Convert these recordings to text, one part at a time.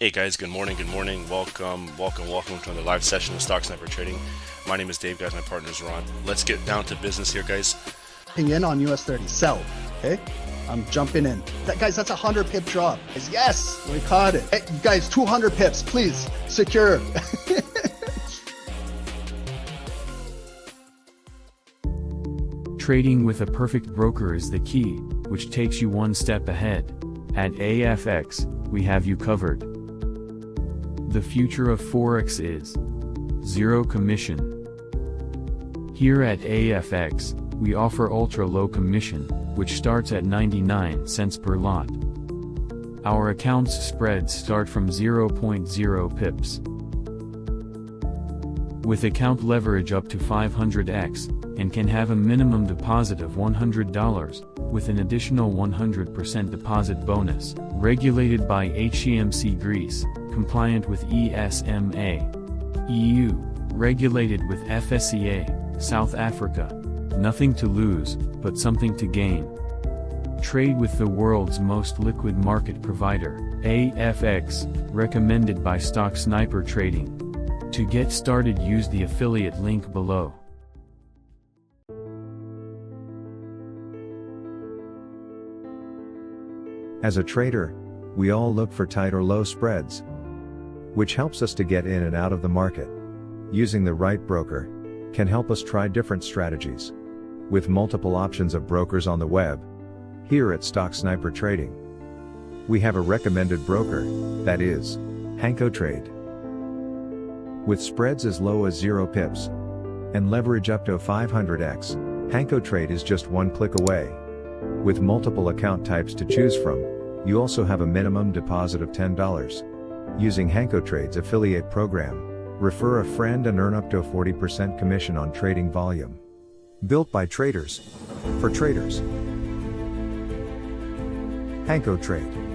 Hey guys, good morning, welcome to another live session of Stocksnipertrading. My name is Dave, guys, my partner is Ron. Let's get down to business here, guys. In on US 30, sell, okay? I'm jumping in. Guys, that's a 100 pip drop. Yes, we caught it. Hey, guys, 200 pips, please, secure. Trading with a perfect broker is the key, which takes you one step ahead. At AAAFx, we have you covered. The future of Forex is zero commission. Here at AAAFx, we offer ultra-low commission, which starts at 99 cents per lot. Our account's spreads start from 0.0 pips. With account leverage up to 500x, and can have a minimum deposit of $100, with an additional 100% deposit bonus, regulated by HEMC Greece, compliant with ESMA. EU, regulated with FSCA, South Africa. Nothing to lose, but something to gain. Trade with the world's most liquid market provider, AFX, recommended by Stocksnipertrading. To get started, use the affiliate link below. As a trader, we all look for tight or low spreads, which helps us to get in and out of the market. Using the right broker can help us try different strategies. With multiple options of brokers on the web, here at Stocksnipertrading, we have a recommended broker, that is, HankoTrade. With spreads as low as 0 pips and leverage up to 500x, HankoTrade is just one click away. With multiple account types to choose from, you also have a minimum deposit of $10. Using HankoTrade's affiliate program, refer a friend and earn up to a 40% commission on trading volume. Built by traders, for traders. HankoTrade.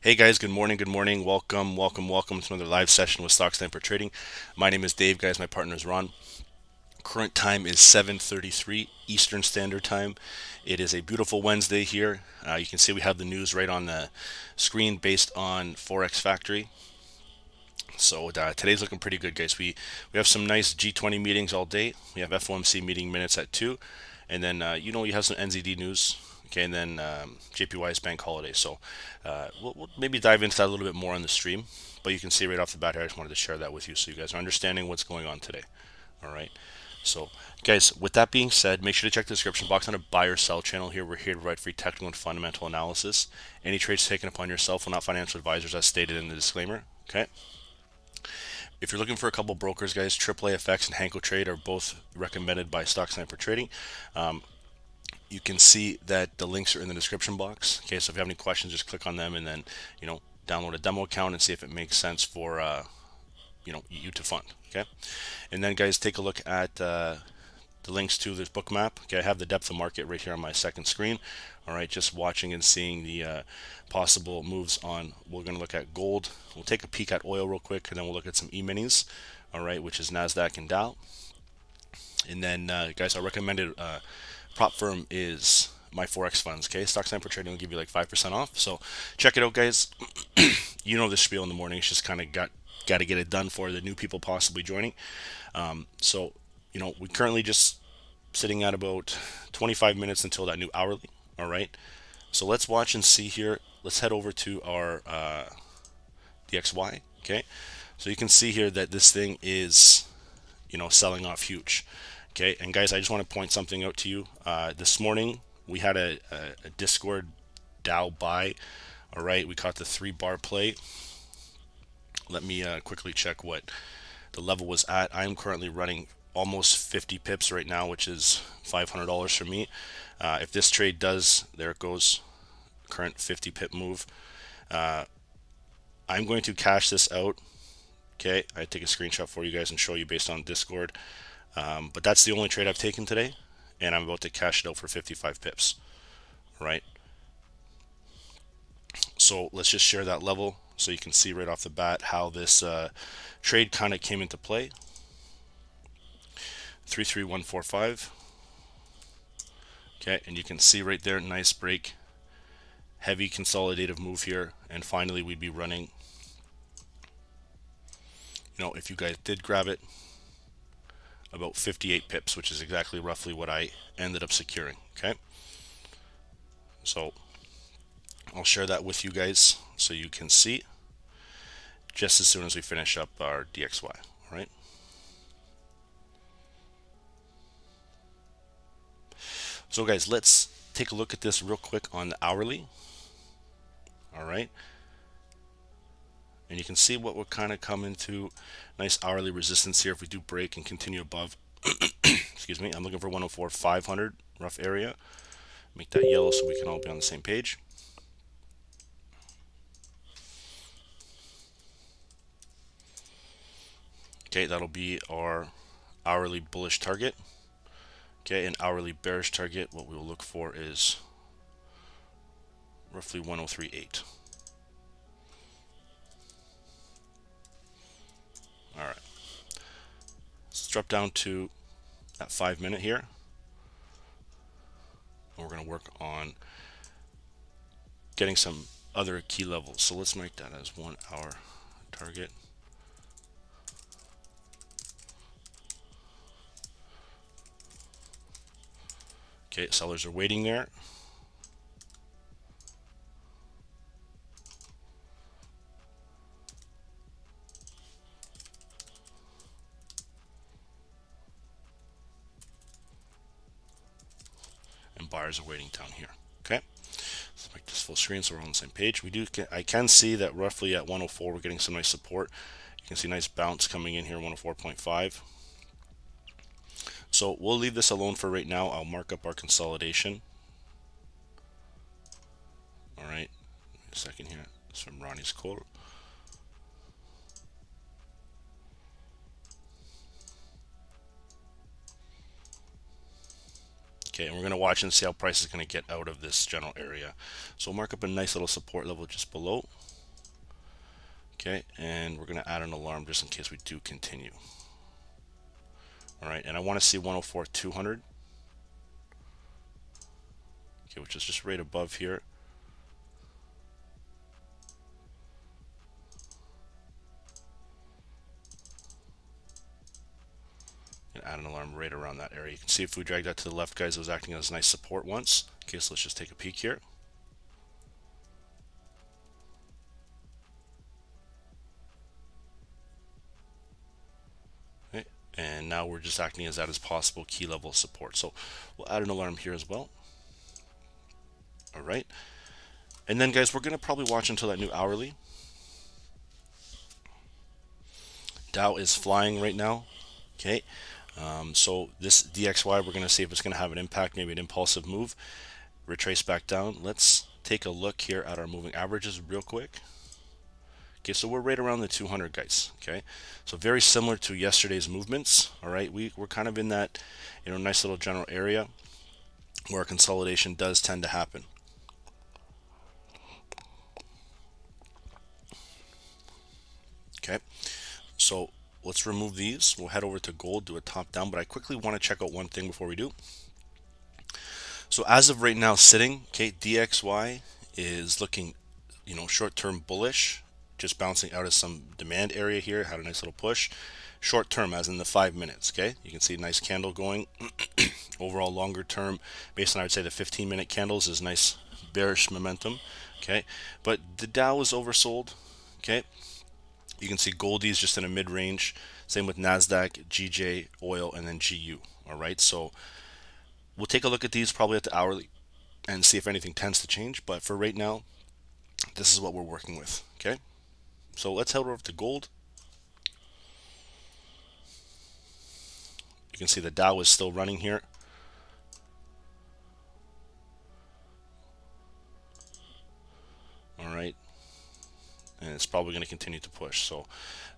Hey guys, good morning, welcome to another live session with Stocksnipertrading. My name is Dave, guys, my partner is Ron. Current time is 7:33 Eastern Standard Time. It is a beautiful Wednesday here. You can see we have the news right on the screen based on Forex Factory. So today's looking pretty good, guys. We have some nice G20 meetings all day. We have FOMC meeting minutes at 2, and then you have some NZD news. Okay, and then JPY's bank holiday. So we'll maybe dive into that a little bit more on the stream. But you can see right off the bat here, I just wanted to share that with you so you guys are understanding what's going on today. All right. So, guys, with that being said, make sure to check the description box on a buy or sell channel here. We're here to provide free technical and fundamental analysis. Any trades taken upon yourself will not financial advisors as stated in the disclaimer. Okay. If you're looking for a couple brokers, guys, AAAFx and HankoTrade are both recommended by Stocksnipertrading. You can see that the links are in the description box. Okay, so if you have any questions, just click on them and then, download a demo account and see if it makes sense for, you to fund. Okay, and then guys, take a look at the links to this Bookmap. Okay, I have the depth of market right here on my second screen. All right, just watching and seeing the possible moves on. We're going to look at gold. We'll take a peek at oil real quick, and then we'll look at some E-minis. All right, which is NASDAQ and Dow. And then, guys, our recommended prop firm is my Forex funds. Okay, Stocksnipertrading will give you like 5% off. So check it out, guys. You know the spiel in the morning. It's just kind of got to get it done for the new people possibly joining. So we currently just sitting at about 25 minutes until that new hourly. All right. So let's watch and see here. Let's head over to our DXY. Okay. So you can see here that this thing is, selling off huge. Okay, and guys, I just want to point something out to you. This morning we had a Discord Dow buy. All right, we caught the 3-bar play. Let me quickly check what the level was at. I am currently running almost 50 pips right now, which is $500 for me. If this trade does, there it goes, current 50 pip move. I'm going to cash this out Okay, I take a screenshot for you guys and show you based on Discord. But that's the only trade I've taken today, and I'm about to cash it out for 55 pips. Right. So let's just share that level so you can see right off the bat how this trade kind of came into play. 33145. Okay, and you can see right there, nice break, heavy consolidative move here, and finally we'd be running, you know, if you guys did grab it, about 58 pips, which is exactly roughly what I ended up securing. Okay, so I'll share that with you guys so you can see just as soon as we finish up our DXY. All right. So guys, let's take a look at this real quick on the hourly. All right. And you can see what we're kind of coming to. Nice hourly resistance here if we do break and continue above. Excuse me. I'm looking for 104,500 rough area. Make that yellow so we can all be on the same page. Okay, that'll be our hourly bullish target. Okay, an hourly bearish target, what we will look for is roughly 103.8. All right. Let's drop down to that 5 minute here. And we're going to work on getting some other key levels. So let's make that as 1 hour target. Okay, sellers are waiting there. And buyers are waiting down here. Okay, let's make this full screen so we're on the same page. I can see that roughly at 104 we're getting some nice support. You can see nice bounce coming in here, 104.5. So we'll leave this alone for right now. I'll mark up our consolidation. All right, a second here. This is from Ronnie's quote. Okay, and we're going to watch and see how price is going to get out of this general area. So we'll mark up a nice little support level just below. Okay, and we're going to add an alarm just in case we do continue. All right, and I want to see 104,200. Okay, which is just right above here. And add an alarm right around that area. You can see if we drag that to the left, guys, it was acting as nice support once. Okay, so let's just take a peek here. Okay, and now we're just acting as that as possible key level support. So we'll add an alarm here as well. All right, and then guys, we're going to probably watch until that new hourly. Dow is flying right now. Okay, so this DXY, we're going to see if it's going to have an impact, maybe an impulsive move, retrace back down. Let's take a look here at our moving averages real quick. Okay, so we're right around the 200, guys. Okay, so very similar to yesterday's movements. All right, we're kind of in that, you know, nice little general area where consolidation does tend to happen. Okay, so let's remove these. We'll head over to gold, do a top down, but I quickly want to check out one thing before we do. So as of right now sitting, okay, DXY is looking, you know, short-term bullish, just bouncing out of some demand area here, had a nice little push. Short term, as in the 5 minutes, okay? You can see a nice candle going. Overall longer term, based on, I would say, the 15-minute candles is nice bearish momentum, okay? But the Dow is oversold, okay? You can see Goldie's just in a mid-range. Same with NASDAQ, GJ, oil, and then GU. All right, so we'll take a look at these probably at the hourly and see if anything tends to change. But for right now, this is what we're working with. Okay, so let's head over to gold. You can see the Dow is still running here. All right, and it's probably going to continue to push. So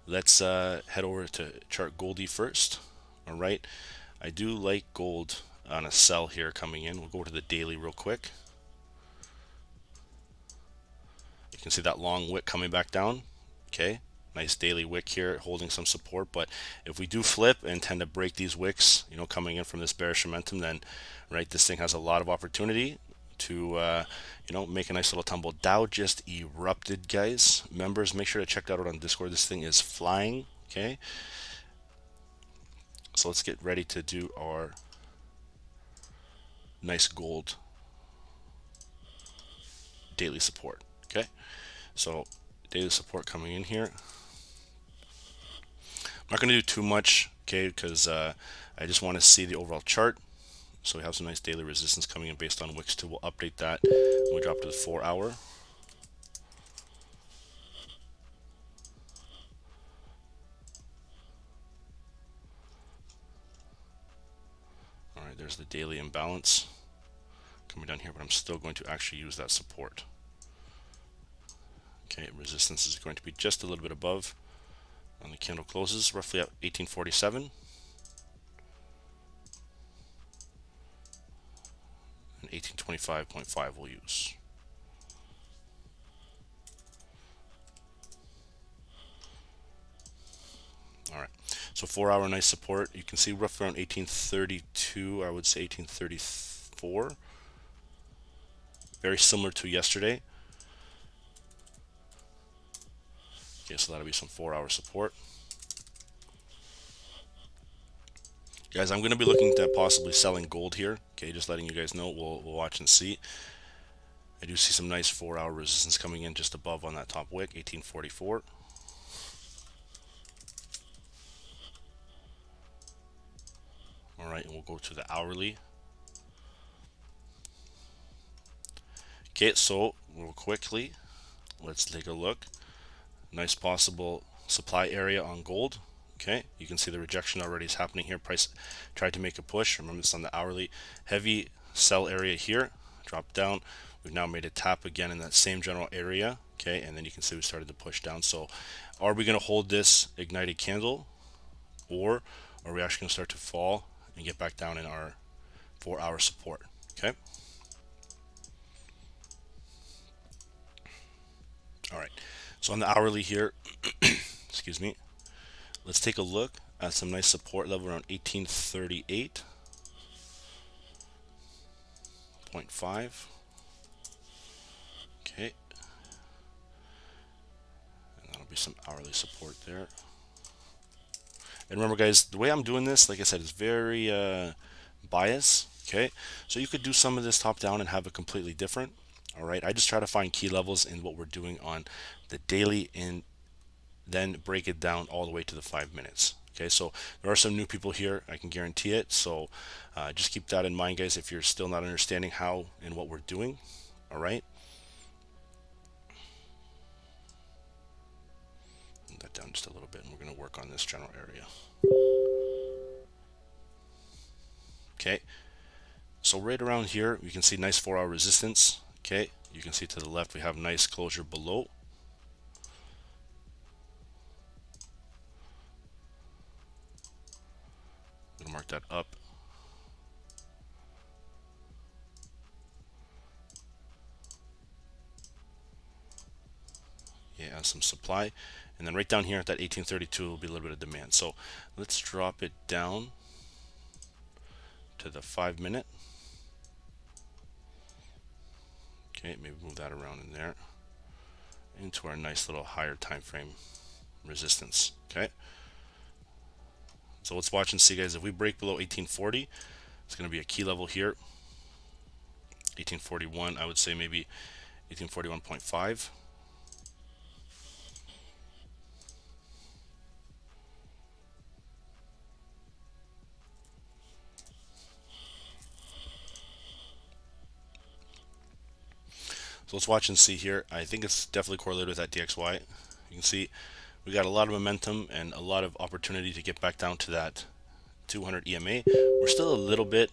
let's head over to chart Goldie first. All right, I do like gold on a sell here coming in. We'll go to the daily real quick. You can see that long wick coming back down. Okay, nice daily wick here holding some support, but if we do flip and tend to break these wicks, you know, coming in from this bearish momentum, then right, this thing has a lot of opportunity to you know, make a nice little tumble. Dow just erupted, guys. Members, make sure to check that out on Discord. This thing is flying. Okay, so let's get ready to do our nice gold daily support. Okay, so daily support coming in here. I'm not going to do too much, okay, because I just want to see the overall chart. So we have some nice daily resistance coming in based on wicks too. We'll update that when we drop to the 4 hour. All right, there's the daily imbalance coming down here, but I'm still going to actually use that support. Okay, resistance is going to be just a little bit above on the candle closes, roughly at 1847. And 1825.5 we'll use. All right, so 4 hour nice support. You can see roughly around 1832, I would say 1834. Very similar to yesterday. Okay, so that'll be some 4 hour support. Guys, I'm going to be looking at possibly selling gold here. Okay, just letting you guys know. We'll watch and see. I do see some nice 4 hour resistance coming in just above on that top wick, 1844. All right, and we'll go to the hourly. Okay, so real quickly, let's take a look. Nice possible supply area on gold. Okay, you can see the rejection already is happening here. Price tried to make a push. Remember this on the hourly. Heavy sell area here, drop down. We've now made a tap again in that same general area. Okay, and then you can see we started to push down. So are we going to hold this ignited candle, or are we actually going to start to fall and get back down in our 4 hour support? Okay. All right, so on the hourly here, excuse me, let's take a look at some nice support level around 1838.5. Okay, and that'll be some hourly support there. And remember, guys, the way I'm doing this, like I said, is very biased. Okay, so you could do some of this top down and have it completely different. All right, I just try to find key levels in what we're doing on the daily and then break it down all the way to the 5 minutes. Okay, so there are some new people here, I can guarantee it. So just keep that in mind, guys, if you're still not understanding how and what we're doing. All right, move that down just a little bit, and we're going to work on this general area. Okay, so right around here, we can see nice 4 hour resistance. Okay, you can see to the left we have nice closure below. I'm gonna mark that up. Yeah, some supply, and then right down here at that 1832 will be a little bit of demand. So let's drop it down to the 5 minute. Okay, maybe move that around in there into our nice little higher time frame resistance. Okay, so let's watch and see, guys. If we break below 1840, it's going to be a key level here. 1841, I would say maybe 1841.5. So let's watch and see here. I think it's definitely correlated with that DXY. You can see we got a lot of momentum and a lot of opportunity to get back down to that 200 EMA. We're still a little bit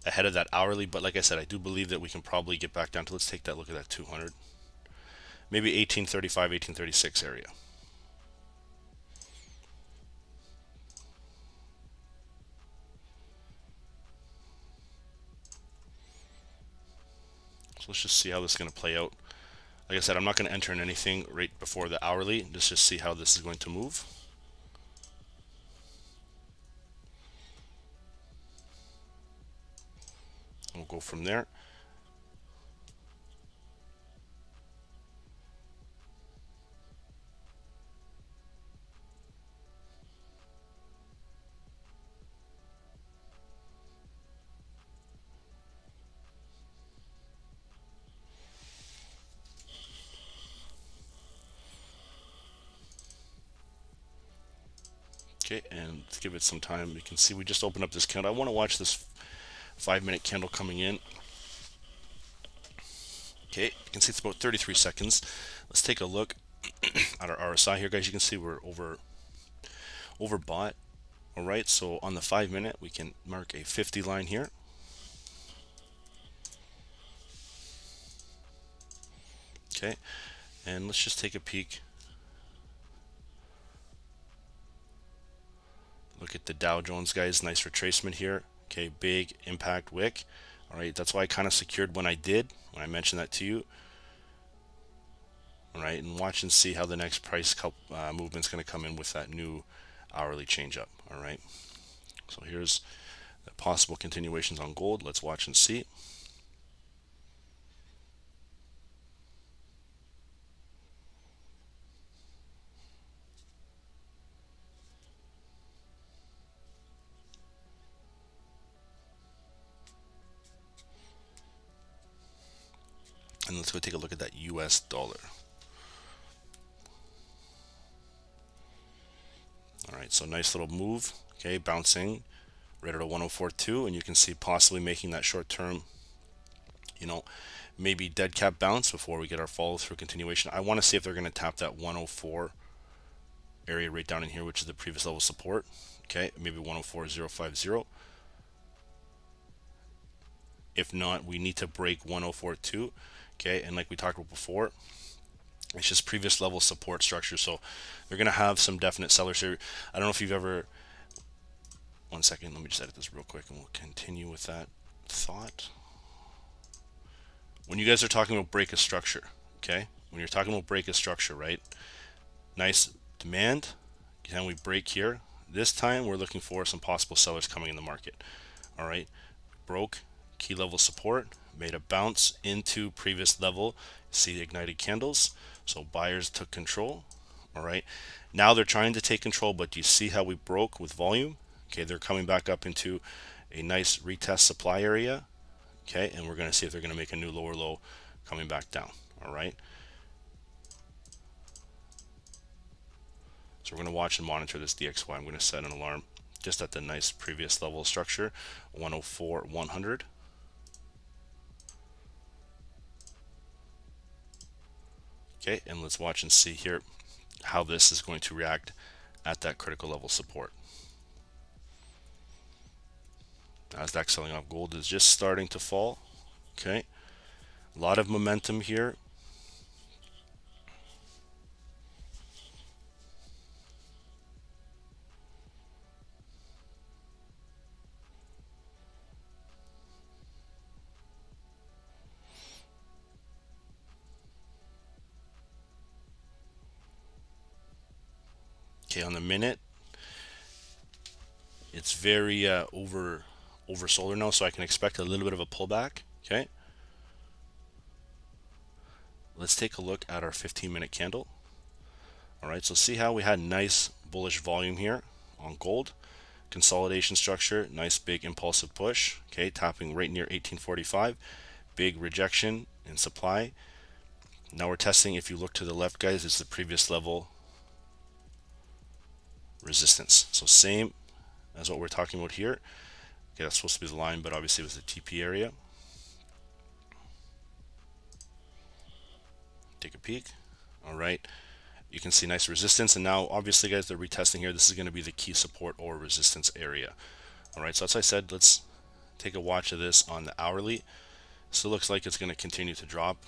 ahead of that hourly, but like I said, I do believe that we can probably get back down to, let's take that look at that 200. maybe 1835, 1836 area. So let's just see how this is going to play out. Like I said, I'm not going to enter in anything right before the hourly. Let's just see how this is going to move. We'll go from there. Okay, and let's give it some time. You can see we just opened up this candle. I want to watch this 5-minute candle coming in. Okay, you can see it's about 33 seconds. Let's take a look at our RSI here, guys. You can see we're overbought. All right, so on the 5-minute, we can mark a 50 line here. Okay, and let's just take a peek. Look at the Dow Jones, guys. Nice retracement here. Okay, big impact wick. All right, that's why I kind of secured when I did, when I mentioned that to you. All right, and watch and see how the next price movement's going to come in with that new hourly change up. All right, so here's the possible continuations on gold. Let's watch and see. And let's go take a look at that US dollar. All right, so nice little move. Okay, bouncing right at a 104.2, and you can see possibly making that short term, you know, maybe dead cap bounce before we get our follow through continuation. I want to see if they're going to tap that 104 area right down in here, which is the previous level support. Okay, maybe 104.050. If not, we need to break 104.2. Okay, and like we talked about before, it's just previous level support structure, so they're going to have some definite sellers here. I don't know if you've ever, one second, let me just edit this real quick and we'll continue with that thought. When you guys are talking about break a structure, okay, when you're talking about break a structure, right, nice demand, can we break here? This time we're looking for some possible sellers coming in the market. All right, broke key level support, made a bounce into previous level, see the ignited candles, so buyers took control. All right, now they're trying to take control, but do you see how we broke with volume? Okay, they're coming back up into a nice retest supply area. Okay, and we're going to see if they're going to make a new lower low coming back down. All right, so we're going to watch and monitor this DXY. I'm going to set an alarm just at the nice previous level structure, 104.100. Okay, and let's watch and see here how this is going to react at that critical level support. Nasdaq selling off, gold is just starting to fall. Okay, a lot of momentum here. Okay, on the minute, it's very oversold now, so I can expect a little bit of a pullback. Okay, let's take a look at our 15-minute candle. All right, so see how we had nice bullish volume here on gold, consolidation structure, nice big impulsive push. Okay, tapping right near 1845, big rejection in supply. Now we're testing, if you look to the left, guys, is the previous level resistance. So same as what we're talking about here. Okay, that's supposed to be the line, but obviously it was the TP area. Take a peek. All right, you can see nice resistance, and now obviously, guys, they're retesting here. This is going to be the key support or resistance area. All right, so as I said, let's take a watch of this on the hourly. Still looks like it's going to continue to drop.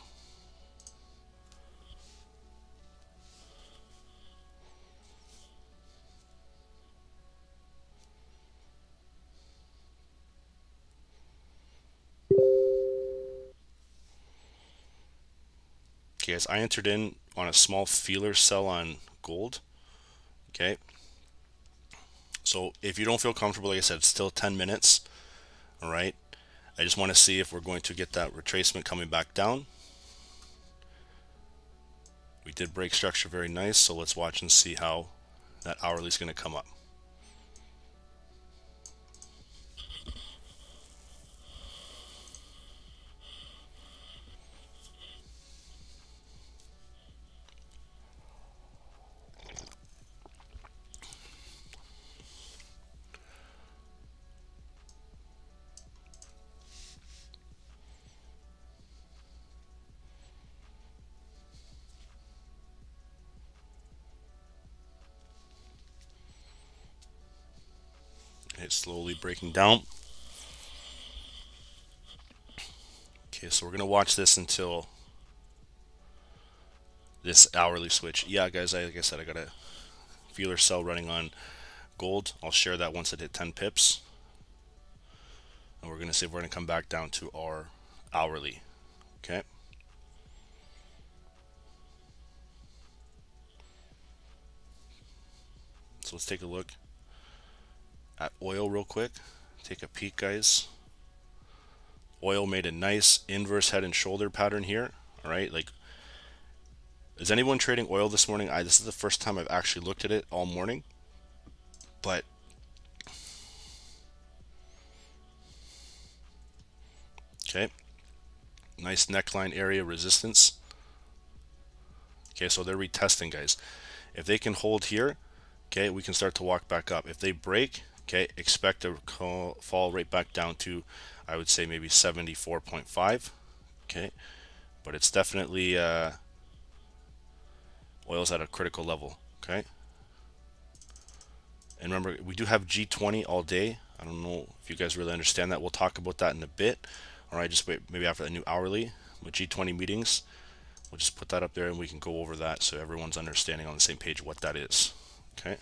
Okay, guys, I entered in on a small feeler sell on gold. Okay, so if you don't feel comfortable, like I said, it's still 10 minutes. All right, I just want to see if we're going to get that retracement coming back down. We did break structure very nice, so let's watch and see how that hourly is going to come up. It's slowly breaking down. Okay, so we're going to watch this until this hourly switch. Yeah, guys, like I said, I got a feeler sell running on gold. I'll share that once it hit 10 pips. And we're going to see if we're going to come back down to our hourly. Okay. So let's take a look at oil real quick. Take a peek, guys. Oil made a nice inverse head and shoulder pattern here. All right, like, is anyone trading oil this morning? This is the first time I've actually looked at it all morning. But okay, nice neckline area resistance. Okay, so they're retesting, guys. If they can hold here, okay, we can start to walk back up. If they break, okay, expect to fall right back down to, I would say, maybe 74.5. Okay, but it's definitely oil's at a critical level. Okay, and remember, we do have G20 all day. I don't know if you guys really understand that. We'll talk about that in a bit. All right, just wait, maybe after the new hourly with G20 meetings, we'll just put that up there and we can go over that so everyone's understanding on the same page what that is. Okay.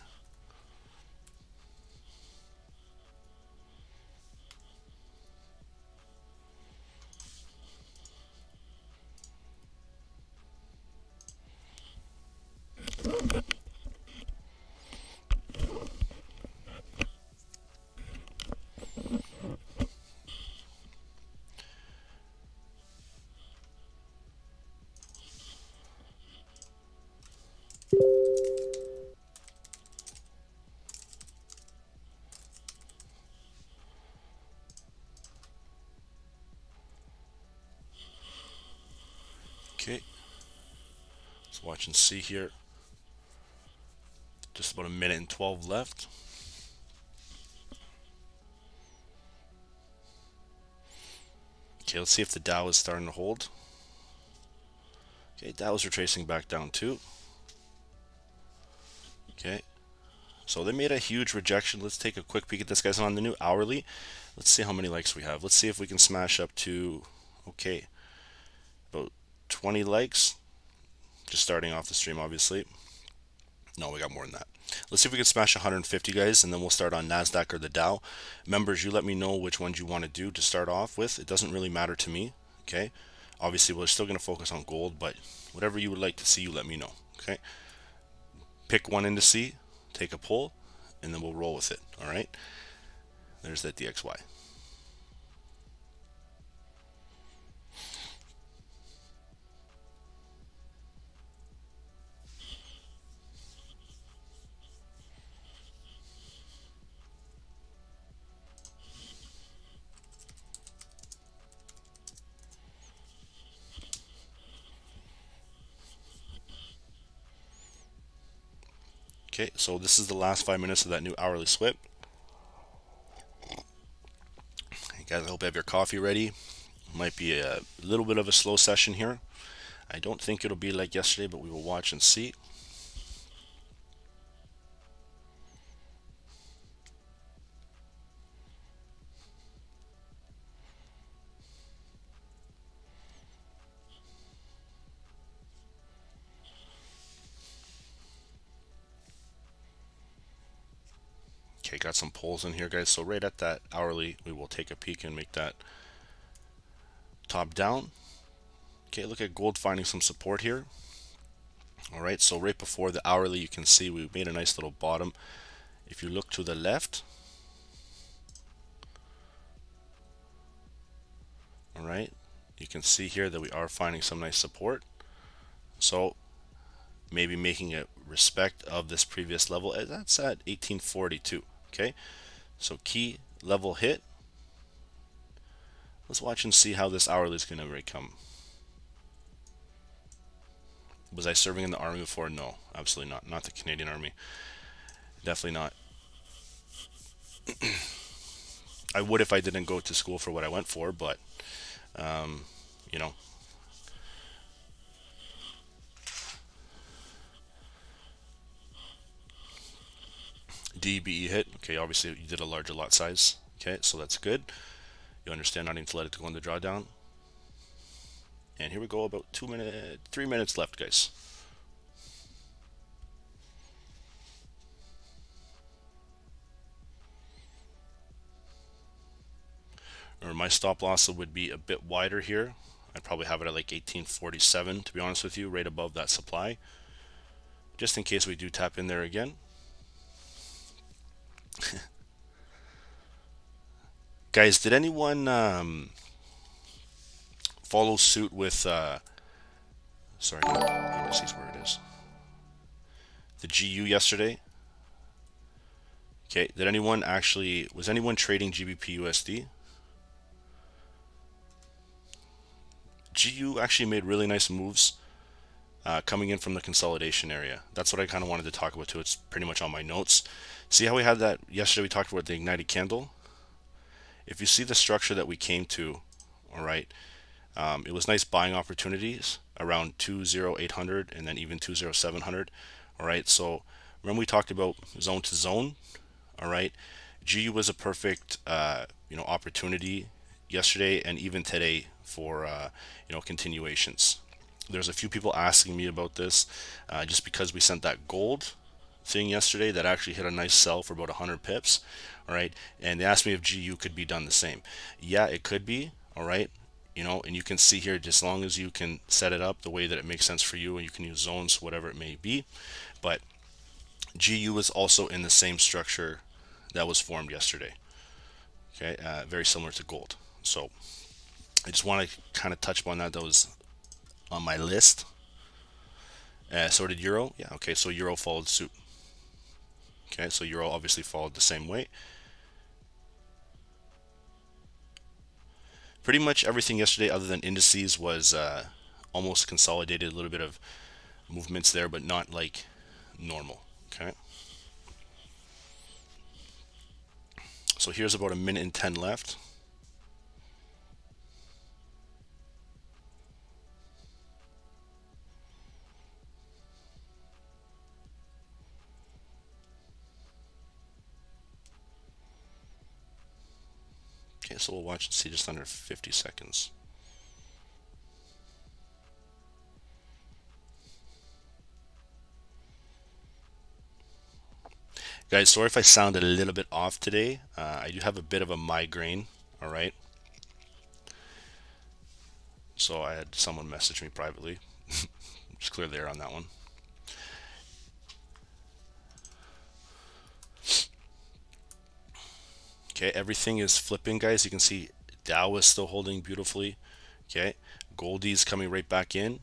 Okay, let's watch and see here. Just about a minute and 12 left. Okay, let's see if the Dow is starting to hold. Okay, Dow is retracing back down too. Okay, so they made a huge rejection. Let's take a quick peek at this, guys. On the new hourly, let's see how many likes we have. Let's see if we can smash up to, okay, about 20 likes. Just starting off the stream, obviously. No, we got more than that. Let's see if we can smash 150, guys, and then we'll start on NASDAQ or the Dow. Members, you let me know which ones you want to do to start off with. It doesn't really matter to me, okay? Obviously, we're still going to focus on gold, but whatever you would like to see, you let me know, okay? Pick one in to see, take a poll, and then we'll roll with it, all right? There's that DXY. Okay, so this is the last 5 minutes of that new hourly SWIP. Hey guys, I hope you have your coffee ready. Might be a little bit of a slow session here. I don't think it'll be like yesterday, but we will watch and see. Okay, got some polls in here, guys. So right at that hourly, we will take a peek and make that top down. Okay, look at gold finding some support here. All right, so right before the hourly, you can see we made a nice little bottom. If you look to the left, all right, you can see here that we are finding some nice support. So maybe making a respect of this previous level. That's at 1842. Okay, so key level hit. Let's watch and see how this hourly is going to come. Was I serving in the army before? No, absolutely not. Not the Canadian Army. Definitely not. I would if I didn't go to school for what I went for, but you know, DBE hit. Okay, obviously you did a larger lot size. Okay, so that's good. You understand not even to let it go in the drawdown. And here we go, about 3 minutes left, guys. Or my stop loss would be a bit wider here. I'd probably have it at like 1847, to be honest with you, right above that supply, just in case we do tap in there again. Guys, did anyone follow suit with sorry, indices where it is, the GU yesterday? Okay, did anyone actually, was anyone trading GBP USD? GU actually made really nice moves coming in from the consolidation area. That's what I kind of wanted to talk about too. It's pretty much on my notes. See how we had that yesterday? We talked about the ignited candle. If you see the structure that we came to, all right, it was nice buying opportunities around 20800 and then even 20700. All right, so remember we talked about zone to zone. All right, GU was a perfect opportunity yesterday and even today for continuations. There's a few people asking me about this just because we sent that gold thing yesterday that actually hit a nice sell for about 100 pips. All right, and they asked me if GU could be done the same. Yeah, it could be. All right, and you can see here, just as long as you can set it up the way that it makes sense for you, and you can use zones, whatever it may be. But GU is also in the same structure that was formed yesterday. Okay, very similar to gold. So I just want to kind of touch upon that. That was on my list. So did Euro. Yeah, okay, so Euro followed suit. Okay, so Euro obviously followed the same way. Pretty much everything yesterday other than indices was almost consolidated. A little bit of movements there, but not like normal. Okay, so here's about 1:10 left. Okay, so we'll watch and see just under 50 seconds. Guys, sorry if I sound a little bit off today. I do have a bit of a migraine, all right? So I had someone message me privately. Just clear the air on that one. Okay, everything is flipping, guys. You can see Dow is still holding beautifully. Okay, Goldie's coming right back in.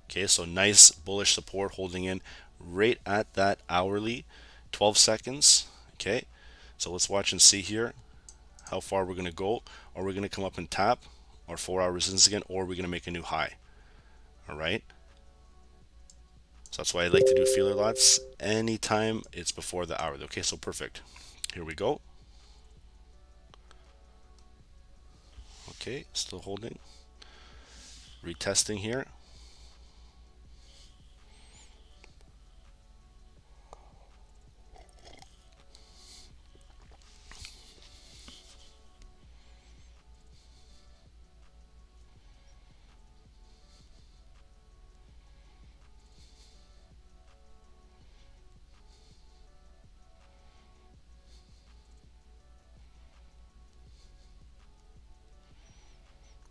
Okay, so nice bullish support holding in right at that hourly, 12 seconds. Okay, so let's watch and see here how far we're going to go. Are we going to come up and tap our 4-hour resistance again, or are we going to make a new high? All right. So that's why I like to do feeler lots anytime it's before the hourly. Okay, so perfect. Here we go. Okay, still holding. Retesting here.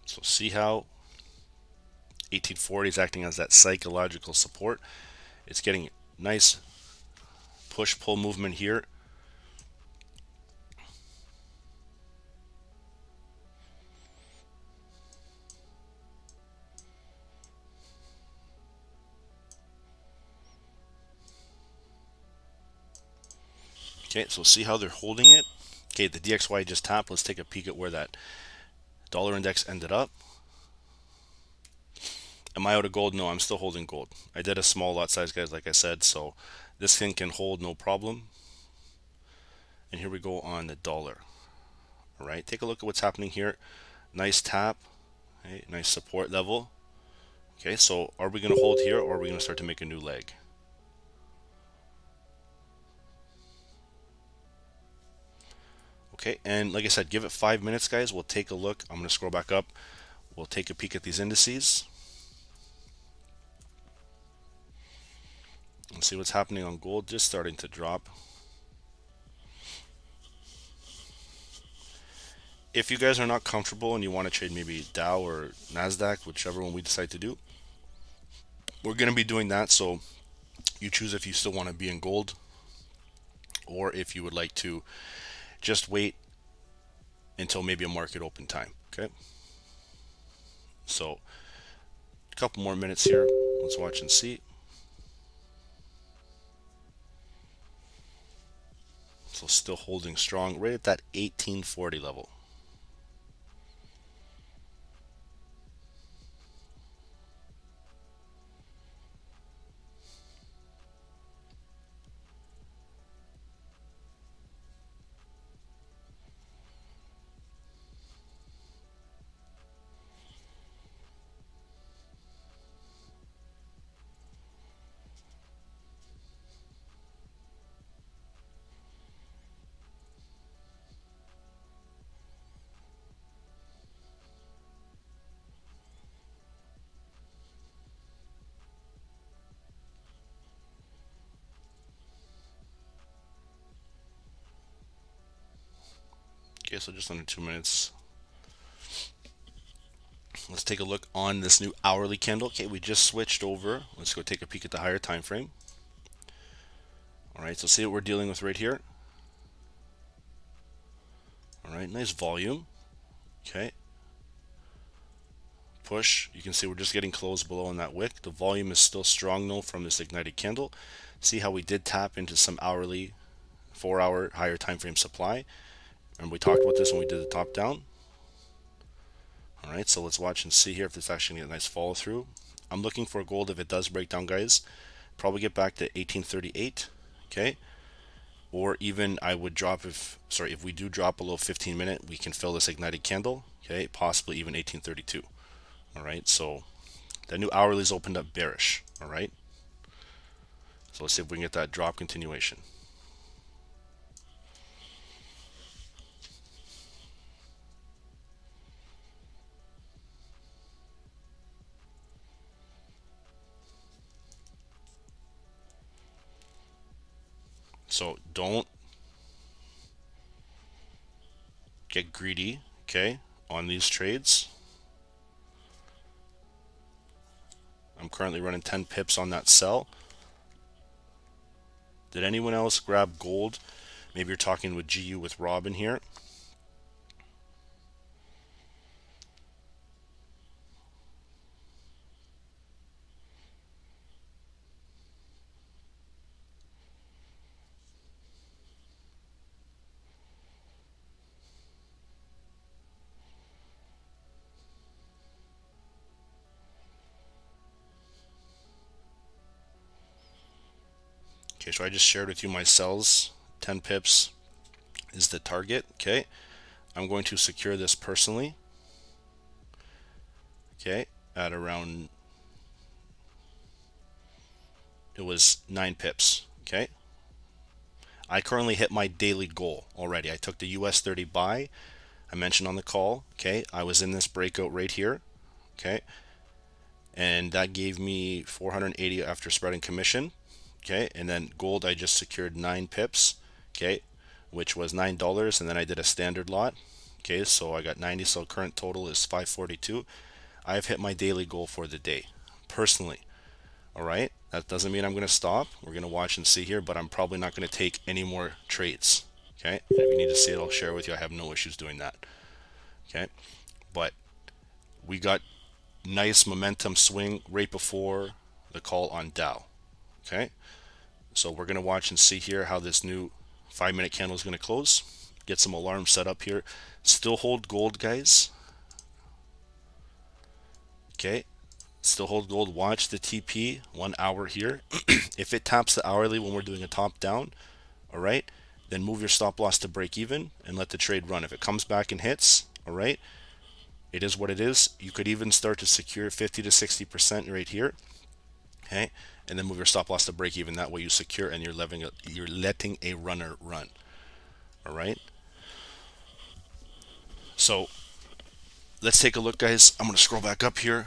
So see how 1840 is acting as that psychological support. It's getting nice push-pull movement here. Okay, so see how they're holding it. Okay, the DXY just tapped. Let's take a peek at where that dollar index ended up. Am I out of gold? No, I'm still holding gold. I did a small lot size, guys, like I said, so this thing can hold no problem. And here we go on the dollar. All right, take a look at what's happening here. Nice tap, okay, nice support level. Okay, so are we going to hold here, or are we going to start to make a new leg? Okay, and like I said, give it 5 minutes, guys. We'll take a look. I'm going to scroll back up. We'll take a peek at these indices and see what's happening on gold. Just starting to drop. If you guys are not comfortable and you want to trade maybe Dow or NASDAQ, whichever one we decide to do, we're going to be doing that. So you choose if you still want to be in gold, or if you would like to just wait until maybe a market open time. Okay, so a couple more minutes here. Let's watch and see. So still holding strong right at that 1840 level. Okay, so just under 2 minutes. Let's take a look on this new hourly candle. Okay, we just switched over. Let's go take a peek at the higher time frame. All right, so see what we're dealing with right here. All right, nice volume. Okay. Push. You can see we're just getting close below on that wick. The volume is still strong though from this ignited candle. See how we did tap into some hourly 4-hour higher time frame supply. And we talked about this when we did the top down. All right, so let's watch and see here if this actually gets a nice follow through. I'm looking for gold. If it does break down, guys, probably get back to 1838. Okay, or even I would drop if we do drop below 15-minute, we can fill this ignited candle. Okay, possibly even 1832. All right, so the new hourly's opened up bearish. All right, so let's see if we can get that drop continuation. So don't get greedy, okay, on these trades. I'm currently running 10 pips on that sell. Did anyone else grab gold? Maybe you're talking with GU with Robin here. Okay, so I just shared with you my sells. 10 pips is the target. Okay, I'm going to secure this personally. Okay, at around, it was 9 pips. Okay, I currently hit my daily goal already. I took the US 30 buy. I mentioned on the call. Okay, I was in this breakout right here. Okay, and that gave me 480 after spreading commission. Okay, and then gold I just secured 9 pips, okay, which was $9, and then I did a standard lot. Okay, so I got 90, so current total is 542. I've hit my daily goal for the day, personally. All right, that doesn't mean I'm going to stop. We're going to watch and see here, but I'm probably not going to take any more trades. Okay, if you need to see it, I'll share with you. I have no issues doing that. Okay, but we got nice momentum swing right before the call on Dow. Okay, so we're going to watch and see here how this new 5-minute candle is going to close. Get some alarms set up here. Still hold gold, guys. Okay, still hold gold. Watch the TP 1 hour here. If it taps the hourly when we're doing a top down, all right, then move your stop loss to break even and let the trade run. If it comes back and hits, all right, it is what it is. You could even start to secure 50 to 60% right here. Okay, and then move your stop loss to break even. That way you secure and you're letting a runner run. All right, so let's take a look, guys. I'm going to scroll back up here.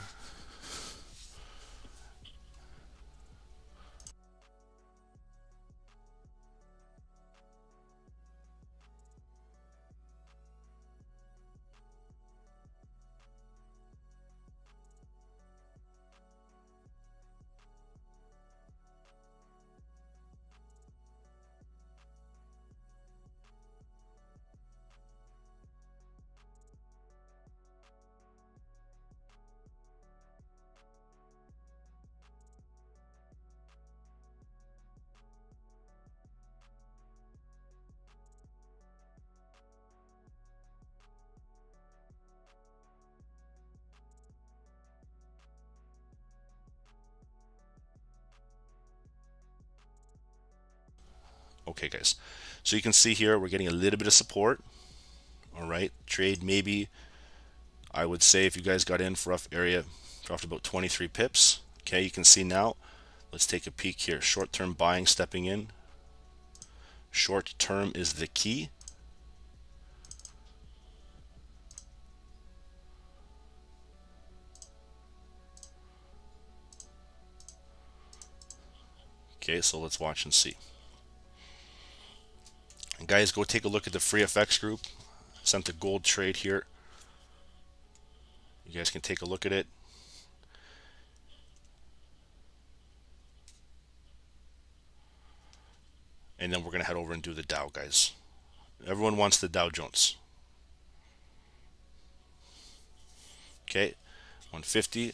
Okay, guys, so you can see here we're getting a little bit of support. All right, trade maybe, I would say, if you guys got in for rough area, dropped about 23 pips. Okay, you can see now. Let's take a peek here. Short-term buying stepping in. Short term is the key. Okay, so let's watch and see. And guys, go take a look at the free FX group. Sent a gold trade here. You guys can take a look at it. And then we're going to head over and do the Dow, guys. Everyone wants the Dow Jones. Okay, 150.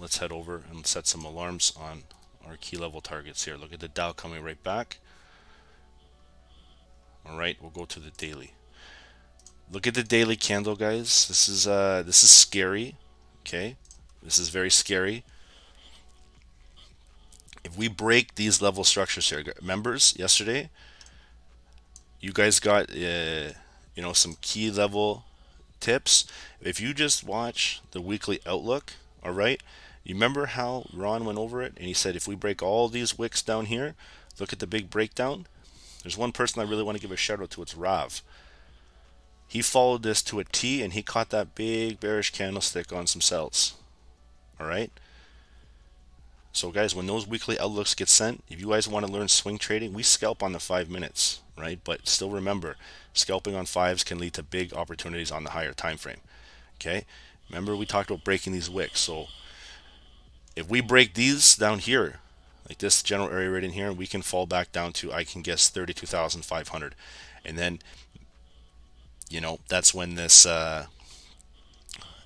Let's head over and set some alarms on our key level targets here. Look at the Dow coming right back. All right, we'll go to the daily. Look at the daily candle, guys. This is scary. Okay, this is very scary. If we break these level structures here, members, yesterday, you guys got some key level tips. If you just watch the weekly outlook, all right, you remember how Ron went over it and he said if we break all these wicks down here, look at the big breakdown. There's one person I really want to give a shout out to. It's Rav. He followed this to a T and he caught that big bearish candlestick on some sells. All right, so guys, when those weekly outlooks get sent, if you guys want to learn swing trading, we scalp on the 5 minutes, right? But still remember, scalping on fives can lead to big opportunities on the higher time frame. Okay, remember we talked about breaking these wicks. So if we break these down here, like this general area right in here, we can fall back down to, I can guess, 32,500, and then that's when this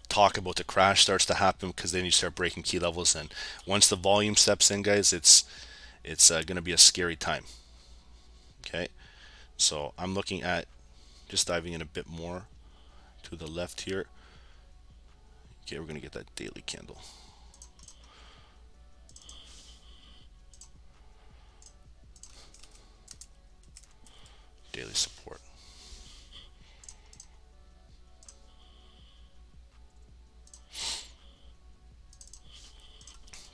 talk about the crash starts to happen, because then you start breaking key levels, and once the volume steps in, guys, it's going to be a scary time. Okay, so I'm looking at just diving in a bit more to the left here. Okay, we're going to get that daily candle. Daily support.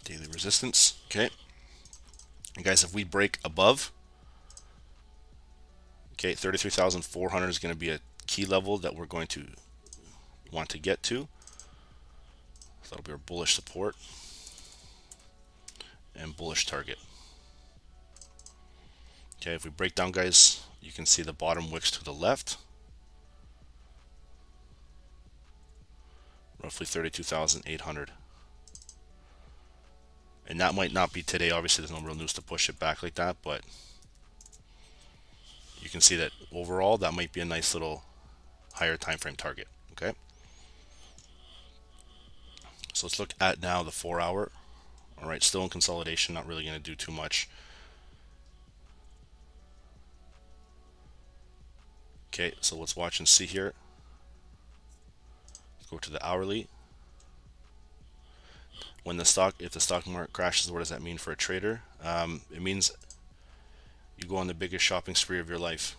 Daily resistance. Okay, and guys, if we break above, okay, 33,400 is going to be a key level that we're going to want to get to. So that'll be our bullish support and bullish target. Okay, if we break down, guys, you can see the bottom wicks to the left. roughly 32,800. And that might not be today. Obviously, there's no real news to push it back like that, but you can see that overall, that might be a nice little higher time frame target. Okay. So let's look at now the 4 hour. All right, still in consolidation, not really going to do too much. Okay, so let's watch and see here. Let's go to the hourly. When the stock, if the stock market crashes, what does that mean for a trader? It means you go on the biggest shopping spree of your life.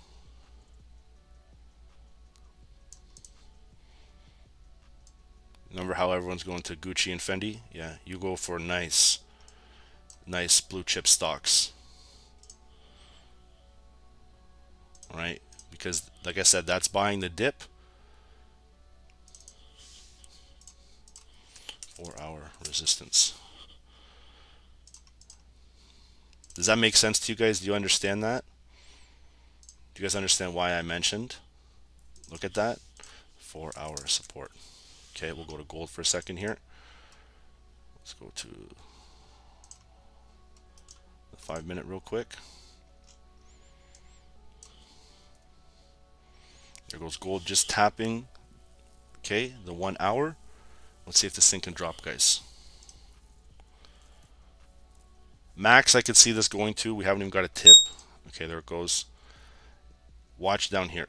Remember how everyone's going to Gucci and Fendi? Yeah, you go for nice blue chip stocks. All right, because like I said, that's buying the dip. 4 hour resistance. Does that make sense to you guys? Do you understand that? Do you guys understand why I mentioned? Look at that. 4 hour support. Okay, we'll go to gold for a second here. Let's go to the 5 minute real quick. There goes gold just tapping. Okay, the 1 hour. Let's see if this thing can drop, guys. Max, I could see this going to. We haven't even got a tip. Okay, there it goes. Watch down here.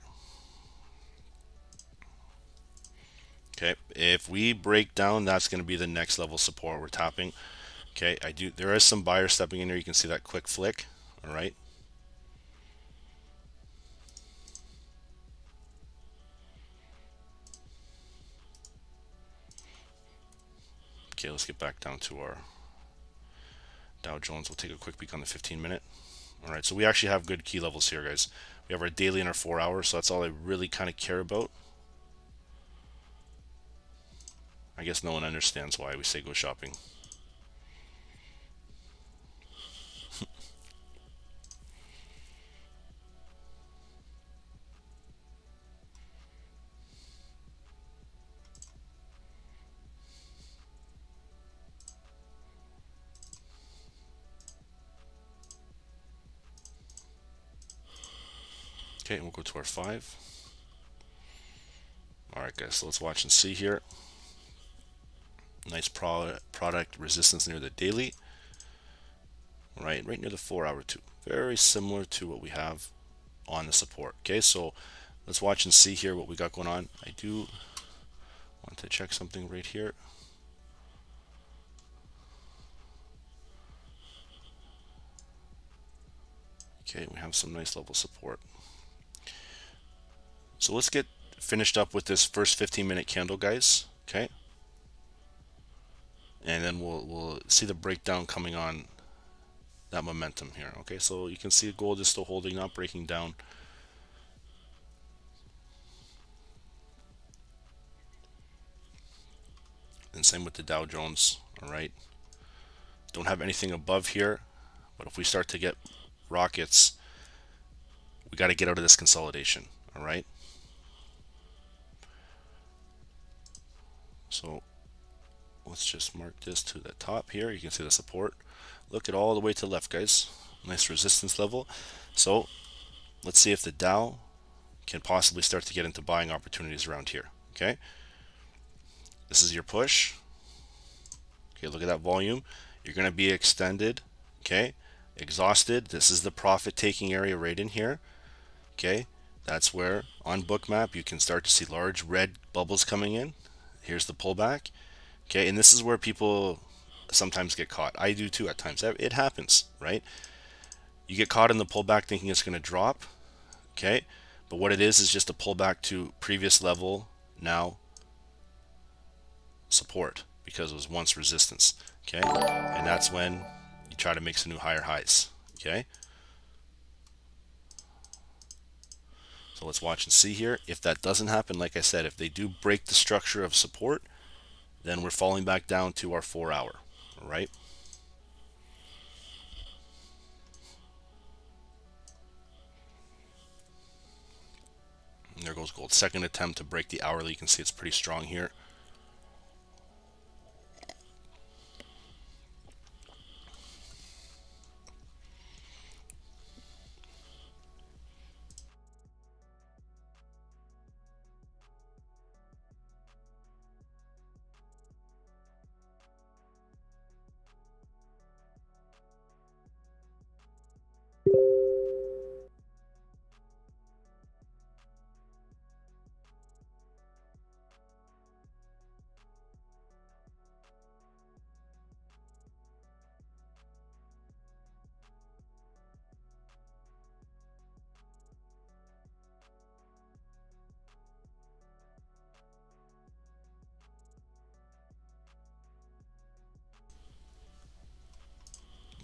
Okay, if we break down, that's going to be the next level support we're tapping. Okay, there is some buyers stepping in here. You can see that quick flick. All right. Okay, let's get back down to our Dow Jones. We'll take a quick peek on the 15 minute. All right, so we actually have good key levels here, guys. We have our daily and our 4 hours, so that's all I really kind of care about. I guess no one understands why we say go shopping. Okay, and we'll go to our 5. All right, guys, so let's watch and see here. Nice product resistance near the daily. Right near the 4 hour too. Very similar to what we have on the support. Okay, so let's watch and see here what we got going on. I do want to check something right here. Okay, we have some nice level support. So let's get finished up with this first 15-minute candle, guys. Okay, and then we'll see the breakdown coming on that momentum here. Okay, so you can see gold is still holding, not breaking down. And same with the Dow Jones. All right, don't have anything above here, but if we start to get rockets, we got to get out of this consolidation. All right, so let's just mark this to the top here. You can see the support. Look at all the way to the left, guys. Nice resistance level. So let's see if the Dow can possibly start to get into buying opportunities around here. Okay, this is your push. Okay, look at that volume. You're going to be extended. Okay, exhausted. This is the profit taking area right in here. Okay, that's where on Bookmap you can start to see large red bubbles coming in. Here's the pullback. Okay, and this is where people sometimes get caught. I do too at times. It happens, right? You get caught in the pullback thinking it's going to drop. Okay, but what it is just a pullback to previous level, now support, because it was once resistance. Okay, and that's when you try to make some new higher highs. Okay, so let's watch and see here. If that doesn't happen, like I said, if they do break the structure of support, then we're falling back down to our 4 hour. All right, and there goes gold. Second attempt to break the hourly. You can see it's pretty strong here.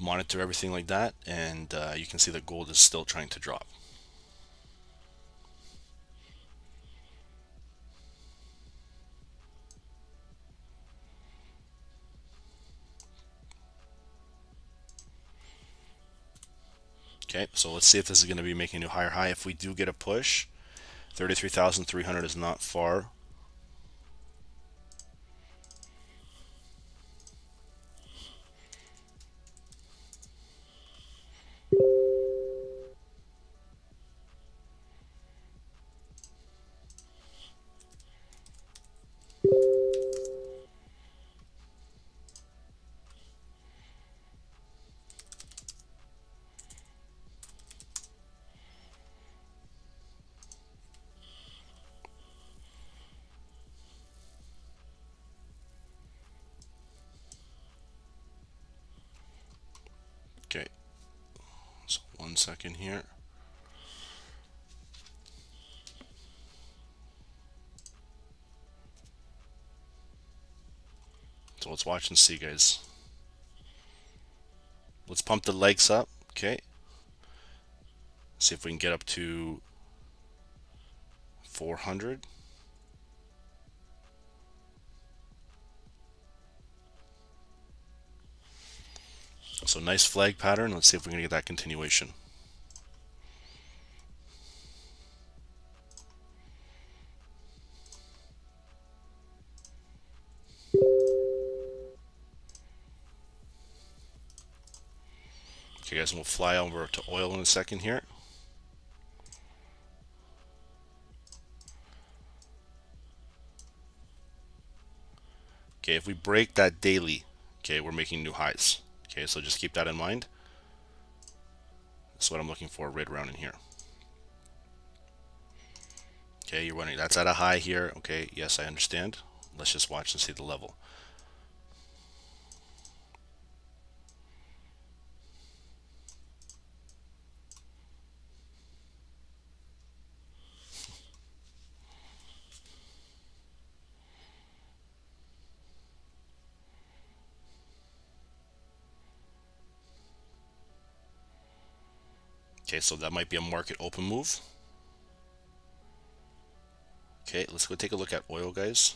monitor everything like that, and you can see that gold is still trying to drop. Okay, so let's see if this is going to be making a new higher high. If we do get a push, 33,300 is not far. Okay, so 1 second here. So let's watch and see, guys. Let's pump the legs up. Okay, see if we can get up to 400. So nice flag pattern. Let's see if we can get that continuation. Okay, guys, and we'll fly over to oil in a second here. Okay, if we break that daily, okay, we're making new highs. Okay, so just keep that in mind. That's what I'm looking for right around in here. Okay, you're running, that's at a high here. Okay, yes, I understand. Let's just watch and see the level. Okay, so that might be a market open move. Okay, let's go take a look at oil, guys.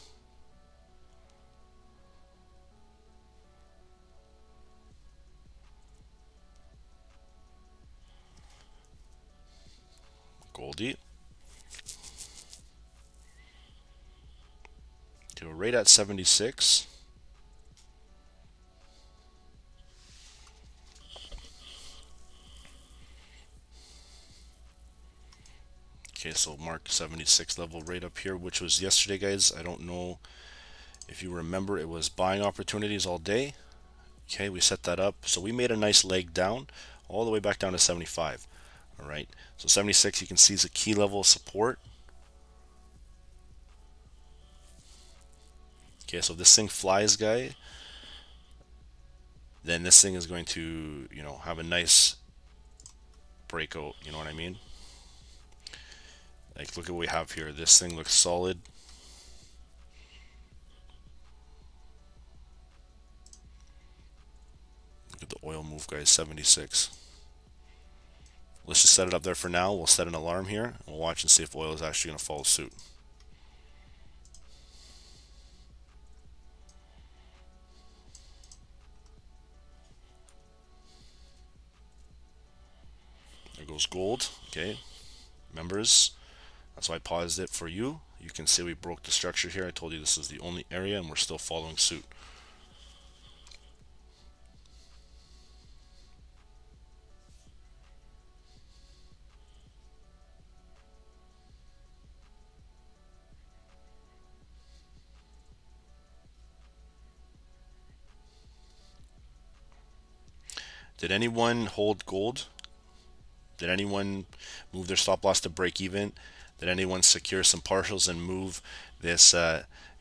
Goldie. Okay, we're right at 76. Okay, so mark 76 level right up here, which was yesterday, guys. I don't know if you remember, it was buying opportunities all day. Okay, we set that up. So we made a nice leg down all the way back down to 75. All right, so 76 you can see is a key level of support. Okay, so if this thing flies, guy, then this thing is going to, you know, have a nice breakout. You know what I mean? Like, look at what we have here. This thing looks solid. Look at the oil move, guys, 76. Let's just set it up there for now. We'll set an alarm here, and we'll watch and see if oil is actually going to follow suit. There goes gold. Okay, members, that's why I paused it for you. You can see we broke the structure here. I told you this is the only area, and we're still following suit. Did anyone hold gold? Did anyone move their stop loss to break even? Did anyone secure some partials and move this,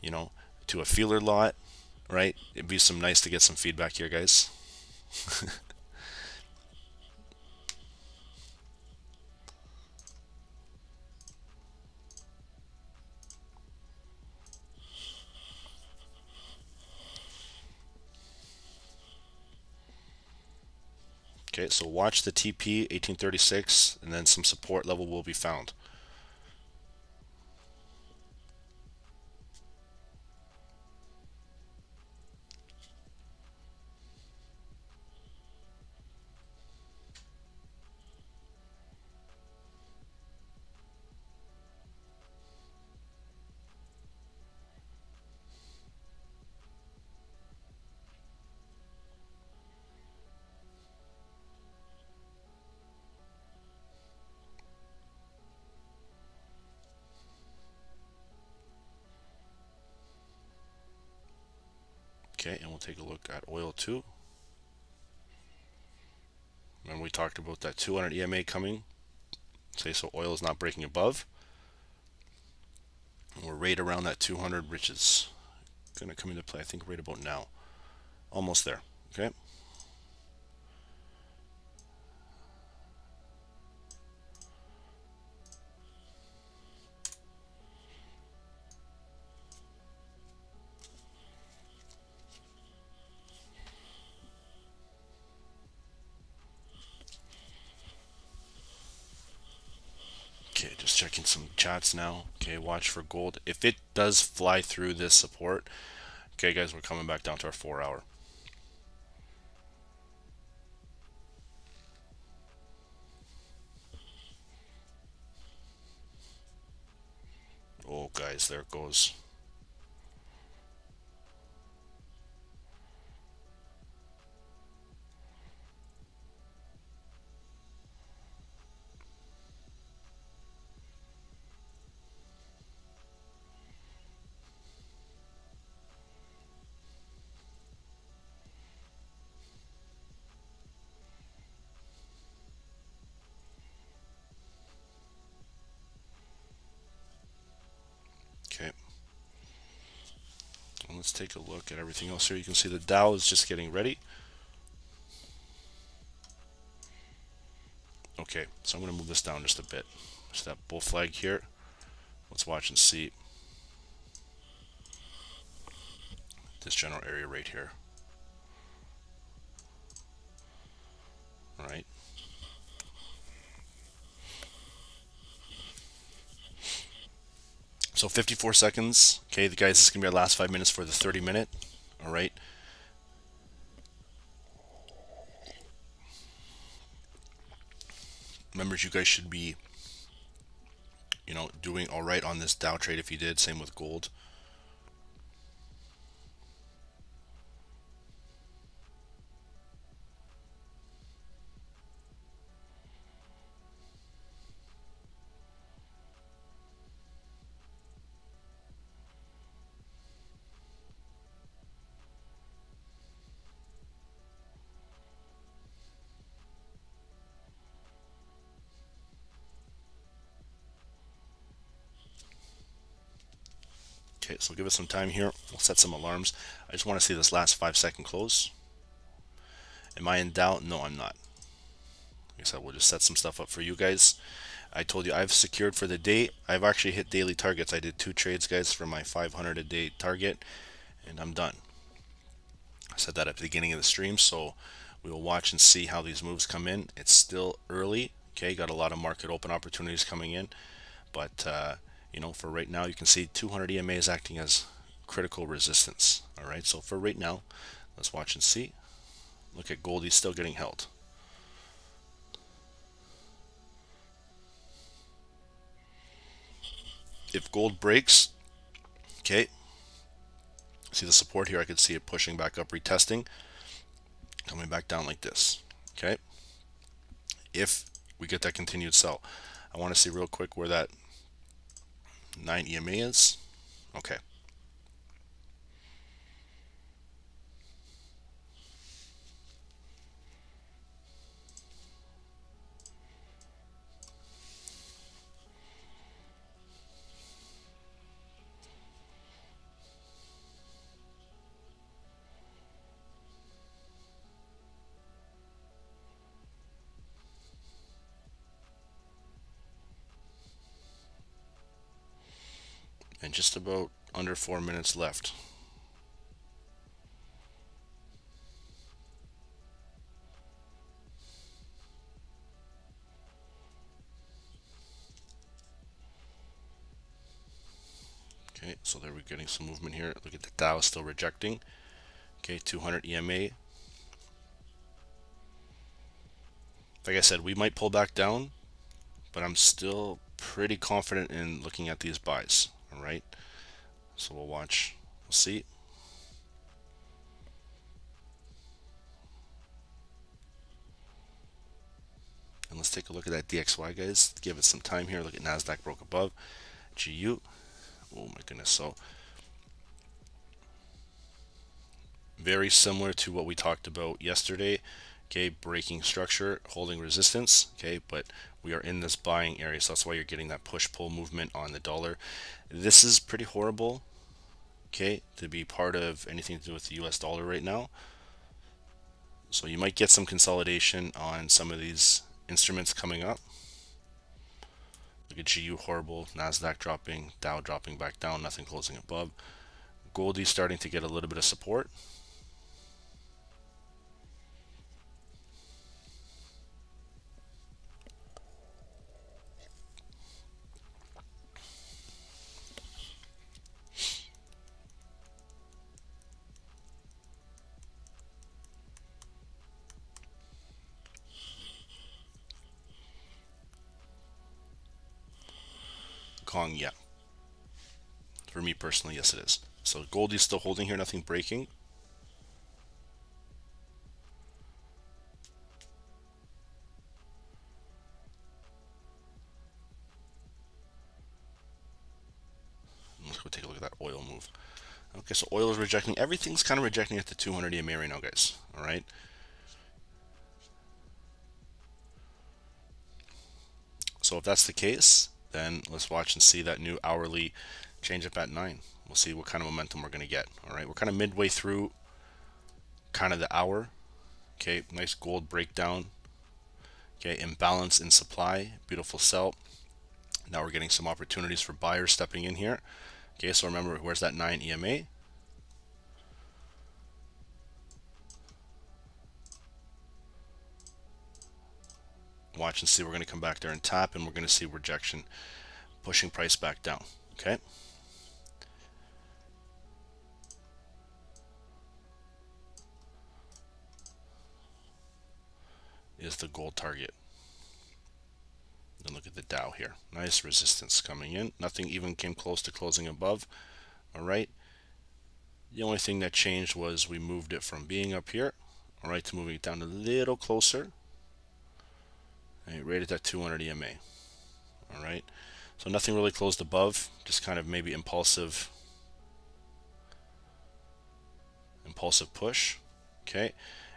you know, to a feeler lot? Right? It'd be some nice to get some feedback here, guys. Okay, so watch the TP 1836, and then some support level will be found. Okay, and we'll take a look at oil too. Remember we talked about that 200 EMA coming. Okay, so oil is not breaking above. And we're right around that 200, which is going to come into play, I think, right about now. Almost there. Okay. Okay, just checking some chats now. Okay, watch for gold. If it does fly through this support, okay, guys, we're coming back down to our 4-hour. Oh, guys, there it goes. Okay. And let's take a look at everything else here. You can see the Dow is just getting ready. Okay, so I'm going to move this down just a bit. Just that bull flag here. Let's watch and see this general area right here. All right. So 54 seconds. Okay, the guys, this is going to be our last 5 minutes for the 30-minute. All right. Members, you guys should be, doing all right on this Dow trade if you did. Same with gold. Okay, so give us some time here. We'll set some alarms. I just want to see this last 5-second close. Am I in doubt? No, I'm not. Like I said, we'll just set some stuff up for you guys. I told you I've secured for the day. I've actually hit daily targets. I did 2 trades, guys, for my 500 a day target, and I'm done. I said that at the beginning of the stream, so we will watch and see how these moves come in. It's still early. Okay, got a lot of market open opportunities coming in, but for right now, you can see 200 EMA is acting as critical resistance. All right, so for right now, let's watch and see. Look at gold, he's still getting held. If gold breaks, okay, see the support here, I could see it pushing back up, retesting, coming back down like this. Okay, if we get that continued sell, I want to see real quick where that 9 EMA is. Okay. And just about under 4 minutes left. So there we're getting some movement here. Look at the Dow still rejecting. Okay, 200 EMA. Like I said, we might pull back down, but I'm still pretty confident in looking at these buys. All right, so we'll watch. We'll see. And let's take a look at that DXY, guys. Give it some time here. Look at NASDAQ broke above. GU. Oh my goodness. So very similar to what we talked about yesterday. Okay, breaking structure, holding resistance. Okay, but we are in this buying area, so that's why you're getting that push-pull movement on the dollar. This is pretty horrible. Okay, to be part of anything to do with the US dollar right now. So you might get some consolidation on some of these instruments coming up. Look at GU, horrible. NASDAQ dropping, Dow dropping back down, nothing closing above. Goldie's starting to get a little bit of support. Kong, yeah. For me personally, yes it is. So Goldie's still holding here, nothing breaking. Let's go take a look at that oil move. Okay, so oil is rejecting. Everything's kind of rejecting at the 200 EMA right now, guys. All right. So if that's the case, then let's watch and see that new hourly change up at 9. We'll see what kind of momentum we're going to get. All right, we're kind of midway through kind of the hour. Okay, nice gold breakdown. Okay, imbalance in supply, beautiful sell. Now we're getting some opportunities for buyers stepping in here. Okay, so remember, where's that 9 EMA? Watch and see, we're going to come back there and tap, and we're going to see rejection pushing price back down. Okay. Is the gold target. Then look at the Dow here. Nice resistance coming in. Nothing even came close to closing above. All right. The only thing that changed was we moved it from being up here, all right, to moving it down a little closer. Right at that 200 EMA. All right. So nothing really closed above, just kind of maybe impulsive push. Okay.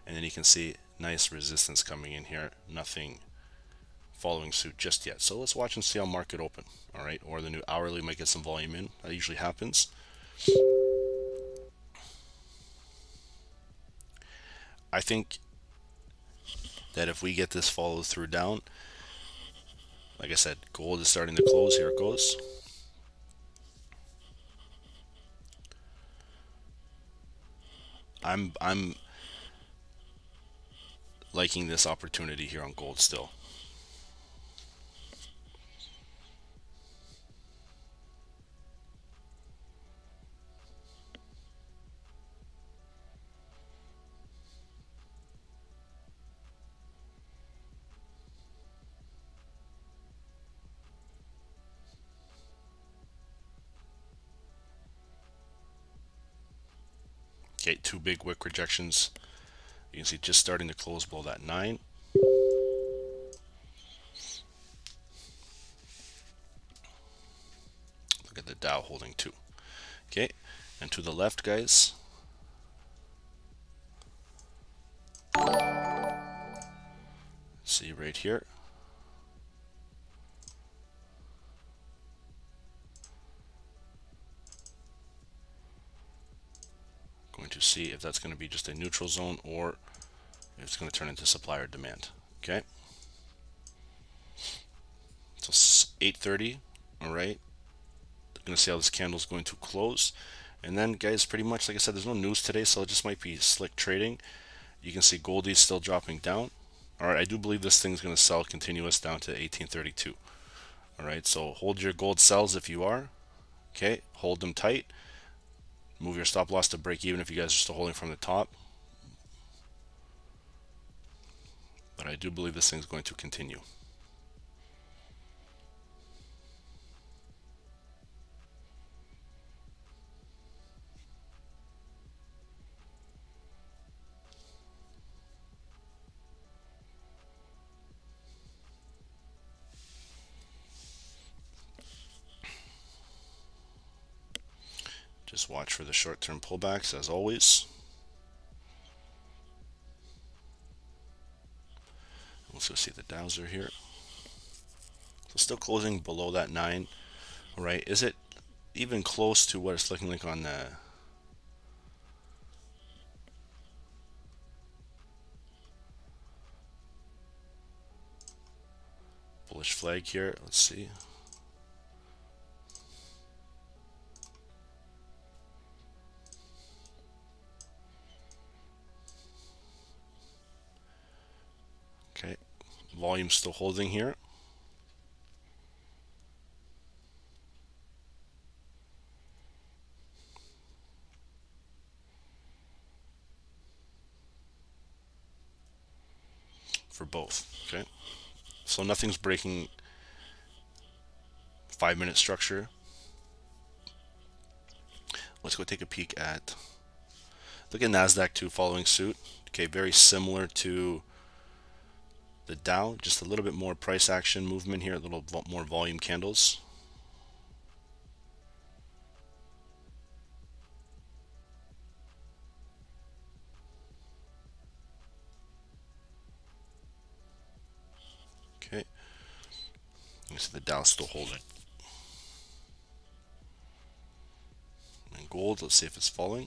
And then you can see nice resistance coming in here. Nothing following suit just yet. So let's watch and see how market open. All right. Or the new hourly might get some volume in. That usually happens. I think that if we get this follow through down, like I said, gold is starting to close. Here it goes. I'm liking this opportunity here on gold still. Okay, two big wick rejections. You can see just starting to close below that 9. Look at the Dow holding 2. Okay, and to the left, guys. See right here. Going to see if that's going to be just a neutral zone or if it's going to turn into supply or demand. Okay. So 8:30. All right. Going to see how this candle is going to close. And then, guys, pretty much like I said, there's no news today, so it just might be slick trading. You can see Goldie's still dropping down. All right, I do believe this thing's going to sell continuous down to 1832. All right, so hold your gold sells if you are. Okay, hold them tight. Move your stop loss to break even if you guys are still holding from the top. But I do believe this thing's going to continue. Just watch for the short-term pullbacks as always. Let's go see the Dowser here. So still closing below that 9. All right, is it even close to what it's looking like on the bullish flag here? Let's see. Okay, volume still holding here. For both, okay? So nothing's breaking 5-minute structure. Let's go take a peek at, look at NASDAQ too following suit. Okay, very similar to the Dow, just a little bit more price action movement here, a little more volume candles. Okay, you see the Dow still holding. And gold, let's see if it's falling.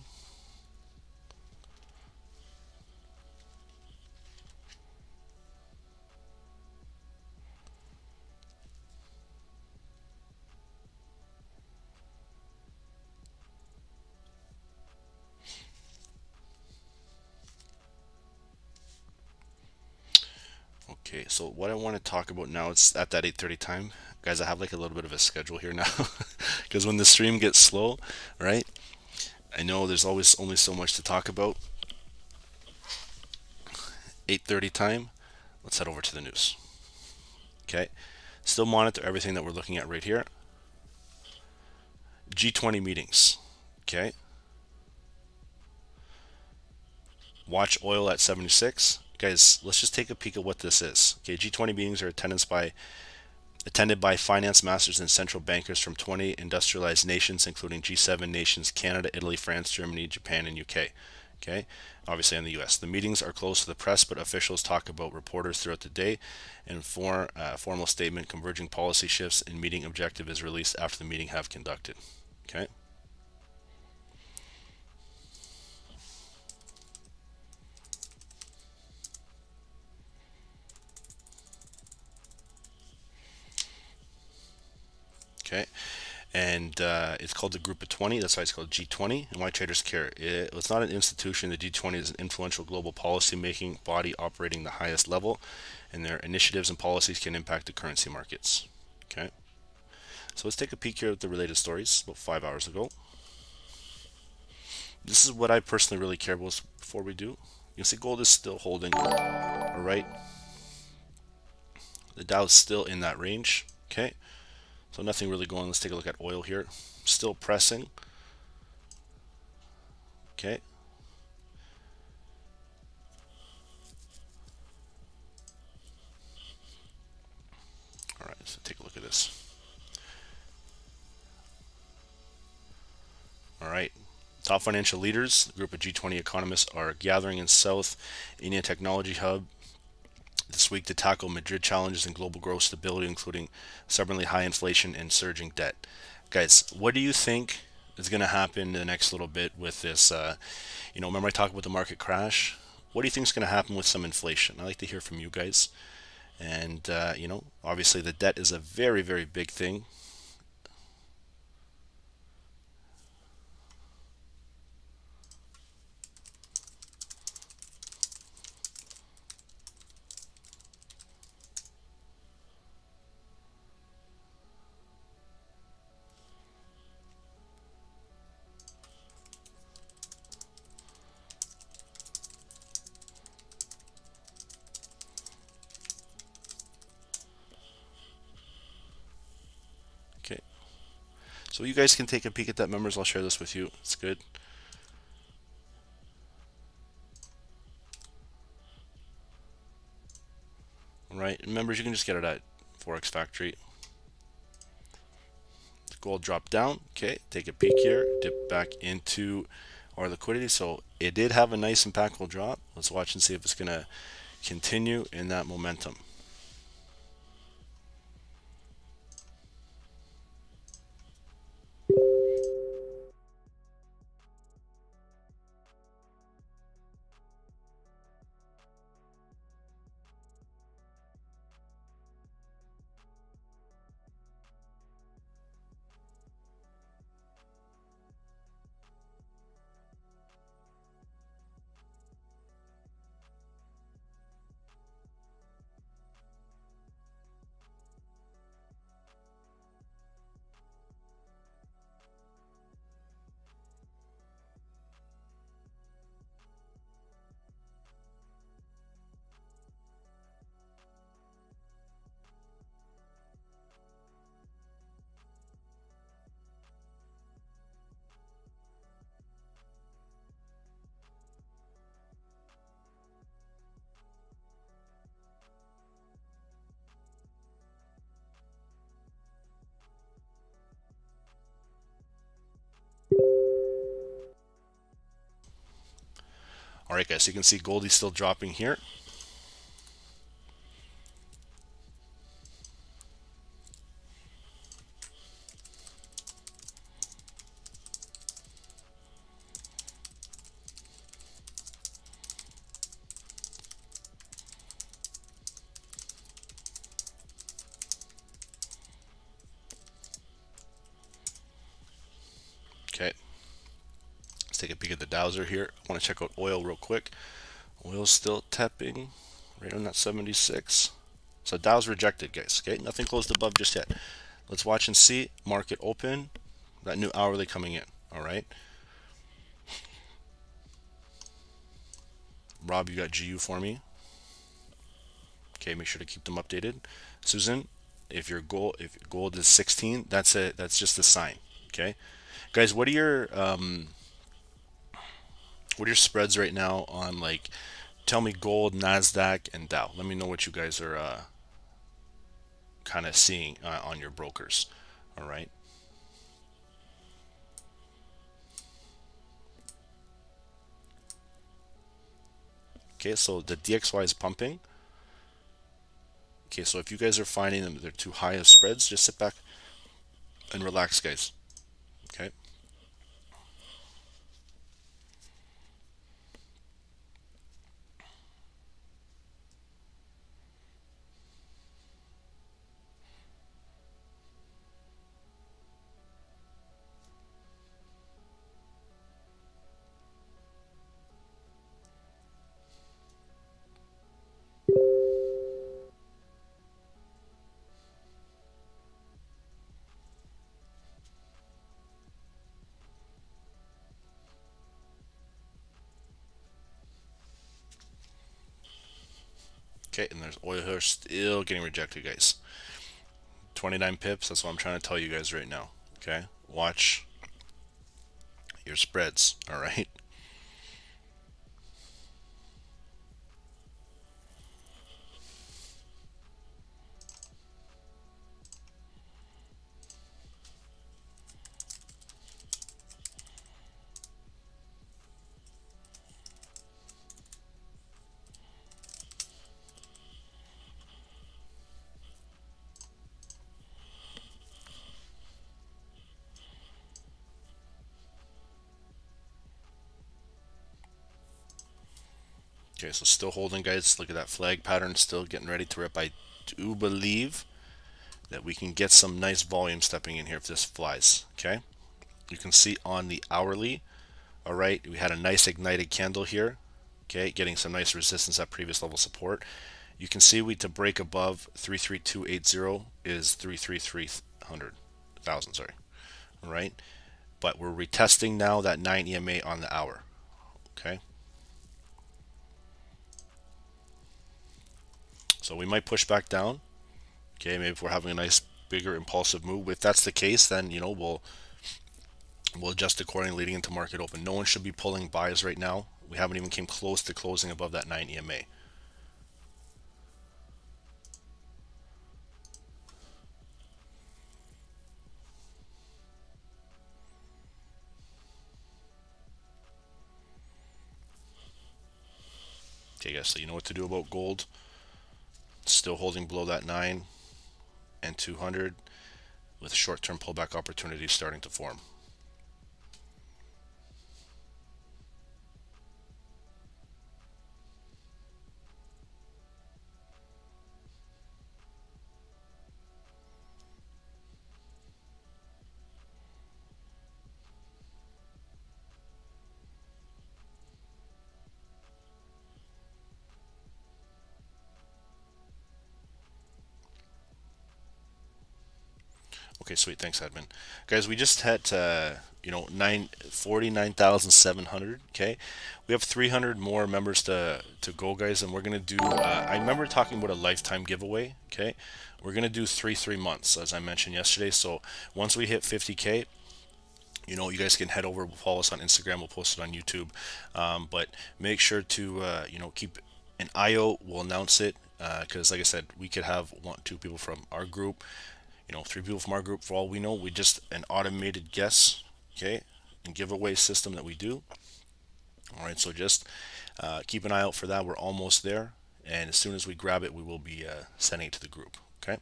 Okay, so what I want to talk about now, it's at that 8:30 time. Guys, I have like a little bit of a schedule here now because when the stream gets slow, right? I know there's always only so much to talk about. 8:30 time, let's head over to the news. Okay, still monitor everything that we're looking at right here. G20 meetings, okay? Watch oil at 76. Guys, let's just take a peek at what this is. Okay, G20 meetings are attended by finance masters and central bankers from 20 industrialized nations, including G7 nations, Canada, Italy, France, Germany, Japan, and UK. Okay, obviously in the US. The meetings are closed to the press, but officials talk about reporters throughout the day, and formal statement converging policy shifts and meeting objective is released after the meeting have conducted. Okay. Okay, and it's called the Group of 20. That's why it's called G20. And why traders care? It's not an institution. The G20 is an influential global policy-making body operating the highest level, and their initiatives and policies can impact the currency markets. Okay, so let's take a peek here at the related stories about 5 hours ago. This is what I personally really care about before we do. You can see gold is still holding. All right, the Dow is still in that range. Okay. So nothing really going. Let's take a look at oil here. Still pressing. Okay. All right, so take a look at this. All right. Top financial leaders, the group of G20 economists, are gathering in South Indian Technology Hub this week to tackle Madrid challenges and global growth stability, including stubbornly high inflation and surging debt. Guys, what do you think is going to happen in the next little bit with this? Remember I talked about the market crash? What do you think is going to happen with some inflation? I'd like to hear from you guys. And, obviously the debt is a very, very big thing. So you guys can take a peek at that, members. I'll share this with you. It's good. All right, and members, you can just get it at Forex Factory. Gold dropped down. Okay, take a peek here. Dip back into our liquidity. So it did have a nice impactful drop. Let's watch and see if it's going to continue in that momentum. All right, guys, so you can see Goldie's still dropping here. Okay, let's take a peek at the dowser here. I want to check out oil real quick. Oil's still tapping right on that 76. So Dow's rejected, guys. Okay, nothing closed above just yet. Let's watch and see. Market open. That new hourly coming in. All right. Rob, you got GU for me. Okay, make sure to keep them updated. Susan, if gold is 16, that's it. That's just a sign. Okay, guys, what are your spreads right now on, like, tell me gold, Nasdaq, and Dow. Let me know what you guys are kind of seeing on your brokers. All right. Okay, so the DXY is pumping. Okay, so if you guys are finding them they're too high of spreads, just sit back and relax, guys. Okay. Okay, and there's oil here still getting rejected, guys. 29 pips, that's what I'm trying to tell you guys right now. Okay, watch your spreads. All right. Okay, so still holding, guys. Look at that flag pattern, still getting ready to rip. I do believe that we can get some nice volume stepping in here if this flies. Okay, you can see on the hourly. All right, we had a nice ignited candle here. Okay, getting some nice resistance at previous level support. You can see we to break above 33280 is 333,000. Sorry. All right, but we're retesting now that 9 EMA on the hour. Okay. So we might push back down. Okay, maybe if we're having a nice bigger impulsive move. If that's the case, then we'll We'll adjust accordingly leading into market open. No one should be pulling buys right now. We haven't even came close to closing above that 9 EMA. Okay, guys, so you know what to do about gold. Still holding below that 9 and 200 with short-term pullback opportunities starting to form. Okay, sweet. Thanks, admin. Guys, we just hit, 49,700. Okay, we have 300 more members to go, guys, and we're gonna do. I remember talking about a lifetime giveaway. Okay, we're gonna do 3 months, as I mentioned yesterday. So once we hit 50K, you guys can head over, follow us on Instagram. We'll post it on YouTube. But make sure to, keep an eye out. We'll announce it because, like I said, we could have 2 people from our group, 3 people from our group. For all we know, we just an automated guess, okay, and giveaway system that we do. All right, so just keep an eye out for that. We're almost there, and as soon as we grab it, we will be sending it to the group. Okay,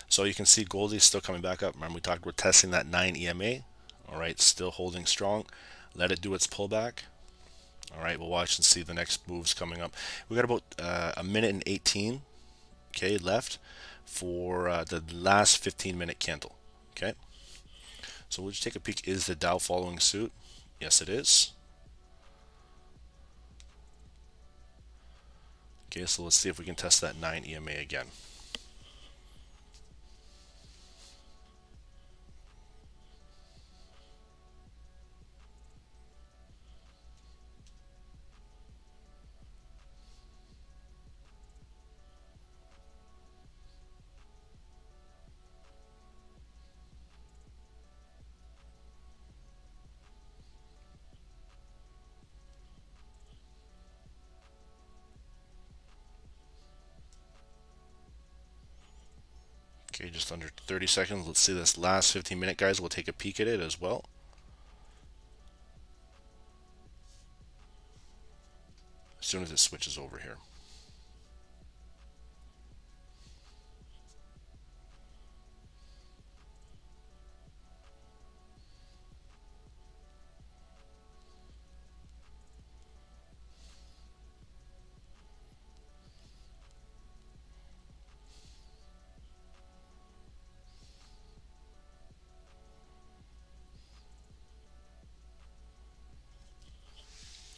so you can see Goldie's still coming back up. Remember, we talked about testing that 9 EMA. All right, still holding strong. Let it do its pullback. All right, we'll watch and see the next moves coming up. We got about a minute and 18, okay, left for the last 15-minute candle. Okay, so we'll just take a peek. Is the Dow following suit? Yes, it is. Okay, so let's see if we can test that 9 EMA again. Okay, just under 30 seconds. Let's see this last 15-minute, guys. We'll take a peek at it as well. As soon as it switches over here.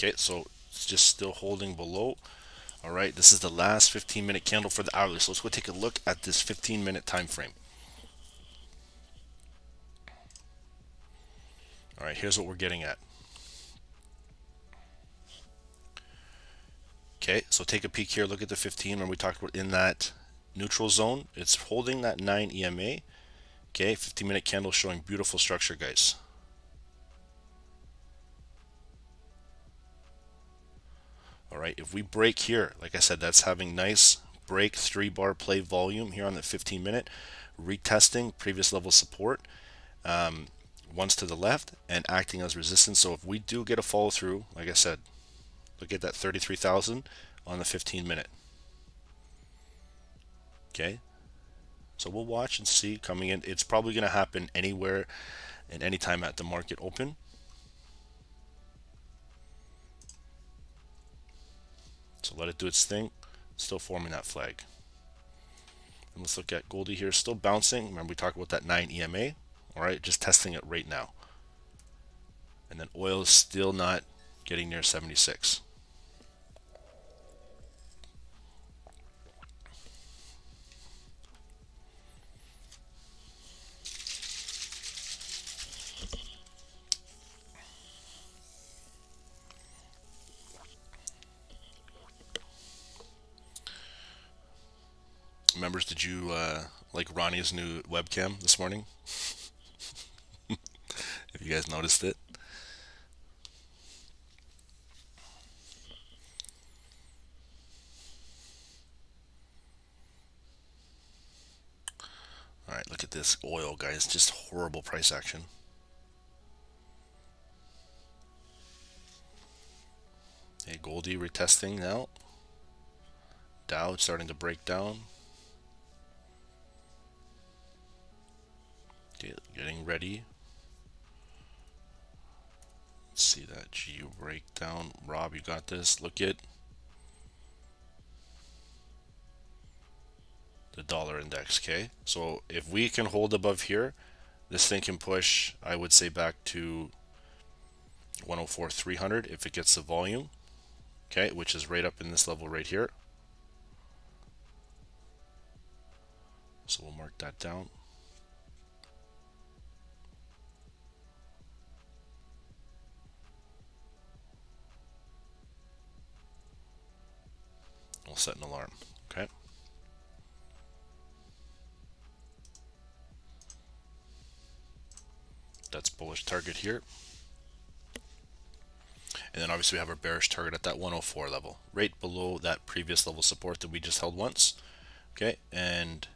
Okay, so it's just still holding below. All right, this is the last 15-minute candle for the hourly. So let's go take a look at this 15-minute time frame. All right, here's what we're getting at. Okay, so take a peek here. Look at the 15 when we talked about in that neutral zone. It's holding that 9 EMA. Okay, 15-minute candle showing beautiful structure, guys. All right, if we break here, like I said, that's having nice break 3-bar play volume here on the 15-minute, retesting previous level support, once to the left and acting as resistance. So if we do get a follow through, like I said, look at that 33,000 on the 15-minute. Okay, so we'll watch and see coming in. It's probably going to happen anywhere and anytime at the market open. So let it do its thing. Still forming that flag. And let's look at Goldie here, still bouncing. Remember we talked about that 9 EMA. All right, just testing it right now. And then oil is still not getting near 76. Members, did you like Ronnie's new webcam this morning? If you you guys noticed it. All right, look at this oil, guys. Just horrible price action. Hey, Goldie retesting now. Dow starting to break down. Okay, getting ready. Let's see that GU breakdown. Rob, you got this. Look at the dollar index. Okay, so if we can hold above here, this thing can push, I would say, back to 104,300 if it gets the volume. Okay, which is right up in this level right here. So we'll mark that down. We'll set an alarm. Okay. That's bullish target here. And then obviously we have our bearish target at that 104 level, right below that previous level support that we just held once. Okay, and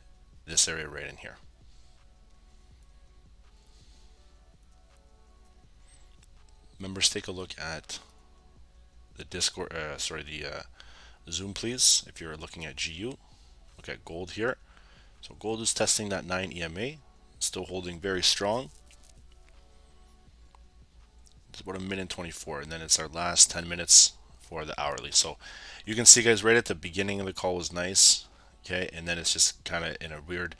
this area right in here. Members, take a look at the Discord, Zoom, please. If you're looking at GU, look at gold here. So gold is testing that 9 EMA, still holding very strong. It's about 1:24, and then it's our last 10 minutes for the hourly. So you can see, guys, right at the beginning of the call was nice. Okay, and then it's just kind of in a weird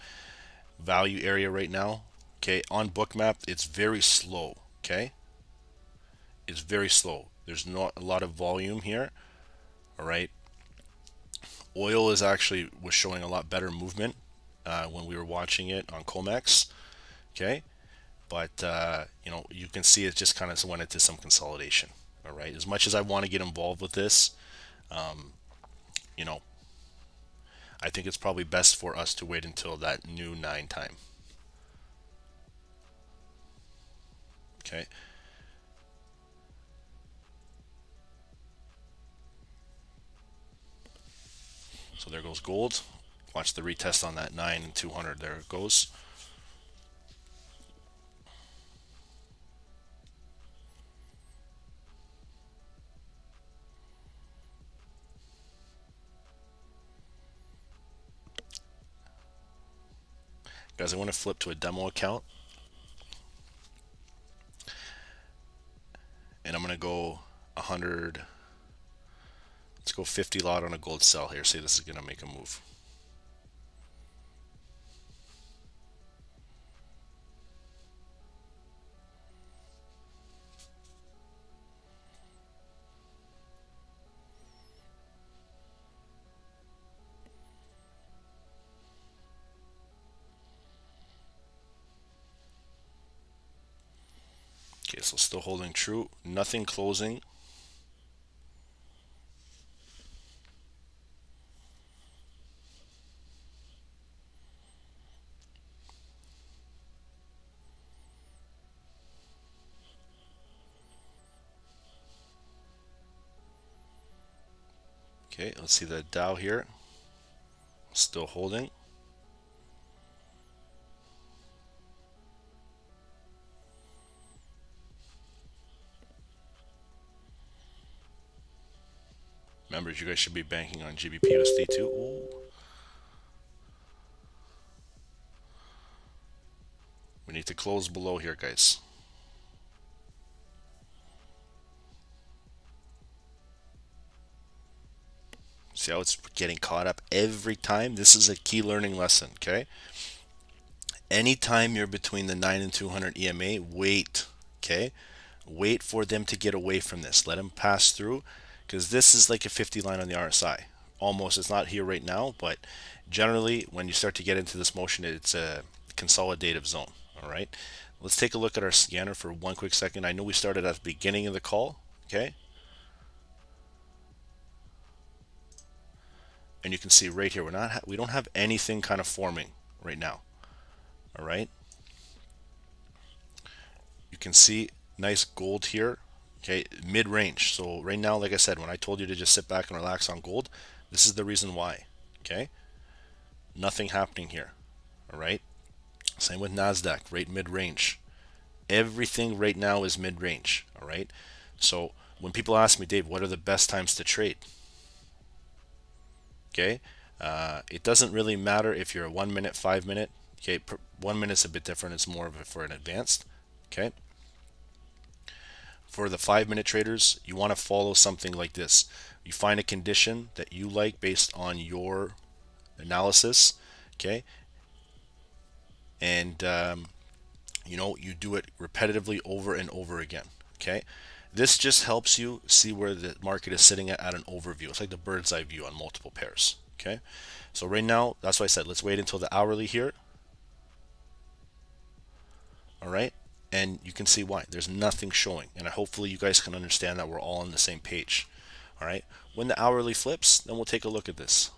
value area right now. Okay, on Bookmap, it's very slow. Okay, it's very slow. There's not a lot of volume here. All right, oil is actually was showing a lot better movement when we were watching it on Comex. Okay, but you know, you can see it just kind of went into some consolidation. All right, as much as I want to get involved with this, you know, I think it's probably best for us to wait until that new 9 time. Okay. So there goes gold. Watch the retest on that 9 and 200. There it goes. Guys, I want to flip to a demo account. And I'm going to go 100. Let's go 50 lot on a gold sell here. Say this is going to make a move. Okay, so still holding true. Nothing closing. Okay, let's see the Dow here. Still holding. Members, you guys should be banking on GBPUSD too. Ooh. We need to close below here, guys. See how it's getting caught up every time? This is a key learning lesson, okay? Anytime you're between the 9 and 200 EMA, wait, okay? Wait for them to get away from this. Let them pass through, because this is like a 50 line on the RSI. Almost, it's not here right now, but generally when you start to get into this motion, it's a consolidative zone, all right? Let's take a look at our scanner for one quick second. I know we started at the beginning of the call, okay? And you can see right here, we don't have anything kind of forming right now, all right? You can see nice gold here. Okay, mid-range. So right now, like I said, when I told you to just sit back and relax on gold, this is the reason why. Okay, nothing happening here. All right. Same with Nasdaq, right mid-range. Everything right now is mid-range. All right. So when people ask me, Dave, what are the best times to trade? Okay, it doesn't really matter if you're a 1 minute, 5 minute. Okay, 1 minute's a bit different. It's more of a, for an advanced. Okay. For the 5 minute traders, you want to follow something like this. You find a condition that you like based on your analysis, okay, and you do it repetitively over and over again. Okay, this just helps you see where the market is sitting at an overview. It's like the bird's eye view on multiple pairs. Okay, so right now, that's why I said let's wait until the hourly here. All right, and you can see why there's nothing showing, and hopefully you guys can understand that we're all on the same page. All right, when the hourly flips, then we'll take a look at this.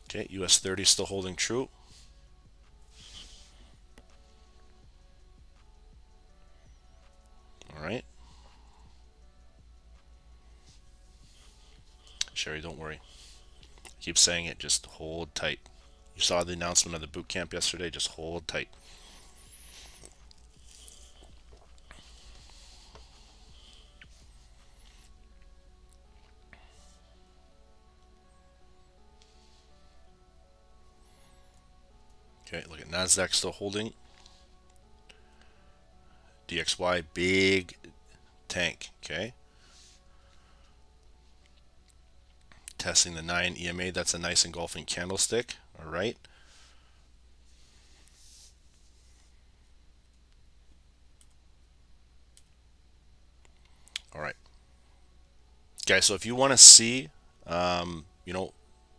Okay, US 30 still holding true. All right, Sherry, don't worry. I keep saying it, just hold tight. You saw the announcement of the boot camp yesterday, just hold tight. Okay, look at Nasdaq still holding. DXY, big tank. Okay, testing the 9 EMA. That's a nice engulfing candlestick. All right. All right, guys. So if you want to see,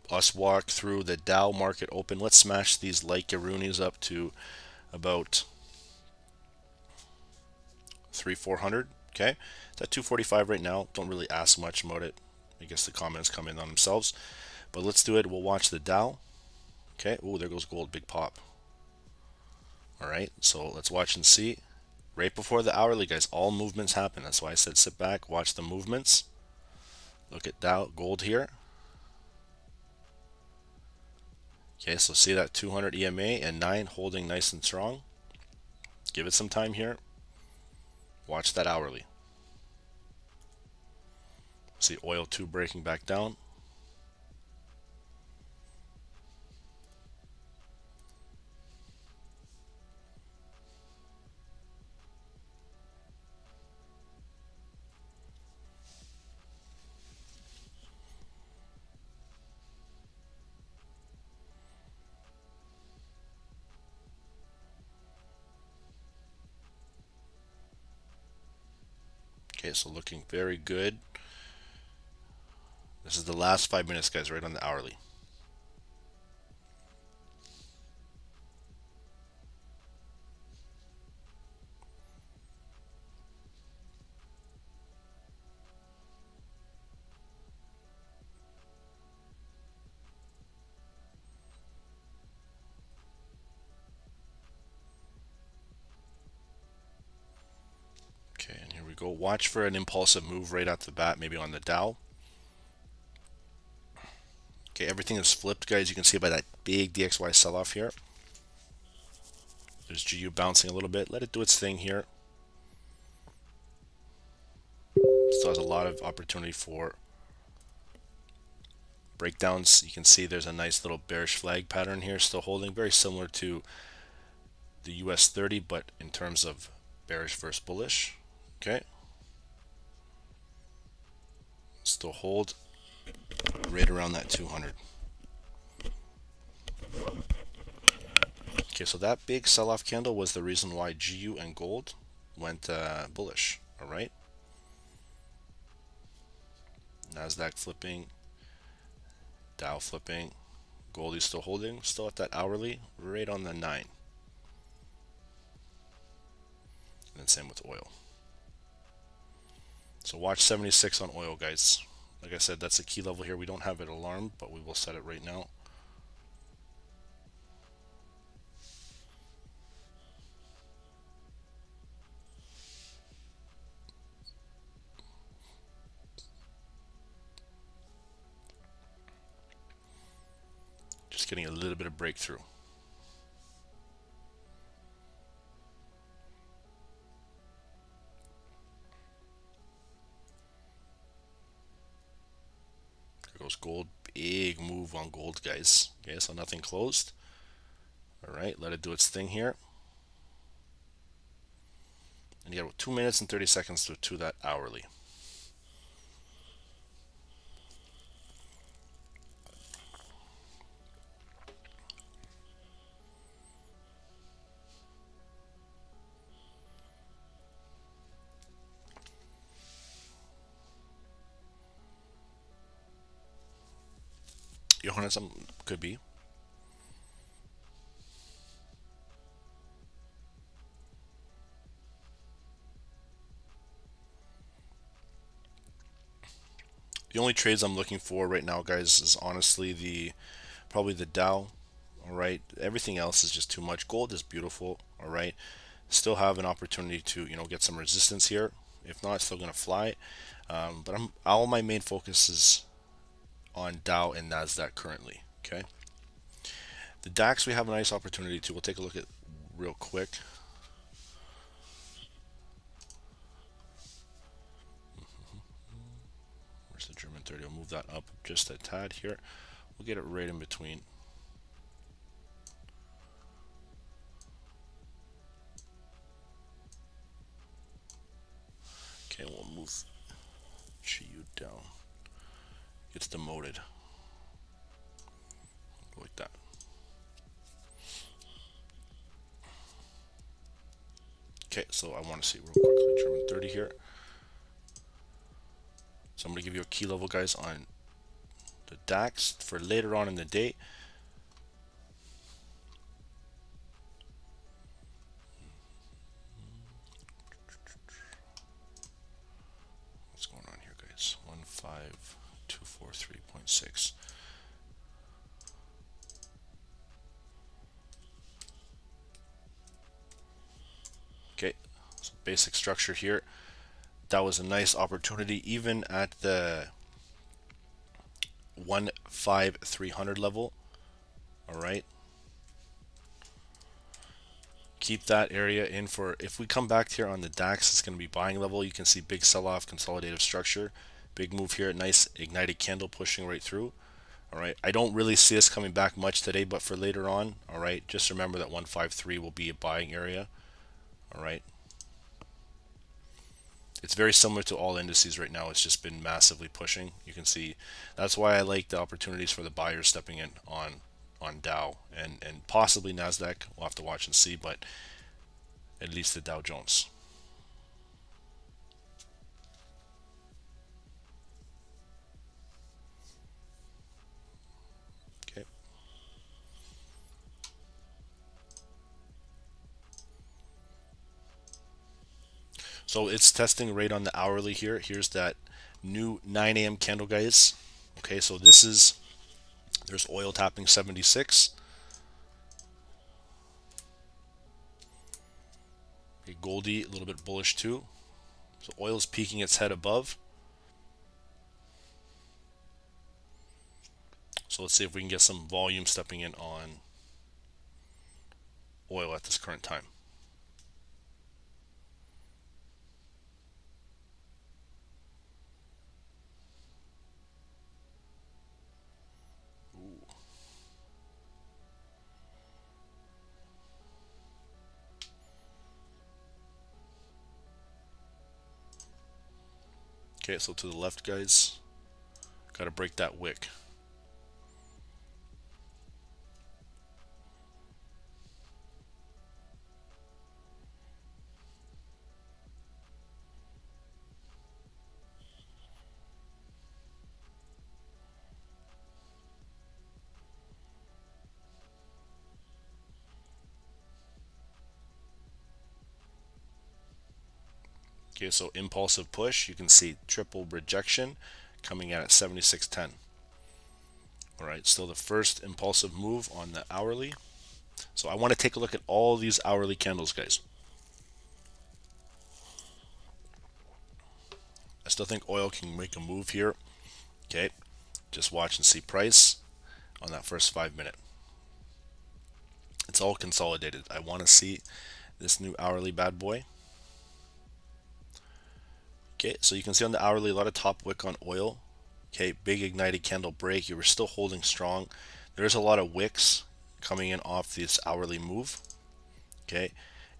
us walk through the Dow market open, let's smash these like Roonies up to about 300-400. Okay, it's at 245 right now. Don't really ask much about it. I guess the comments come in on themselves. But let's do it. We'll watch the Dow. Okay. Oh, there goes gold. Big pop. All right. So let's watch and see. Right before the hourly, guys, all movements happen. That's why I said sit back, watch the movements. Look at Dow gold here. Okay, so see that 200 EMA and 9 holding nice and strong. Give it some time here. Watch that hourly. See oil 2 breaking back down. Okay, so looking very good. This is the last 5 minutes, guys, right on the hourly. Okay, and here we go. Watch for an impulsive move right at the bat, maybe on the Dow. Okay, everything is flipped, guys. You can see by that big DXY sell-off here. There's GU bouncing a little bit. Let it do its thing here. Still has a lot of opportunity for breakdowns. You can see there's a nice little bearish flag pattern here, still holding, very similar to the US 30, but in terms of bearish versus bullish. Okay, still hold right around that 200. Okay, so that big sell-off candle was the reason why GU and gold went bullish. All right, Nasdaq flipping, Dow flipping, gold is still holding, still at that hourly, right on the 9. And then same with oil. So watch 76 on oil, guys. Like I said, that's a key level here. We don't have it alarmed, but we will set it right now. Just getting a little bit of breakthrough. There goes gold. Big move on gold, guys. Okay, so nothing closed. All right, let it do its thing here. And you got 2 minutes and 30 seconds to that hourly. Johannes, could be. The only trades I'm looking for right now, guys, is honestly probably the Dow. All right, everything else is just too much. Gold is beautiful. All right, still have an opportunity to get some resistance here. If not, it's still gonna fly. But all my main focus is on Dow and Nasdaq currently. Okay, the DAX we have a nice opportunity to. We'll take a look at real quick. Where's the German 30? I'll move that up just a tad here. We'll get it right in between. Okay, we'll move GU down. Gets demoted. Like that. Okay, so I want to see real quickly German 30 here. So I'm going to give you a key level, guys, on the DAX for later on in the day. What's going on here, guys? 15243.6. Okay, so basic structure here. That was a nice opportunity even at the 15300 level. All right, keep that area in for if we come back here on the DAX. It's going to be buying level. You can see big sell-off, consolidative structure, big move here, nice ignited candle pushing right through. All right, I don't really see us coming back much today, but for later on, all right, just remember that 153 will be a buying area. All right, it's very similar to all indices right now. It's just been massively pushing. You can see that's why I like the opportunities for the buyers stepping in on Dow and possibly Nasdaq. We'll have to watch and see, but at least the Dow Jones. Okay. So it's testing right on the hourly here. Here's that new 9 a.m. candle, guys. Okay, so there's oil tapping 76. Okay, Goldie, a little bit bullish too. So oil is peeking its head above. So let's see if we can get some volume stepping in on oil at this current time. Ooh. Okay, so to the left, guys, got to break that wick. Okay, so impulsive push, you can see triple rejection, coming in at 76.10. All right, still the first impulsive move on the hourly. So I want to take a look at all these hourly candles, guys. I still think oil can make a move here. Okay, just watch and see price on that first 5 minute. It's all consolidated. I want to see this new hourly bad boy. Okay, so you can see on the hourly a lot of top wick on oil. Okay, big ignited candle break. You were still holding strong. There's a lot of wicks coming in off this hourly move. Okay,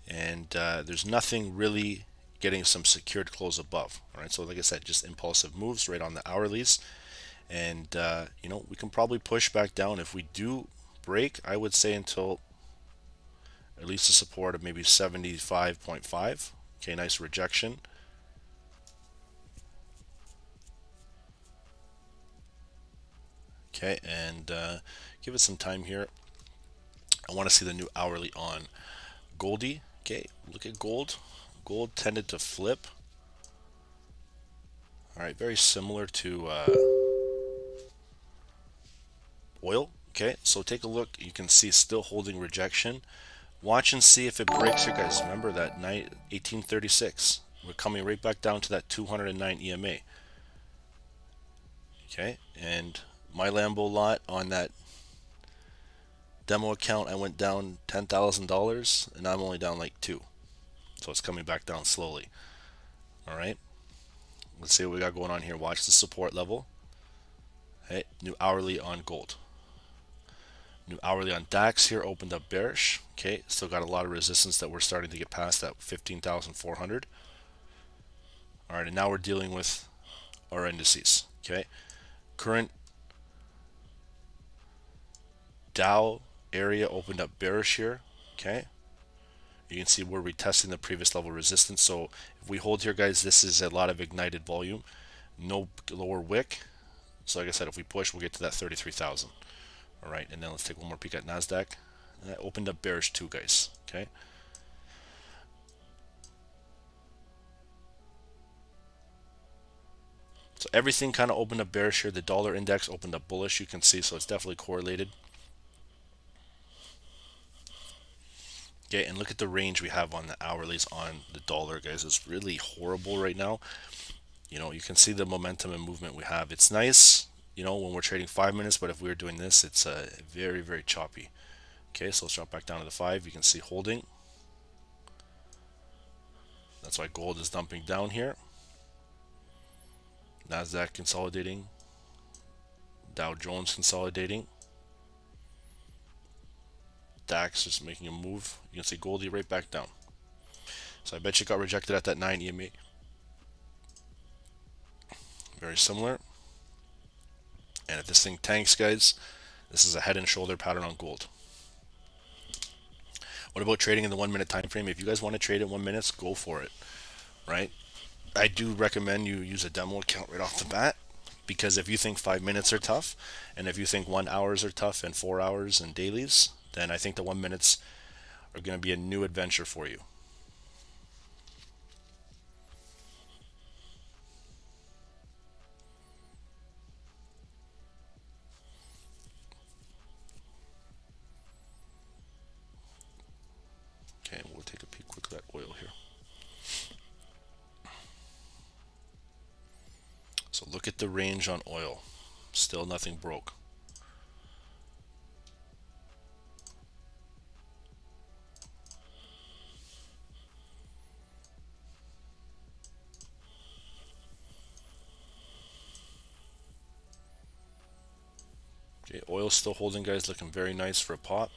and there's nothing really getting some secured close above. All right, so like I said, just impulsive moves right on the hourlies. And you know, we can probably push back down if we do break. I would say until at least a support of maybe 75.5. Okay, nice rejection. Okay, and give it some time here. I want to see the new hourly on Goldie. Okay, look at gold. Gold tended to flip. All right, very similar to oil. Okay, so take a look. You can see still holding rejection. Watch and see if it breaks here, guys. Remember that 1836. We're coming right back down to that 209 EMA. Okay, and my Lambo lot on that demo account, I went down $10,000, and I'm only down like two. So it's coming back down slowly. All right, let's see what we got going on here. Watch the support level. Hey, new hourly on gold. New hourly on DAX here opened up bearish. Okay, still got a lot of resistance that we're starting to get past that 15,400. All right, and now we're dealing with our indices. Okay, current Dow area opened up bearish here. Okay, you can see we're retesting the previous level resistance. So if we hold here, guys, this is a lot of ignited volume. No lower wick. So like I said, if we push, we'll get to that 33,000. All right, and then let's take one more peek at NASDAQ. And that opened up bearish too, guys. Okay. So everything kind of opened up bearish here. The dollar index opened up bullish, you can see, so it's definitely correlated. Okay, and look at the range we have on the hourlies on the dollar, guys. It's really horrible right now. You know, you can see the momentum and movement we have. It's nice, you know, when we're trading 5 minutes, but if we were doing this, it's very, very choppy. Okay, so let's drop back down to the 5. You can see holding. That's why gold is dumping down here. NASDAQ consolidating. Dow Jones consolidating. DAX is making a move. You can see Goldie right back down. So I bet you got rejected at that 9 EMA. Very similar. And if this thing tanks, guys, this is a head and shoulder pattern on gold. What about trading in the 1 minute time frame? If you guys want to trade in 1 minute, go for it. Right? I do recommend you use a demo account right off the bat, because if you think 5 minutes are tough, and if you think 1 hours are tough, and 4 hours and dailies, then I think the 1 minutes are going to be a new adventure for you. Okay, we'll take a peek quickly at oil here. So look at the range on oil. Still nothing broke. Okay, oil's still holding, guys, looking very nice for a pop.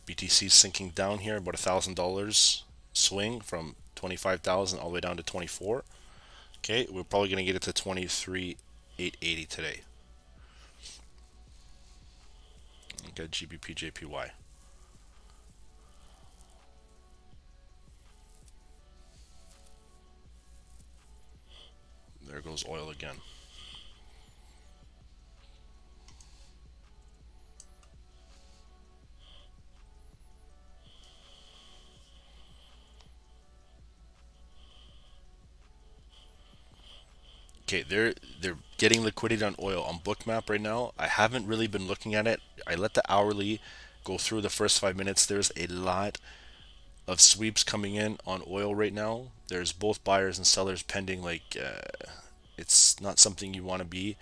BTC sinking down here, about $1,000 swing from 25,000 all the way down to 24. Okay, we're probably going to get it to 23,880 today. Got GBP JPY. There goes oil again. Okay, they're getting liquidity on oil on Bookmap right now. I haven't really been looking at it. I let the hourly go through the first 5 minutes. There's a lot of sweeps coming in on oil right now. There's both buyers and sellers pending. Like it's not something you want to be,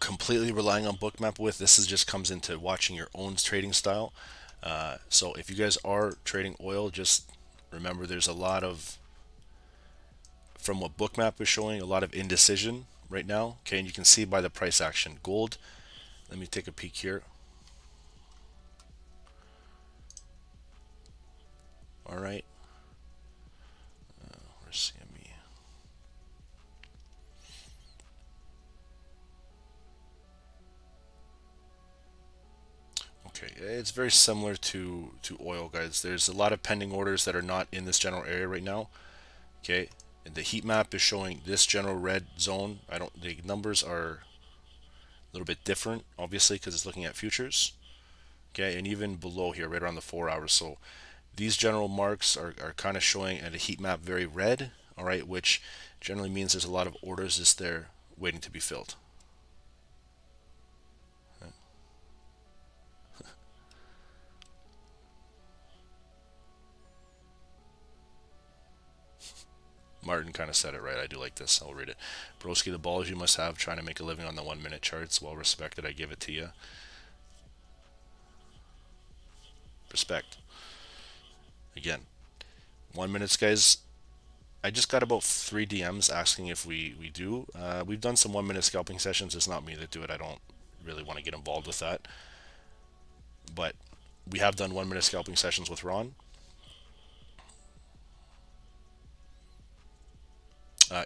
completely relying on Bookmap with. This is just comes into watching your own trading style. So if you guys are trading oil, just remember there's a lot of, from what Bookmap is showing, a lot of indecision right now. Okay, and you can see by the price action. Gold, let me take a peek here. All right, where's CME? Okay, it's very similar to oil, guys. There's a lot of pending orders that are not in this general area right now. Okay, and the heat map is showing this general red zone. The numbers are a little bit different, obviously, because it's looking at futures. Okay, and even below here, right around the 4 hours. So these general marks are kind of showing at a heat map very red, all right, which generally means there's a lot of orders just there waiting to be filled. Martin kind of said it right. I do like this. I'll read it. Broski, the balls you must have trying to make a living on the 1 minute charts. Well respected. I give it to you. Respect. Again, 1 minutes, guys. I just got about 3 DMs asking if we do. We've done some 1 minute scalping sessions. It's not me that do it. I don't really want to get involved with that. But we have done 1 minute scalping sessions with Ron.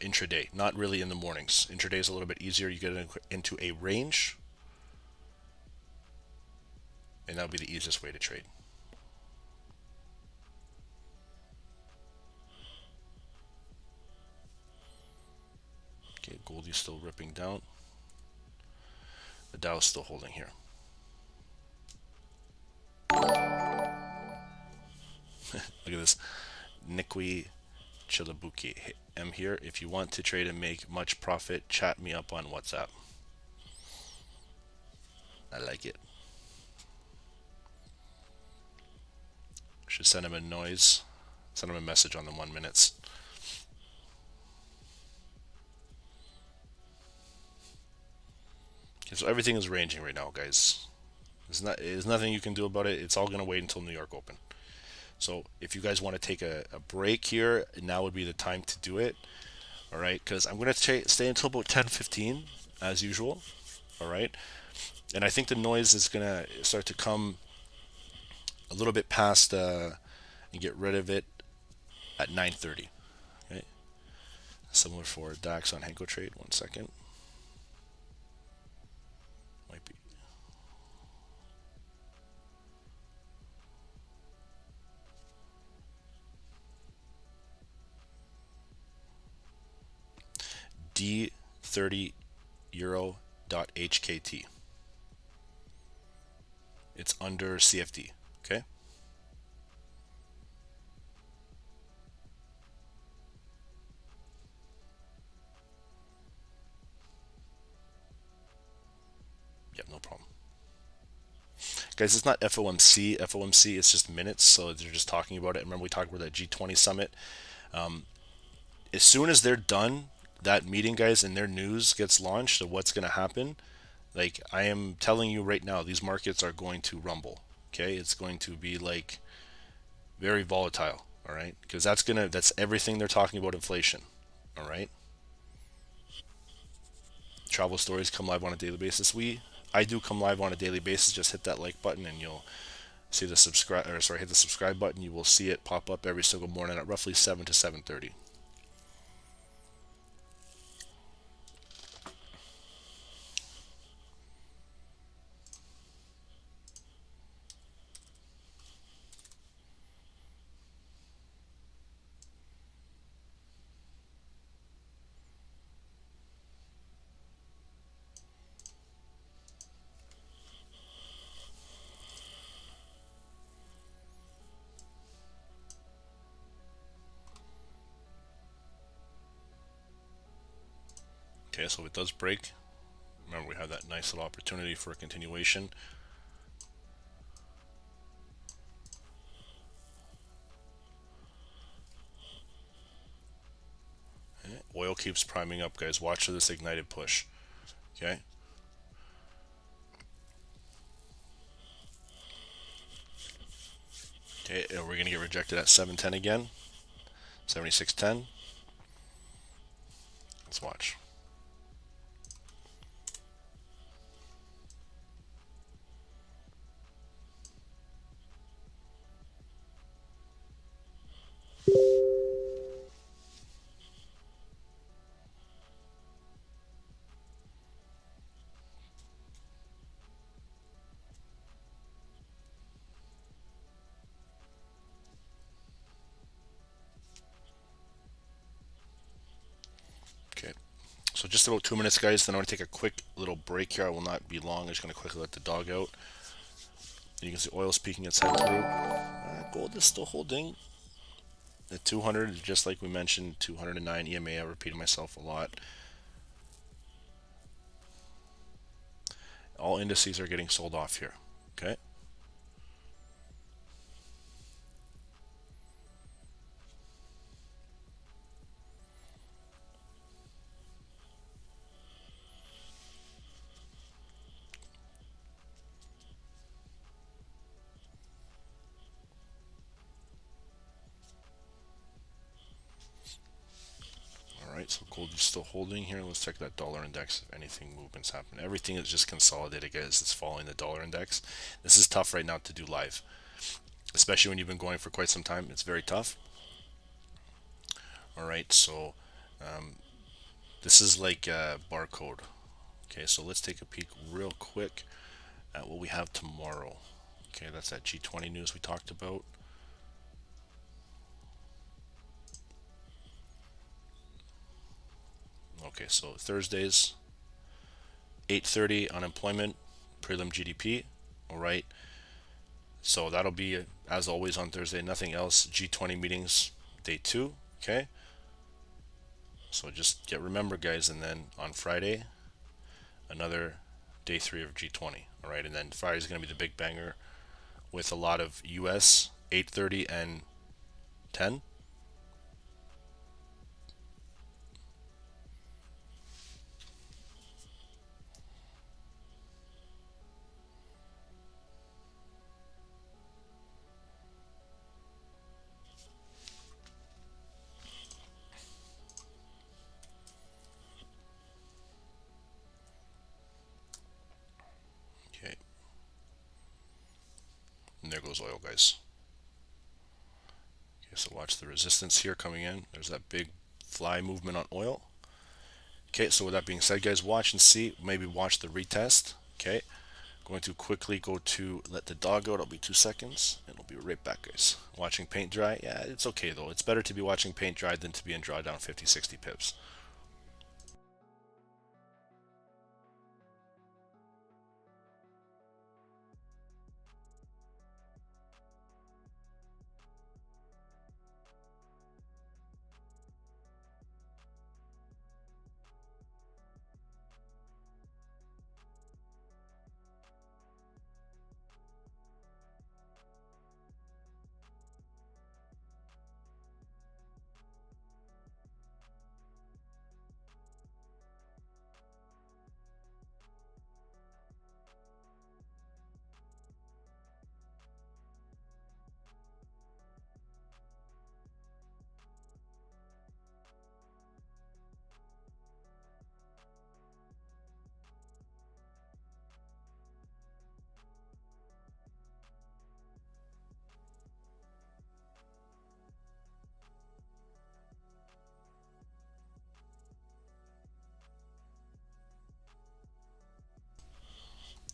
Intraday, not really in the mornings. Intraday is a little bit easier. You get into a range, and that would be the easiest way to trade. Okay, Goldie's still ripping down. The Dow's still holding here. Look at this. Nikwi Chilabuki. I'm here. If you want to trade and make much profit, chat me up on WhatsApp. I like it. Should send him a noise. Send him a message on the 1 minutes. Okay, so everything is ranging right now, guys. There's nothing you can do about it. It's all going to wait until New York Open. So if you guys want to take a break here, now would be the time to do it. All right, because I'm going to stay until about 10:15 as usual. All right, and I think the noise is going to start to come a little bit past and get rid of it at 9:30. Okay, similar for DAX on HankoTrade. 1 second. Might be. D30 euro.hkt. It's under CFD. Okay. Yep, no problem. Guys, it's not FOMC. FOMC is just minutes, so they're just talking about it. Remember we talked about that G20 summit. As soon as they're done, that meeting, guys, and their news gets launched of what's going to happen, like I am telling you right now, these markets are going to rumble. Okay, it's going to be like very volatile. All right, because that's everything they're talking about, inflation. All right. Travel stories come live on a daily basis. I do come live on a daily basis. Just hit that like button and you'll see the hit the subscribe button. You will see it pop up every single morning at roughly 7 to 7:30. Okay, so if it does break, remember we have that nice little opportunity for a continuation. Okay. Oil keeps priming up, guys. Watch for this ignited push. Okay. Okay, and we're gonna get rejected at 710 again. 76.10. Let's watch. Okay. So just about 2 minutes, guys. Then I'm going to take a quick little break here. I will not be long. I'm just going to quickly let the dog out. You can see oil peaking its head through. Gold is still holding. The 200 is just like we mentioned, 209 EMA. I repeated myself a lot. All indices are getting sold off here. Okay. Alright, so gold is still holding here. Let's check that dollar index if anything movements happen. Everything is just consolidated, guys. It's following the dollar index. This is tough right now to do live, especially when you've been going for quite some time. It's very tough. Alright, so this is like a barcode. Okay, so let's take a peek real quick at what we have tomorrow. Okay, that's that G20 news we talked about. Okay, so Thursdays, 8:30 unemployment, prelim GDP. All right, so that'll be as always on Thursday. Nothing else. G20 meetings, day 2. Okay, so just remember, guys, and then on Friday, another day 3 of G20. All right, and then Friday is going to be the big banger with a lot of US 8:30 and 10. Okay, and there goes oil, guys. Okay, so watch the resistance here coming in. There's that big fly movement on oil. Okay, so with that being said, guys, watch and see. Maybe watch the retest. Okay, going to quickly go to let the dog out. It'll be 2 seconds, and we'll be right back, guys. Watching paint dry. Yeah, it's okay though. It's better to be watching paint dry than to be in drawdown 50, 60 pips.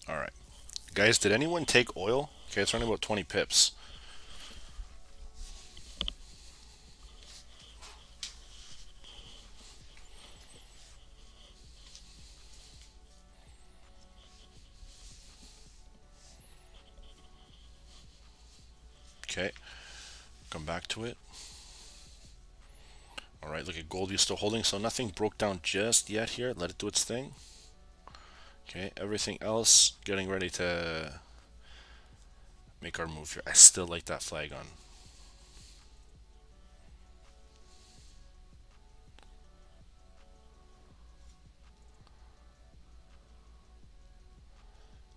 All right, guys, did anyone take oil? Okay, it's running about 20 pips. Okay, come back to it. All right, look at gold, you're still holding, so nothing broke down just yet here. Let it do its thing. Okay, everything else getting ready to make our move here. I still like that flag on.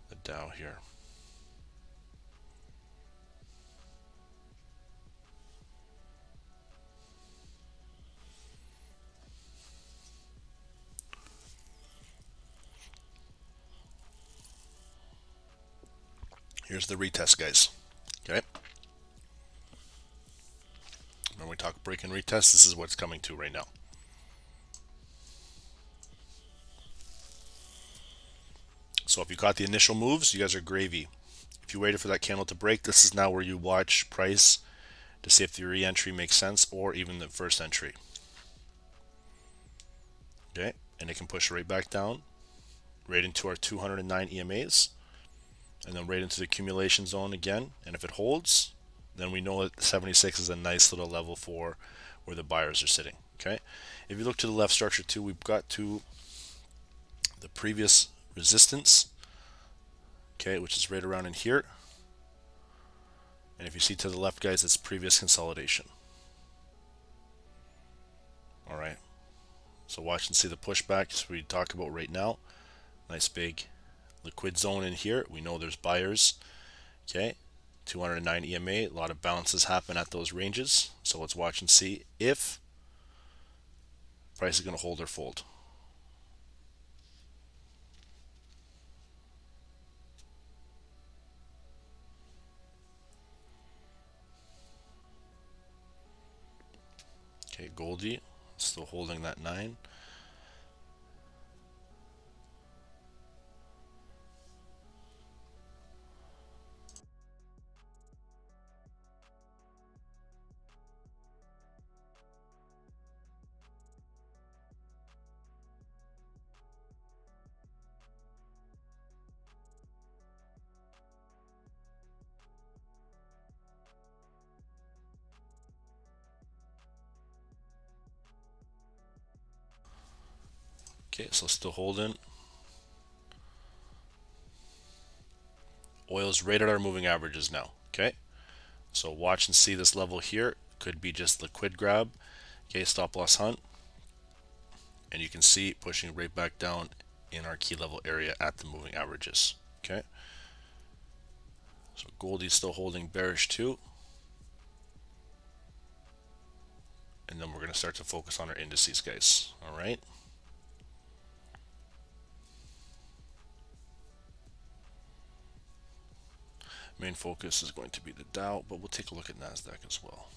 The Dow here. Here's the retest, guys. Okay. When we talk break and retest, this is what's coming to right now. So if you caught the initial moves, you guys are gravy. If you waited for that candle to break, this is now where you watch price to see if the re-entry makes sense or even the first entry. Okay, and it can push right back down, right into our 209 EMAs, and then right into the accumulation zone again. And if it holds, then we know that 76 is a nice little level for where the buyers are sitting. Okay, if you look to the left structure too, we've got to the previous resistance, okay, which is right around in here. And if you see to the left, guys, it's previous consolidation. All right, so watch and see the pushbacks we talk about right now. Nice big liquid zone in here. We know there's buyers. Okay, 209 EMA. A lot of bounces happen at those ranges. So let's watch and see if price is going to hold or fold. Okay, Goldie still holding that 9. Okay, so still holding. Oil's right at our moving averages now. Okay, so watch and see this level here. Could be just liquid grab. Okay, stop loss hunt. And you can see pushing right back down in our key level area at the moving averages. Okay, so Goldie's still holding bearish too. And then we're going to start to focus on our indices, guys. All right. Main focus is going to be the Dow, but we'll take a look at NASDAQ as well.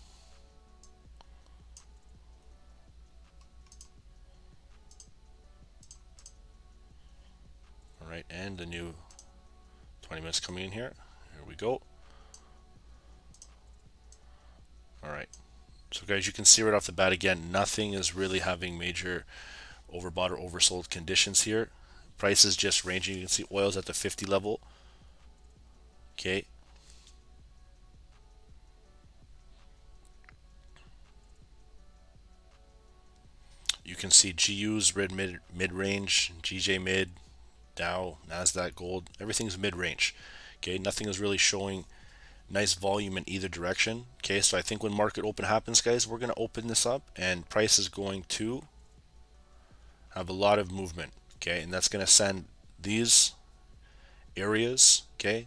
All right, and the new 20 minutes coming in here. Here we go. All right. So guys, you can see right off the bat again, nothing is really having major overbought or oversold conditions here. Price is just ranging. You can see oil's at the 50 level. Okay. You can see GU's mid-range, GJ mid, Dow, NASDAQ, gold, everything's mid-range. Okay, nothing is really showing nice volume in either direction. Okay, so I think when market open happens, guys, we're going to open this up and price is going to have a lot of movement. Okay, and that's going to send these areas, okay,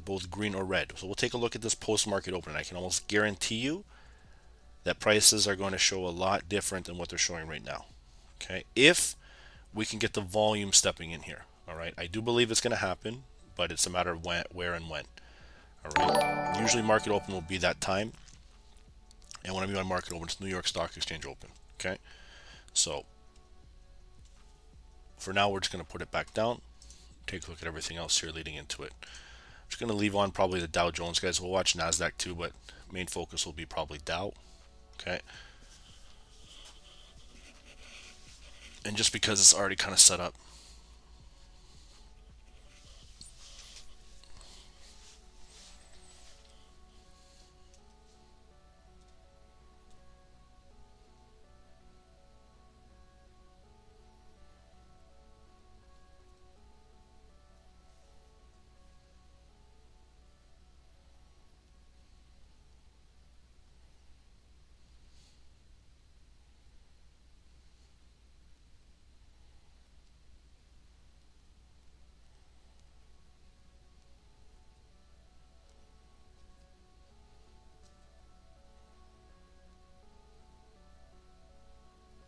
both green or red. So we'll take a look at this post-market open. I can almost guarantee you that prices are going to show a lot different than what they're showing right now. Okay, if we can get the volume stepping in here. All right, I do believe it's going to happen, but it's a matter of when, where and when. All right, usually market open will be that time. And when I mean by market open, it's New York Stock Exchange open. Okay, so for now, we're just going to put it back down. Take a look at everything else here leading into it. I'm just going to leave on probably the Dow Jones, guys. We'll watch NASDAQ too, but main focus will be probably Dow. Okay. And just because it's already kind of set up.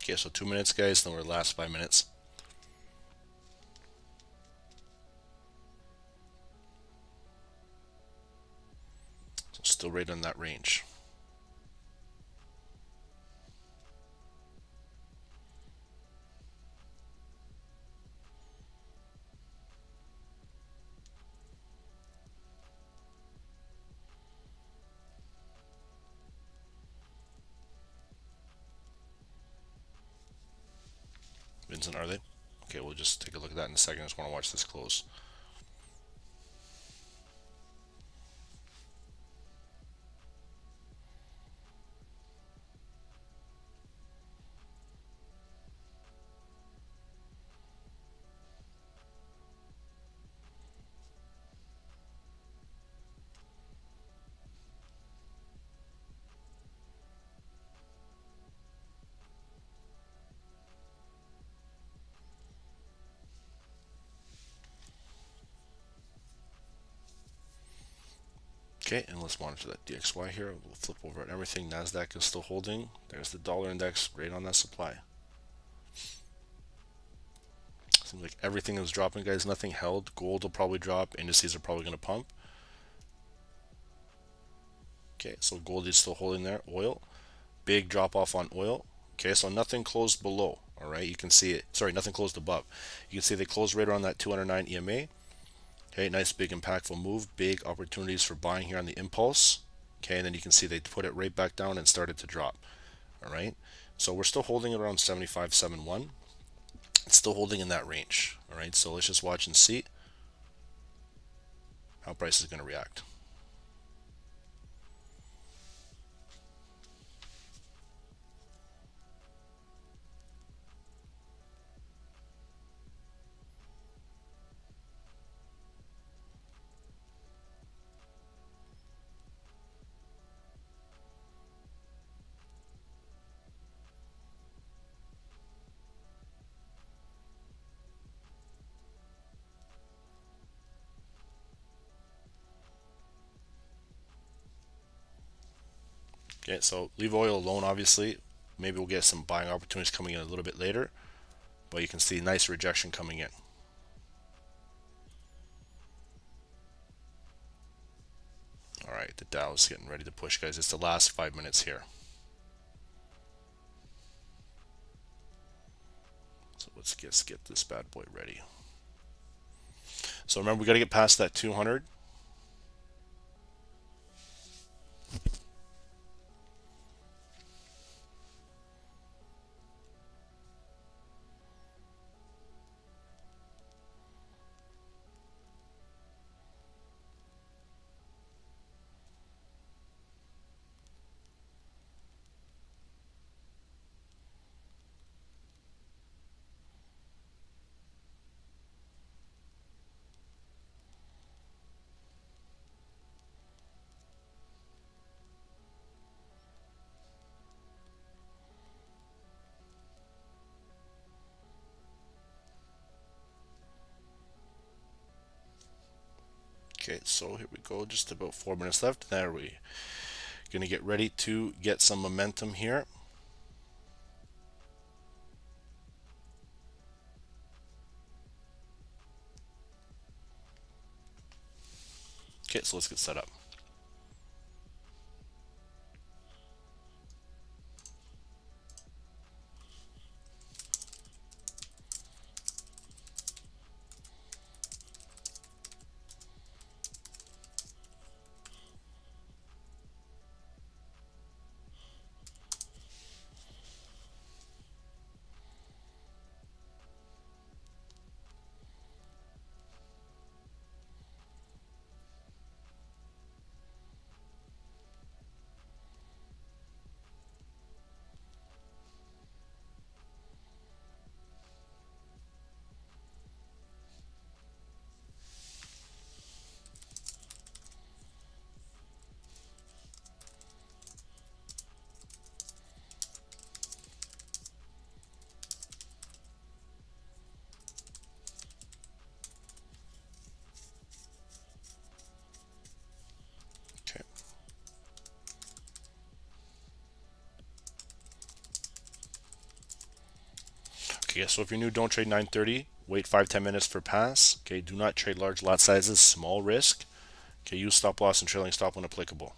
Okay, so 2 minutes, guys, then we're the last 5 minutes. So still right in that range. Vincent, are they? Okay, we'll just take a look at that in a second. I just want to watch this close. Okay, and let's monitor that DXY here. We'll flip over at everything. NASDAQ is still holding. There's the dollar index right on that supply. Seems like everything is dropping, guys. Nothing held. Gold will probably drop. Indices are probably going to pump. Okay, so gold is still holding there. Oil. Big drop off on oil. Okay, so nothing closed below. All right, you can see it. Sorry, nothing closed above. You can see they closed right around that 209 EMA. Okay, nice big impactful move. Big opportunities for buying here on the impulse. Okay, and then you can see they put it right back down and started to drop. All right, so we're still holding it around 75.71. It's still holding in that range. All right, so let's just watch and see how price is going to react. Okay, so leave oil alone, obviously. Maybe we'll get some buying opportunities coming in a little bit later, but you can see nice rejection coming in. All right, the Dow is getting ready to push, guys. It's the last 5 minutes here. So let's get this bad boy ready. So remember, we got to get past that 200. Okay, so here we go. Just about 4 minutes left. There we going to get ready to get some momentum here. Okay, so let's get set up. Okay, so if you're new, don't trade 930. Wait 5-10 minutes for pass. Okay, do not trade large lot sizes, small risk. Okay, use stop loss and trailing stop when applicable.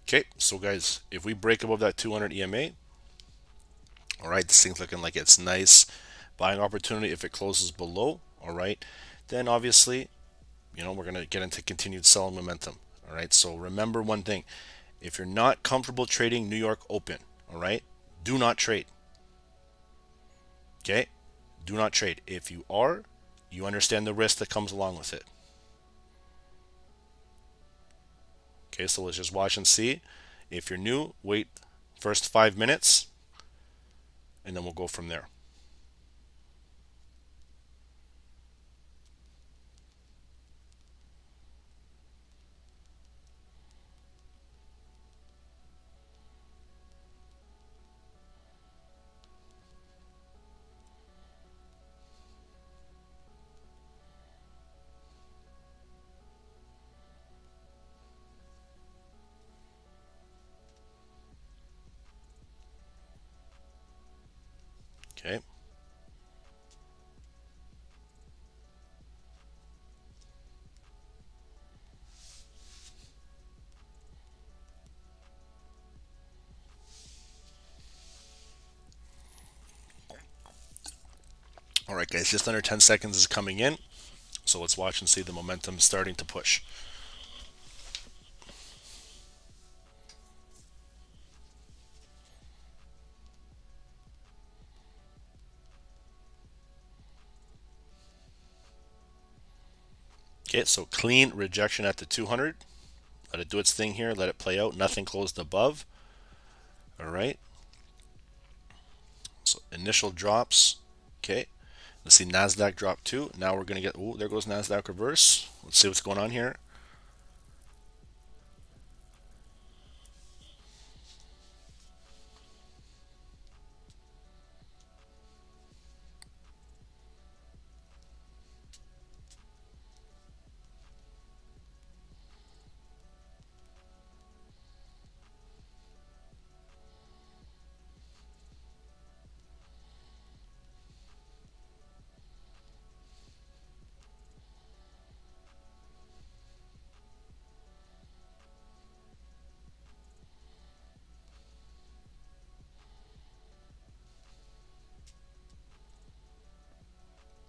Okay, so guys, if we break above that 200 EMA, all right, this thing's looking like it's nice buying opportunity. If it closes below, all right, then obviously, we're going to get into continued selling momentum. All right, so remember one thing. If you're not comfortable trading New York open, all right, do not trade. Okay, do not trade. If you are, you understand the risk that comes along with it. Okay, so let's just watch and see. If you're new, wait first 5 minutes, and then we'll go from there. Okay. All right, guys, just under 10 seconds is coming in. So let's watch and see the momentum starting to push. Okay, so clean rejection at the 200. Let it do its thing here. Let it play out. Nothing closed above. All right. So initial drops. Okay. Let's see NASDAQ drop too. Now we're going to get, oh, there goes NASDAQ reverse. Let's see what's going on here.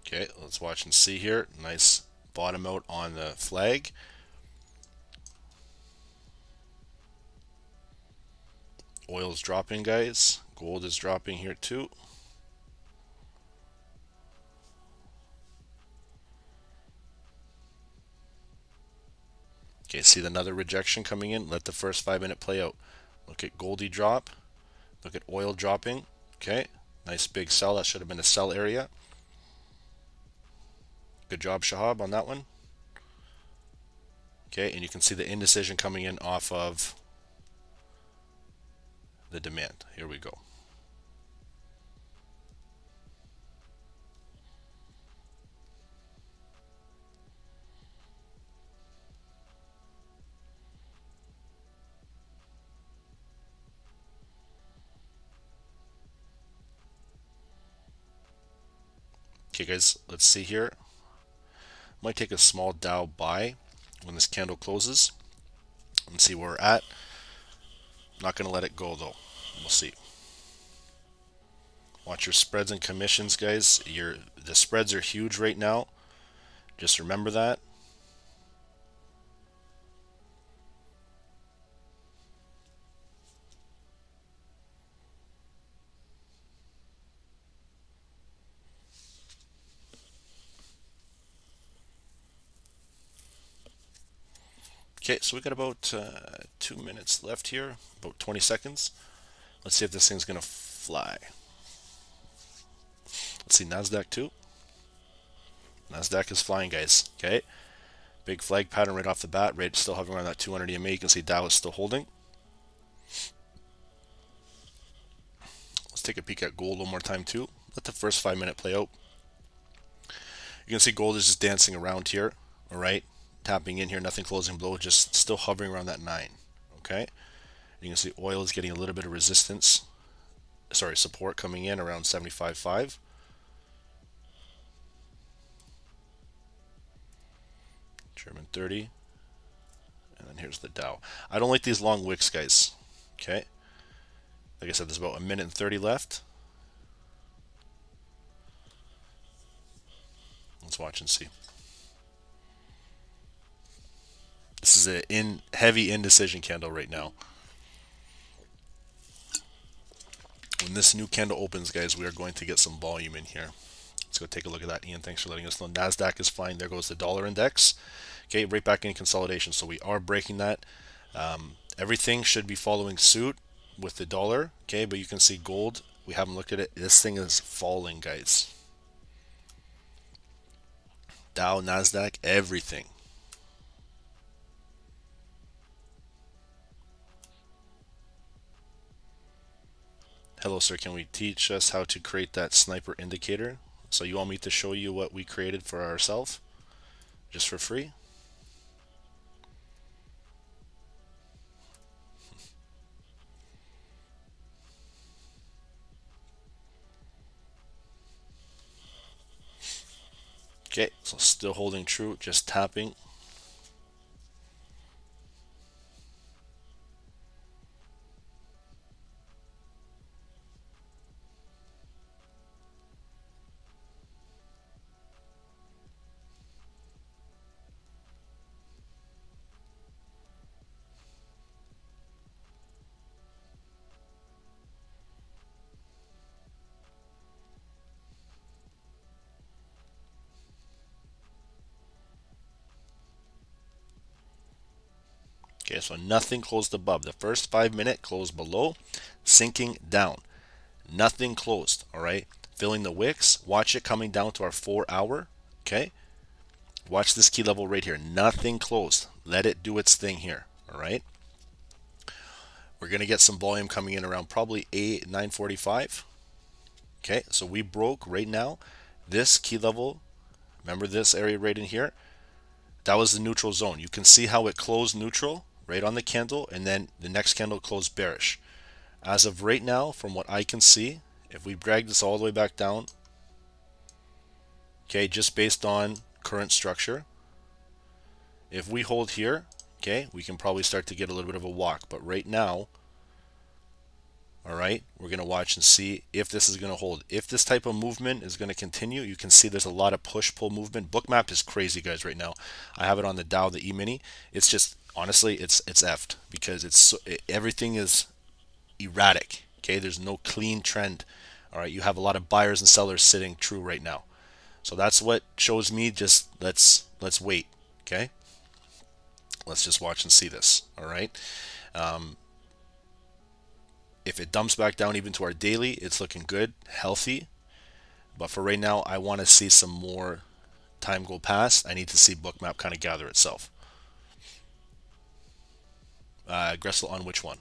Okay, let's watch and see here. Nice bottom out on the flag. Oil's dropping, guys. Gold is dropping here too. Okay, see another rejection coming in. Let the first 5 minute play out. Look at Goldie drop. Look at oil dropping. Okay, nice big sell. That should have been a sell area. Good job, Shahab, on that one. Okay, and you can see the indecision coming in off of the demand. Here we go. Okay, guys, let's see here. Might take a small Dow buy when this candle closes and see where we're at. Not going to let it go though. We'll see. Watch your spreads and commissions, guys. The spreads are huge right now. Just remember that. Okay, so we got about 2 minutes left here, about 20 seconds. Let's see if this thing's gonna fly. Let's see, Nasdaq too. Nasdaq is flying, guys. Okay, big flag pattern right off the bat. Rate still hovering around that 200 EMA. You can see Dow is still holding. Let's take a peek at gold one more time too. Let the first 5 minute play out. You can see gold is just dancing around here. All right, tapping in here, nothing closing below, just still hovering around that 9. Okay, you can see oil is getting a little bit of resistance. Sorry, support coming in around 75.5. German 30. And then here's the Dow. I don't like these long wicks, guys. Okay. Like I said, there's about 1:30 left. Let's watch and see. This is a heavy indecision candle right now. When this new candle opens, guys, we are going to get some volume in here. Let's go take a look at that. Ian, thanks for letting us know. Nasdaq is fine. There goes the dollar index. Okay, right back in consolidation. So we are breaking that. Everything should be following suit with the dollar. Okay, but you can see gold. We haven't looked at it. This thing is falling, guys. Dow, Nasdaq, everything. Hello, sir. Can we teach us how to create that sniper indicator? So you want me to show you what we created for ourselves, just for free? Okay, so still holding true, just tapping. Okay, so nothing closed above. The first 5 minute closed below, sinking down. Nothing closed, all right? Filling the wicks. Watch it coming down to our 4 hour, okay? Watch this key level right here. Nothing closed. Let it do its thing here, all right? We're going to get some volume coming in around probably 9:45. Okay, so we broke right now this key level. Remember this area right in here? That was the neutral zone. You can see how it closed neutral right on the candle, and then the next candle closed bearish. As of right now, from what I can see, if we drag this all the way back down, okay, just based on current structure, if we hold here, okay, we can probably start to get a little bit of a walk. But right now, all right, we're going to watch and see if this is going to hold. If this type of movement is going to continue, you can see there's a lot of push-pull movement. Bookmap is crazy, guys, right now. I have it on the Dow, the E-mini. It's just, honestly, it's effed because everything is erratic. Okay, there's no clean trend. All right, you have a lot of buyers and sellers sitting true right now. So that's what shows me. Just let's wait. Okay, let's just watch and see this. All right. If it dumps back down even to our daily, it's looking good, healthy. But for right now, I want to see some more time go past. I need to see Bookmap kind of gather itself. Gressel on which one?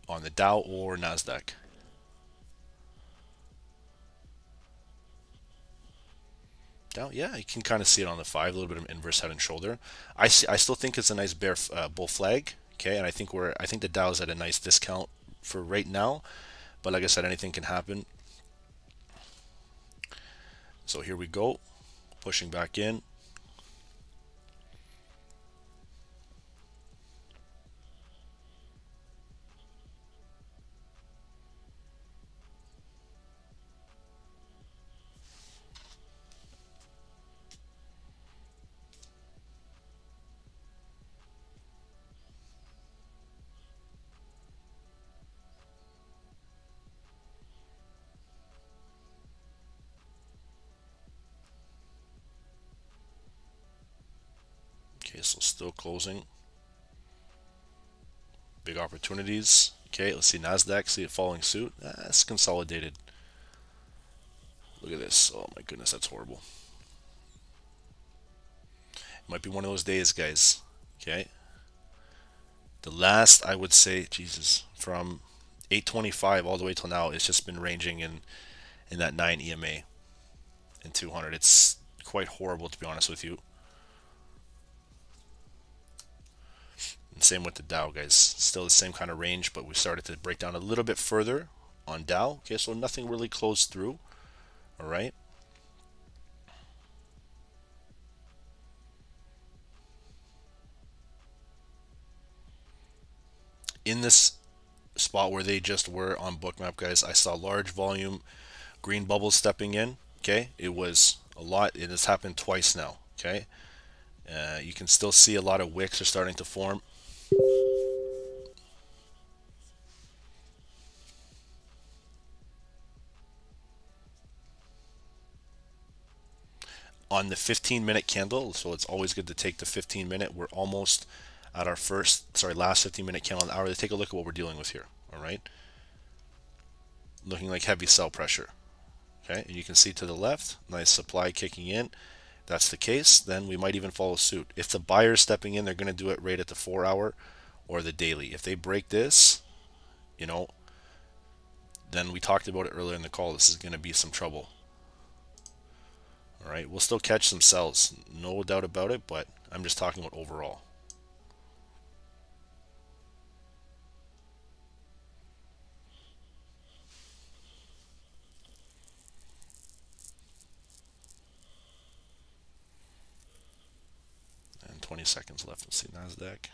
On the Dow or Nasdaq? Dow, yeah, you can kind of see it on the 5, a little bit of inverse head and shoulder. I still think it's a nice bear bull flag. Okay, and I think the Dow's at a nice discount for right now, but like I said, anything can happen. So here we go, pushing back in. Okay, so still closing. Big opportunities. Okay, let's see Nasdaq. See it following suit. It's consolidated. Look at this. Oh my goodness, that's horrible. It might be one of those days, guys. Okay. The last, I would say, Jesus, from 825 all the way till now, it's just been ranging in that 9 EMA and 200. It's quite horrible, to be honest with you. And same with the Dow, guys. Still the same kind of range, but we started to break down a little bit further on Dow. Okay, so nothing really closed through. All right. In this spot where they just were on Bookmap, guys, I saw large volume green bubbles stepping in. Okay, it was a lot. It has happened twice now. Okay, you can still see a lot of wicks are starting to form. On the 15-minute candle, so it's always good to take the 15-minute. We're almost at our last 15-minute candle an hour. Let's take a look at what we're dealing with here. All right, looking like heavy sell pressure. Okay, and you can see to the left, nice supply kicking in. If that's the case, then we might even follow suit. If the buyer's stepping in, they're going to do it right at the 4-hour or the daily. If they break this, then we talked about it earlier in the call. This is going to be some trouble. All right, we'll still catch some sells, no doubt about it, but I'm just talking about overall. And 20 seconds left. Let's see Nasdaq.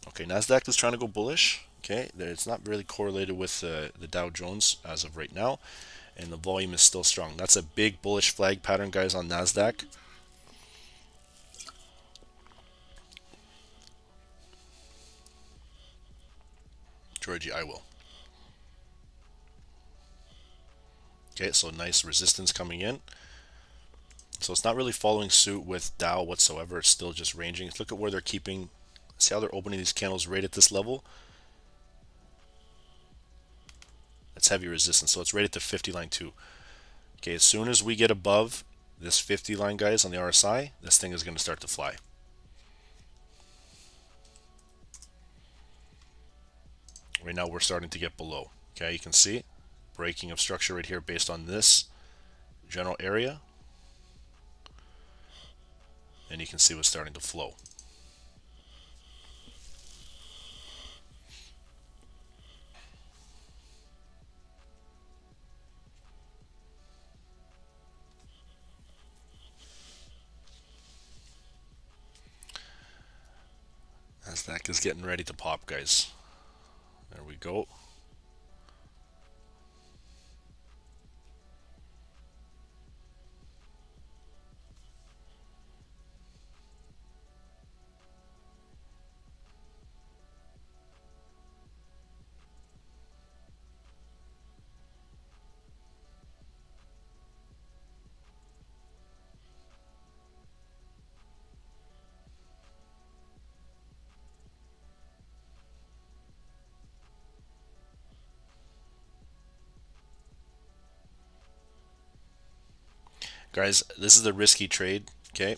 Okay, Nasdaq is trying to go bullish. Okay, it's not really correlated with the Dow Jones as of right now, and the volume is still strong. That's a big bullish flag pattern, guys, on Nasdaq. Georgie, I will. Okay, so nice resistance coming in. So it's not really following suit with Dow whatsoever. It's still just ranging. Look at where they're keeping. See how they're opening these candles right at this level? That's heavy resistance. So it's right at the 50 line too. Okay, as soon as we get above this 50 line, guys, on the RSI, this thing is going to start to fly. Right now we're starting to get below. Okay, you can see breaking of structure right here based on this general area. And you can see what's starting to flow. Nasdaq is getting ready to pop, guys. There we go. Guys, this is a risky trade, okay?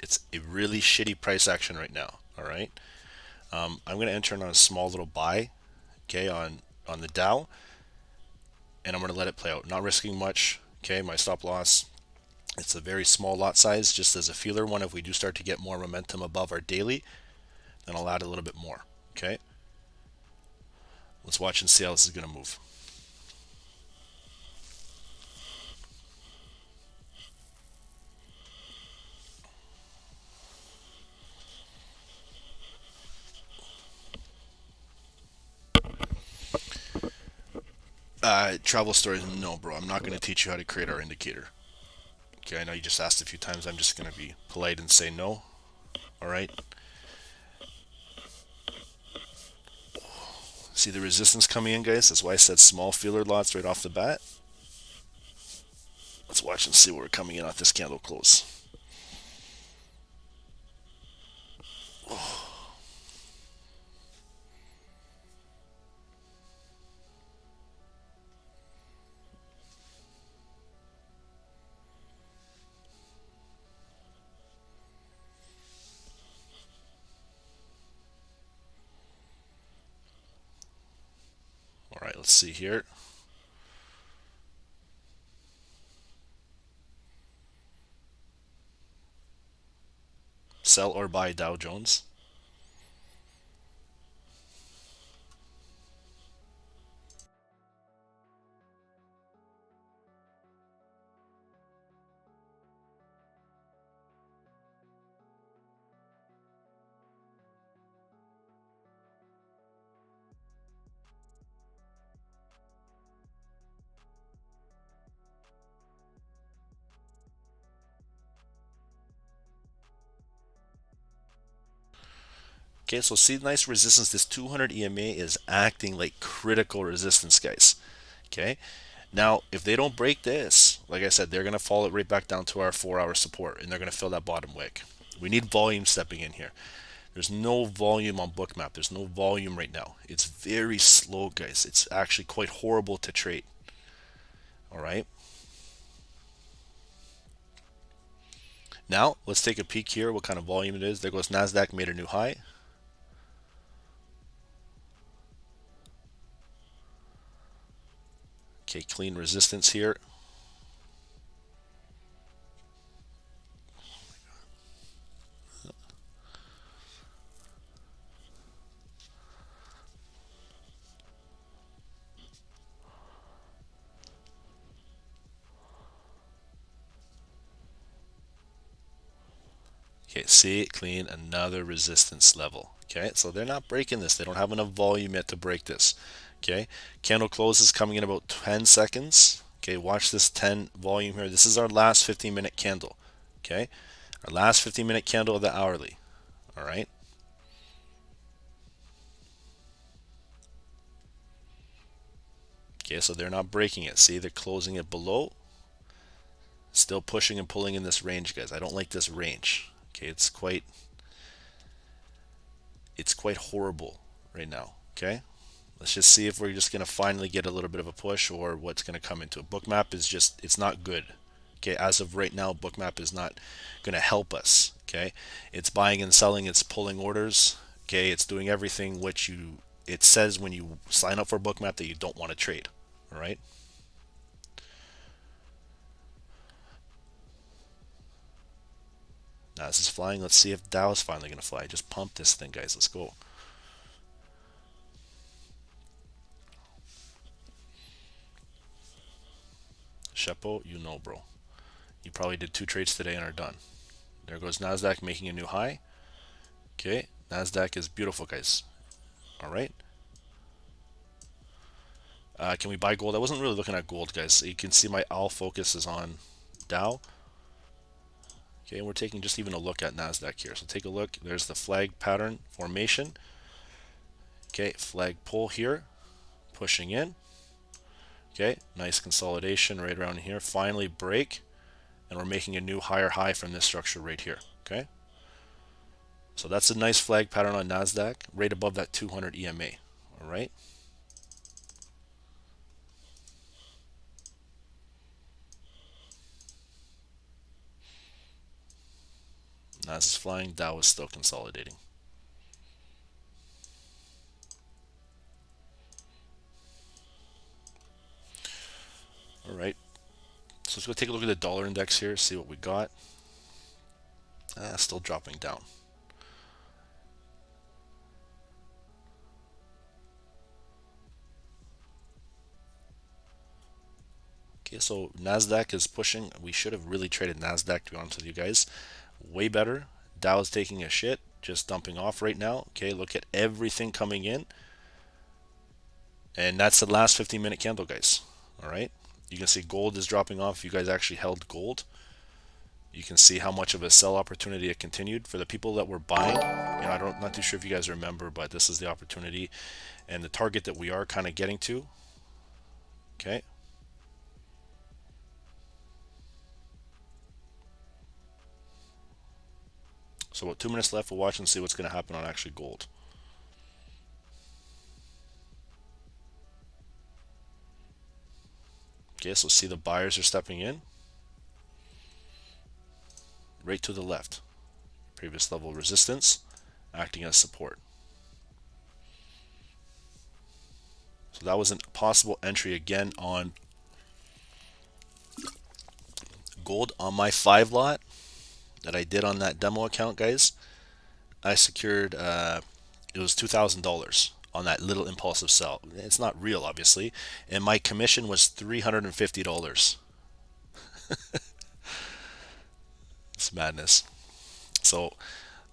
It's a really shitty price action right now, all right? I'm going to enter in on a small little buy, okay, on the Dow, and I'm going to let it play out. Not risking much, okay? My stop loss, it's a very small lot size, just as a feeler one. If we do start to get more momentum above our daily, then I'll add a little bit more, okay? Let's watch and see how this is going to move. Travel stories, no, bro. I'm not going to teach you how to create our indicator. Okay, I know you just asked a few times. I'm just going to be polite and say no. All right. See the resistance coming in, guys? That's why I said small feeler lots right off the bat. Let's watch and see where we're coming in at this candle close. let's see here. Sell or buy Dow Jones. Okay, so see nice resistance. This 200 EMA is acting like critical resistance, guys. Okay, now if they don't break this, like I said, they're going to fall it right back down to our 4-hour support, and they're going to fill that bottom wick. We need volume stepping in here. There's no volume on Bookmap. There's no volume right now. It's very slow, guys. It's actually quite horrible to trade. All right. Now let's take a peek here. What kind of volume it is? There goes Nasdaq, made a new high. Okay, clean resistance here. Okay, see, clean, another resistance level. Okay, so they're not breaking this. They don't have enough volume yet to break this. Okay, candle close is coming in about 10 seconds. Okay, watch this 10 volume here. This is our last 15-minute candle. Okay, our last 15-minute candle of the hourly. All right. Okay, so they're not breaking it. See, they're closing it below. Still pushing and pulling in this range, guys. I don't like this range. Okay, it's quite horrible right now. Okay, let's just see if we're just going to finally get a little bit of a push or what's going to come into it. Bookmap is just, it's not good. Okay, as of right now, Bookmap is not going to help us. Okay, it's buying and selling, it's pulling orders. Okay, it's doing everything which it says when you sign up for Bookmap that you don't want to trade. All right. Now this is flying. Let's see if Dow is finally going to fly. Just pump this thing, guys. Let's go. Shepo, you know, bro. You probably did 2 trades today and are done. There goes Nasdaq making a new high. Okay, Nasdaq is beautiful, guys. All right. Can we buy gold? I wasn't really looking at gold, guys. You can see my all focus is on Dow. Okay, and we're taking just even a look at Nasdaq here. So take a look. There's the flag pattern formation. Okay, flag pull here, pushing in. Okay, nice consolidation right around here. Finally break, and we're making a new higher high from this structure right here. Okay, so that's a nice flag pattern on Nasdaq, right above that 200 EMA. All right. Nas is flying. Dow is still consolidating. All right. So let's go take a look at the dollar index here, see what we got. Still dropping down. Okay, so Nasdaq is pushing. We should have really traded Nasdaq, to be honest with you guys. Way better. Dow is taking a shit, just dumping off right now. Okay, look at everything coming in. And that's the last 15-minute candle, guys. All right. You can see gold is dropping off. If you guys actually held gold, you can see how much of a sell opportunity it continued. For the people that were buying, not too sure if you guys remember, but this is the opportunity and the target that we are kind of getting to. Okay. So about 2 minutes left. We'll watch and see what's going to happen on actually gold. Okay, so see the buyers are stepping in. Right to the left. Previous level resistance acting as support. So that was a possible entry again on gold. On my 5 lot that I did on that demo account, guys, I secured it was $2,000 on that little impulsive sell. It's not real, obviously, and my commission was $350. It's madness. So,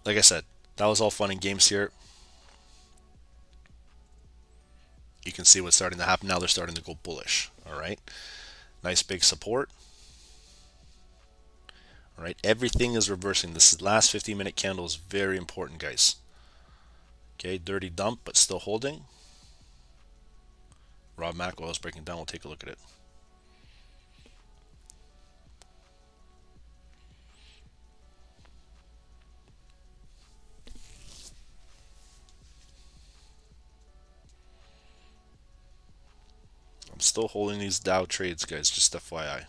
like I said, that was all fun and games here. You can see what's starting to happen now. They're starting to go bullish. All right, nice big support. All right, everything is reversing. This last 15-minute candle is very important, guys. Okay, dirty dump, but still holding. Raw macro is breaking down. We'll take a look at it. I'm still holding these Dow trades, guys, just FYI.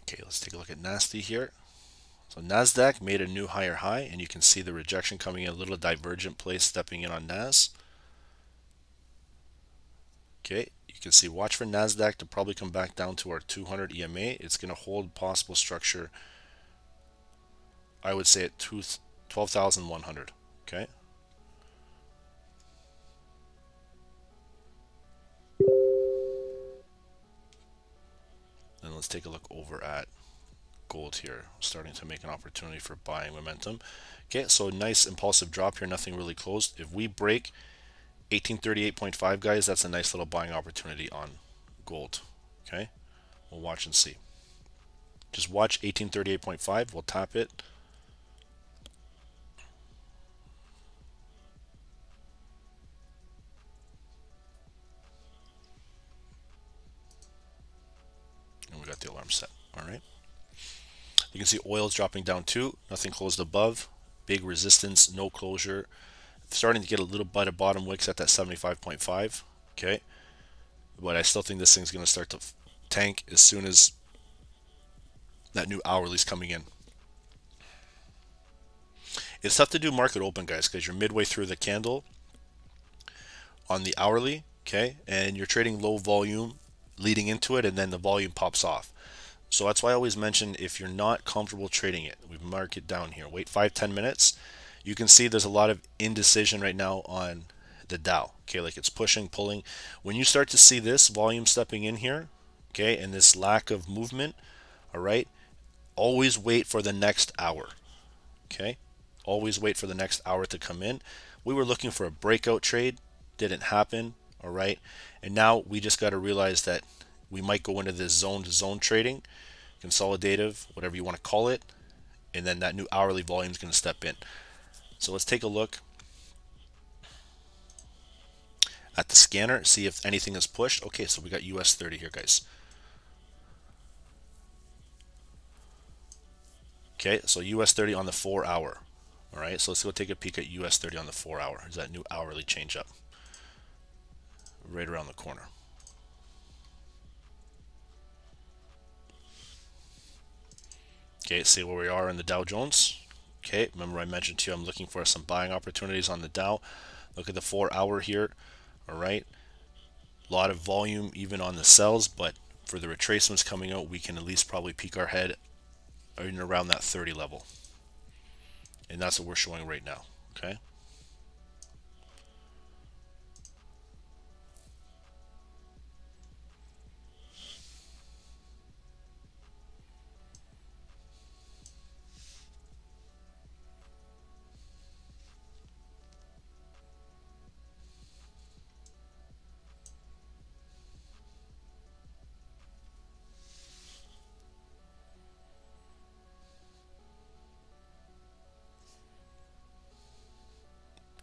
Okay, let's take a look at Nasty here. So NASDAQ made a new higher high, and you can see the rejection coming in a little divergent place, stepping in on NAS. Okay, you can see, watch for NASDAQ to probably come back down to our 200 EMA. It's going to hold possible structure, I would say, at 12,100. Okay. Then let's take a look over at gold here, starting to make an opportunity for buying momentum. Okay, so nice impulsive drop here, nothing really closed. If we break 1838.5, guys, that's a nice little buying opportunity on gold. Okay, we'll watch and see. Just watch 1838.5. We'll tap it. And we got the alarm set. All right. You can see oil's dropping down too. Nothing closed above. Big resistance, no closure. Starting to get a little bit of bottom wicks at that 75.5. Okay. But I still think this thing's going to start to tank as soon as that new hourly's coming in. It's tough to do market open, guys, because you're midway through the candle on the hourly, okay, and you're trading low volume leading into it, and then the volume pops off. So that's why I always mention, if you're not comfortable trading it, we mark it down here, wait 5-10 minutes. You can see there's a lot of indecision right now on the Dow. Okay, like it's pushing, pulling. When you start to see this volume stepping in here, okay, and this lack of movement, all right, always wait for the next hour. Okay, always wait for the next hour to come in. We were looking for a breakout trade, didn't happen. All right, and now we just got to realize that we might go into this zone to zone trading, consolidative, whatever you want to call it, and then that new hourly volume is going to step in. So let's take a look at the scanner, see if anything is pushed. Okay, so we got US 30 here, guys. Okay, so US 30 on the 4 hour. All right, so let's go take a peek at US 30 on the 4 hour. Is that new hourly change up right around the corner? Okay, see where we are in the Dow Jones. Okay, remember I mentioned to you I'm looking for some buying opportunities on the Dow. Look at the 4 hour here. All right, a lot of volume even on the sells, but for the retracements coming out, we can at least probably peek our head in around that 30 level, and that's what we're showing right now. Okay,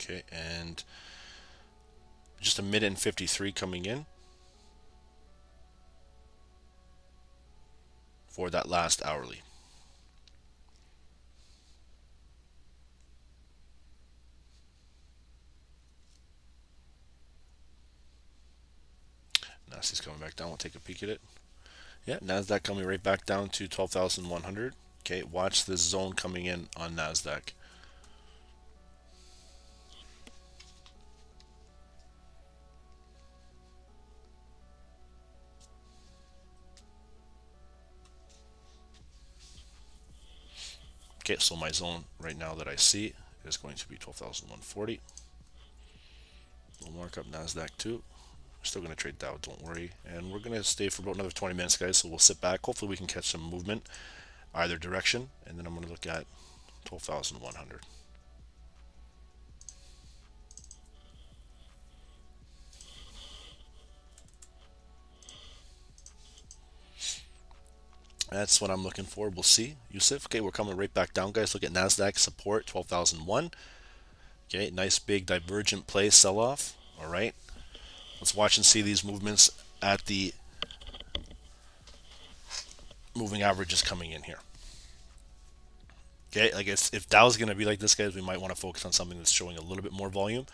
Okay, and just a minute and 53 coming in for that last hourly. Nasty's coming back down. We'll take a peek at it. Yeah, NASDAQ coming right back down to 12,100. Okay, watch this zone coming in on NASDAQ. Okay, so my zone right now that I see is going to be 12,140. We'll mark up NASDAQ too. We're still going to trade Dow, don't worry. And we're going to stay for about another 20 minutes, guys. So we'll sit back. Hopefully we can catch some movement either direction. And then I'm going to look at 12,100. That's what I'm looking for. We'll see. Yusuf. Okay, we're coming right back down, guys. Look at NASDAQ support, 12,001. Okay, nice big divergent play sell-off. All right. Let's watch and see these movements at the moving averages coming in here. Okay, I guess if Dow's going to be like this, guys, we might want to focus on something that's showing a little bit more volume.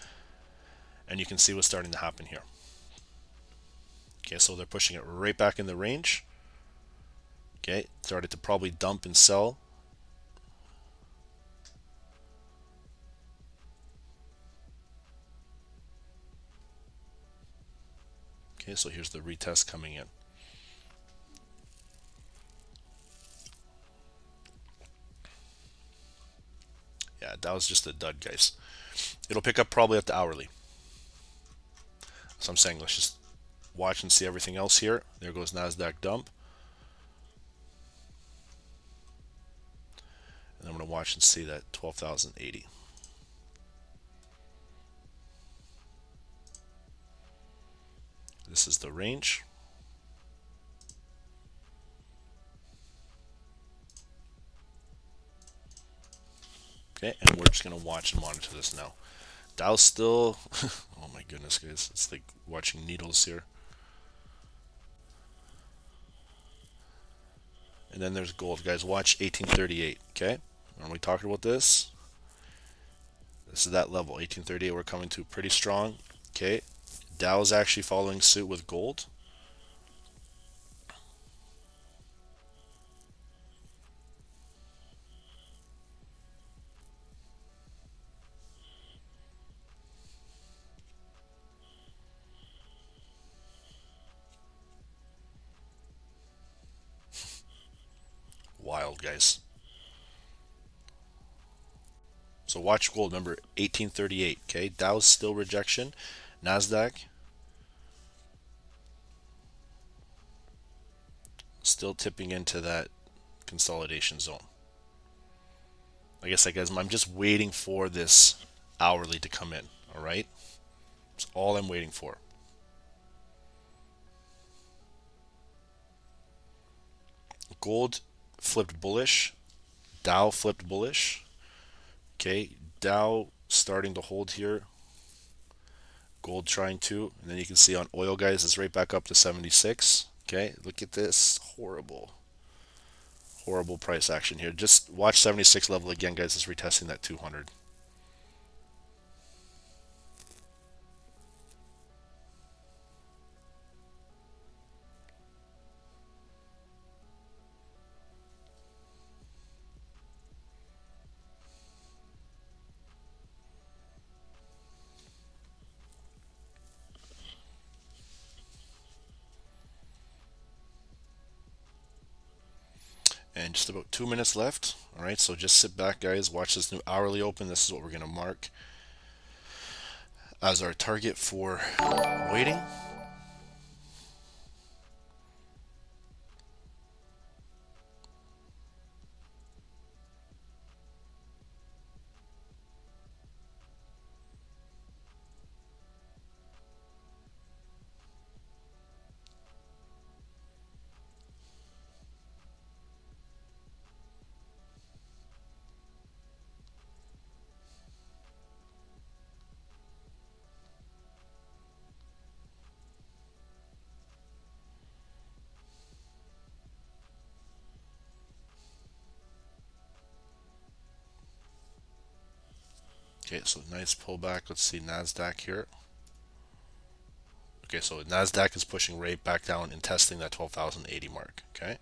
And you can see what's starting to happen here. Okay, so they're pushing it right back in the range. Okay, started to probably dump and sell. Okay, so here's the retest coming in. Yeah, that was just a dud, guys. It'll pick up probably at the hourly. So I'm saying let's just watch and see everything else here. There goes NASDAQ dump. And I'm going to watch and see that 12,080. This is the range. Okay, and we're just going to watch and monitor this now. Dow's still, oh my goodness, guys. It's like watching needles here. And then there's gold, guys. Watch 1838, okay? Are we talking about this? This is that level, 1838. We're coming to pretty strong, okay? Dow is actually following suit with gold. Wild, guys. So watch gold, remember 1838, okay? Dow's still rejection. NASDAQ still tipping into that consolidation zone. Like I said, guys, I'm just waiting for this hourly to come in, all right? That's all I'm waiting for. Gold flipped bullish. Dow flipped bullish. Okay, Dow starting to hold here. Gold trying to. And then you can see on oil, guys, it's right back up to 76. Okay, look at this. Horrible. Horrible price action here. Just watch 76 level again, guys. It's retesting that 200. And just about 2 minutes left. All right, so just sit back, guys. Watch this new hourly open. This is what we're going to mark as our target for waiting. Okay, so nice pullback. Let's see NASDAQ here. Okay, so NASDAQ is pushing right back down and testing that 12,080 mark. Okay.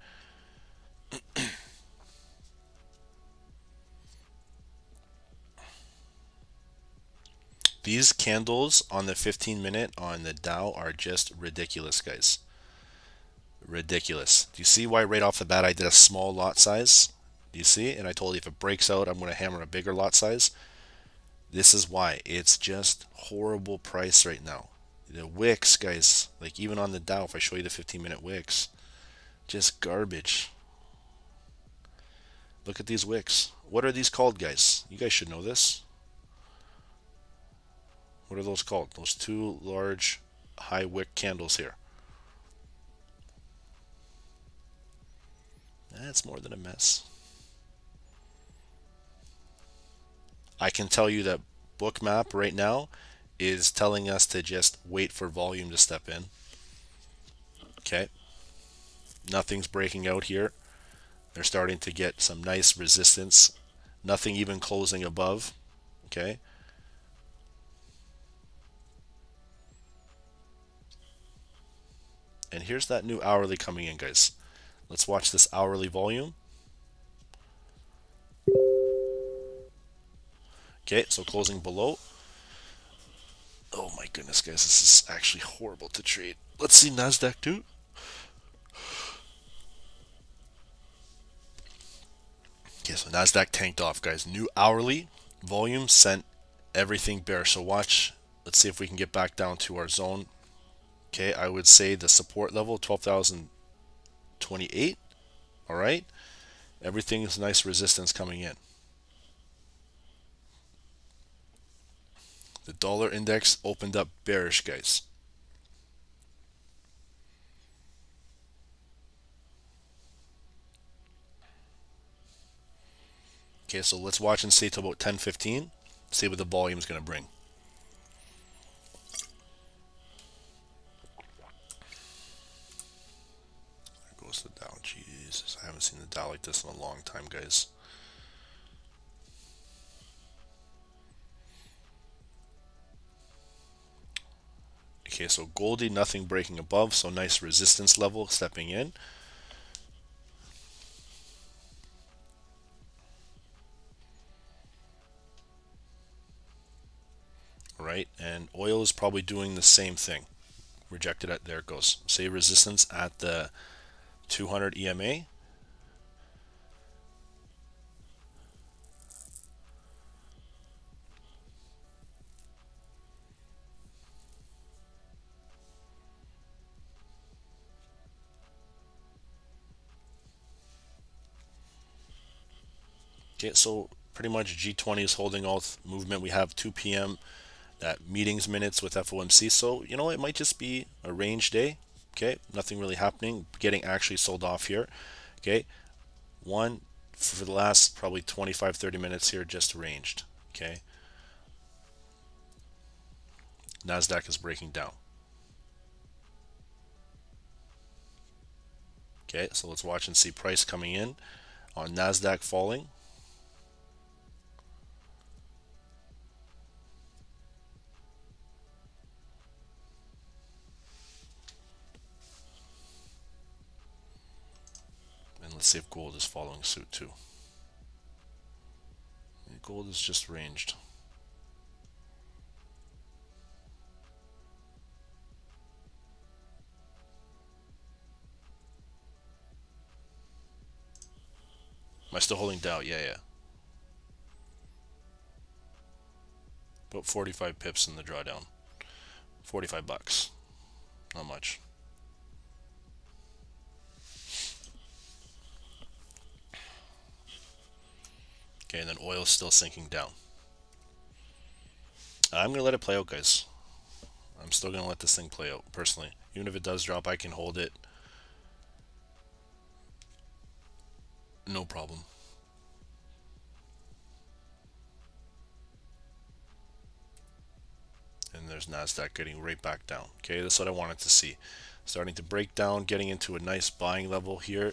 These candles on the 15-minute on the Dow are just ridiculous, guys. Ridiculous. Do you see why right off the bat I did a small lot size? Do you see? And I told you if it breaks out, I'm going to hammer a bigger lot size. This is why. It's just horrible price right now. The wicks, guys, like even on the Dow, if I show you the 15-minute wicks, just garbage. Look at these wicks. What are these called, guys? You guys should know this. What are those called? Those two large high wick candles here. That's more than a mess. I can tell you that Bookmap right now is telling us to just wait for volume to step in. Okay. Nothing's breaking out here. They're starting to get some nice resistance. Nothing even closing above. Okay. And here's that new hourly coming in, guys. Let's watch this hourly volume. Okay, so closing below. Oh my goodness, guys, this is actually horrible to trade. Let's see NASDAQ too. Okay, so NASDAQ tanked off, guys. New hourly volume sent everything bearish. So watch. Let's see if we can get back down to our zone. Okay, I would say the support level, 12,028. All right. Everything is nice resistance coming in. The dollar index opened up bearish, guys. Okay, so let's watch and see till about 10:15. See what the volume is going to bring. There goes the Dow. Jesus, I haven't seen the Dow like this in a long time, guys. Okay, so Goldie, nothing breaking above, so nice resistance level stepping in. Right, and oil is probably doing the same thing. Rejected at, there it goes. Say resistance at the 200 EMA. Okay, so pretty much G20 is holding all movement. We have 2 p.m. that meetings minutes with FOMC. So, you know, it might just be a range day. Okay, nothing really happening. Getting actually sold off here. Okay, one for the last probably 25-30 minutes here, just ranged. Okay, NASDAQ is breaking down. Okay, so let's watch and see price coming in on NASDAQ falling. And let's see if gold is following suit too. Gold is just ranged. Am I still holding Dow? Yeah. About 45 pips in the drawdown. 45 bucks. Not much. Okay, and then oil is still sinking down. I'm going to let it play out, guys. I'm still going to let this thing play out, personally. Even if it does drop, I can hold it. No problem. And there's NASDAQ getting right back down. Okay, that's what I wanted to see. Starting to break down, getting into a nice buying level here.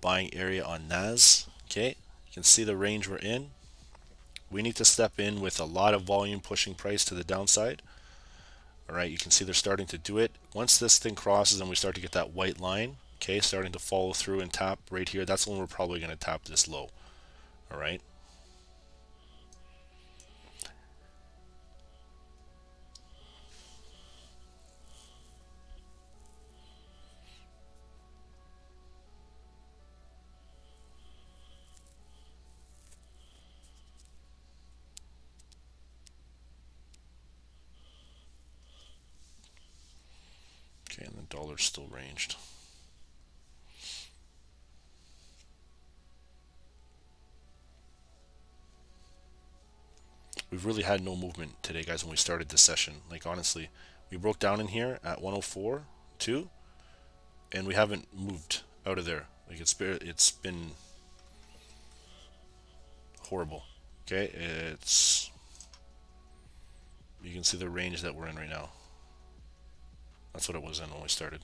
Buying area on NAS. Okay, you can see the range we're in. We need to step in with a lot of volume pushing price to the downside. All right, you can see they're starting to do it. Once this thing crosses and we start to get that white line, okay, starting to follow through and tap right here, that's when we're probably going to tap this low. All right. Okay, and the dollar's still ranged. We've really had no movement today, guys, when we started this session. Like, honestly, we broke down in here at 104.2, and we haven't moved out of there. Like, it's been horrible. Okay, you can see the range that we're in right now. That's what it was in when we started.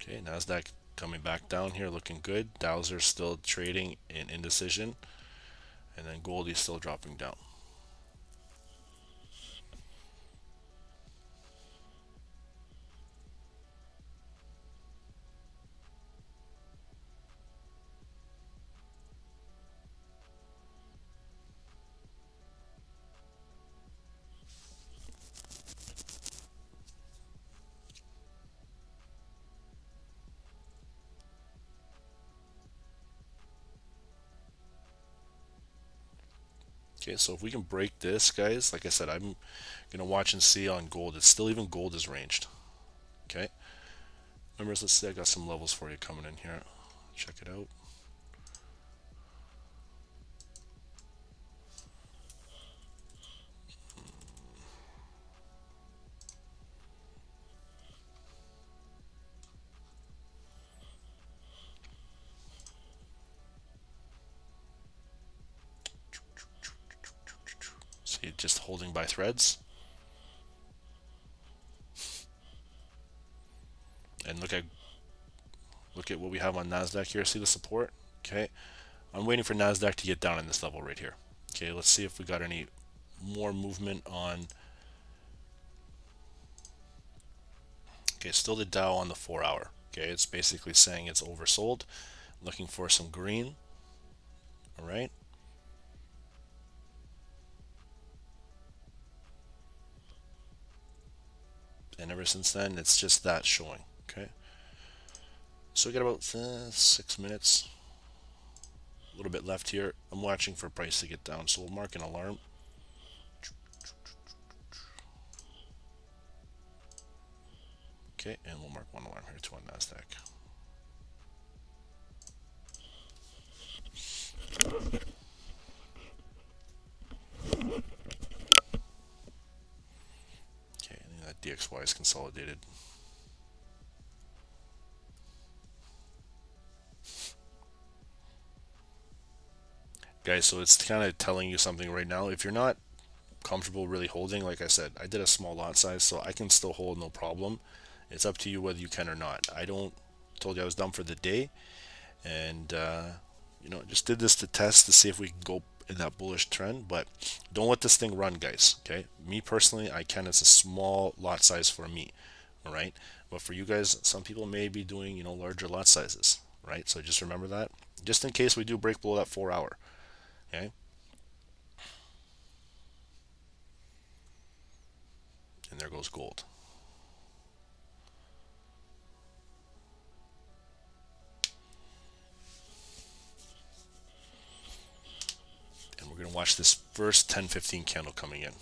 Okay, Nasdaq coming back down here, looking good. Dows are still trading in indecision, and then gold is still dropping down. Okay, so if we can break this, guys, like I said, I'm gonna watch and see on gold. It's still, even gold is ranged. Okay, members, let's see. I got some levels for you coming in here. Check it out. See, just holding by threads. And look at what we have on Nasdaq here. See the support? Okay, I'm waiting for Nasdaq to get down in this level right here. Okay, let's see if we got any more movement on. Okay, still the Dow on the 4-hour. Okay, it's basically saying it's oversold. Looking for some green. All right. And ever since then, it's just that showing. Okay. So we got about 6 minutes. A little bit left here. I'm watching for price to get down, so we'll mark an alarm. Okay, and we'll mark one alarm here too on Nasdaq. Okay, I think that DXY is consolidated. Guys, so it's kind of telling you something right now. If you're not comfortable really holding, like I said, I did a small lot size, so I can still hold no problem. It's up to you whether you can or not. Told you I was done for the day, and just did this to test to see if we can go in that bullish trend. But don't let this thing run, guys. Okay, me personally, I can. It's a small lot size for me. All right, but for you guys, some people may be doing larger lot sizes. Right, so just remember that, just in case we do break below that 4-hour. Okay. And there goes gold. And we're going to watch this first 10-15 candle coming in.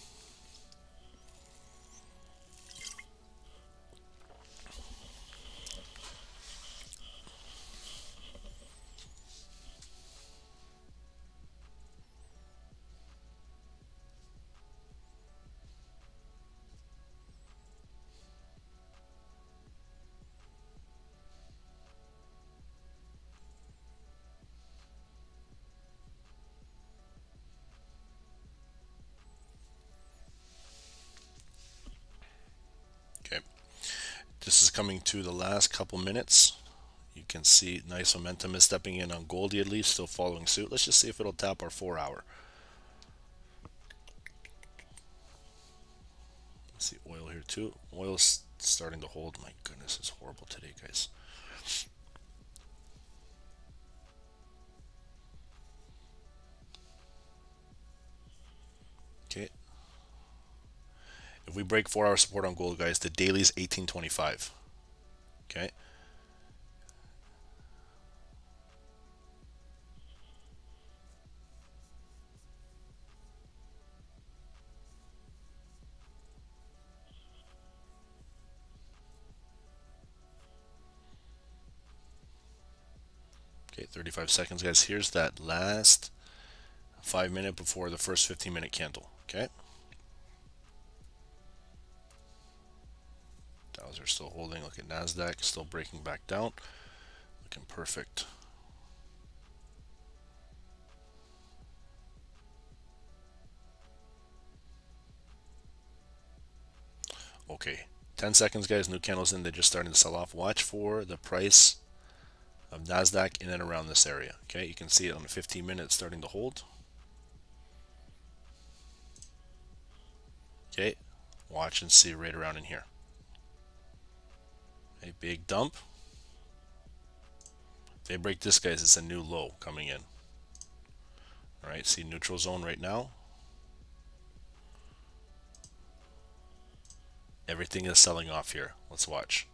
This is coming to the last couple minutes. You can see nice momentum is stepping in on Goldie, at least still following suit. Let's just see if it'll tap our 4 hour. Let's see oil here too. Oil's starting to hold. My goodness, it's horrible today, guys. Okay. If we break 4 hour support on gold, guys, the daily's 1825. Okay. Okay, 35 seconds, guys. Here's that last 5 minute before the first 15-minute candle. Okay. Dows are still holding. Look at NASDAQ, still breaking back down. Looking perfect. Okay, 10 seconds, guys. New candles in. They're just starting to sell off. Watch for the price of NASDAQ in and around this area. Okay, you can see it on the 15 minutes starting to hold. Okay, watch and see right around in here. A big dump. If they break this, guys, it's a new low coming in. All right, see neutral zone right now. Everything is selling off here. Let's watch.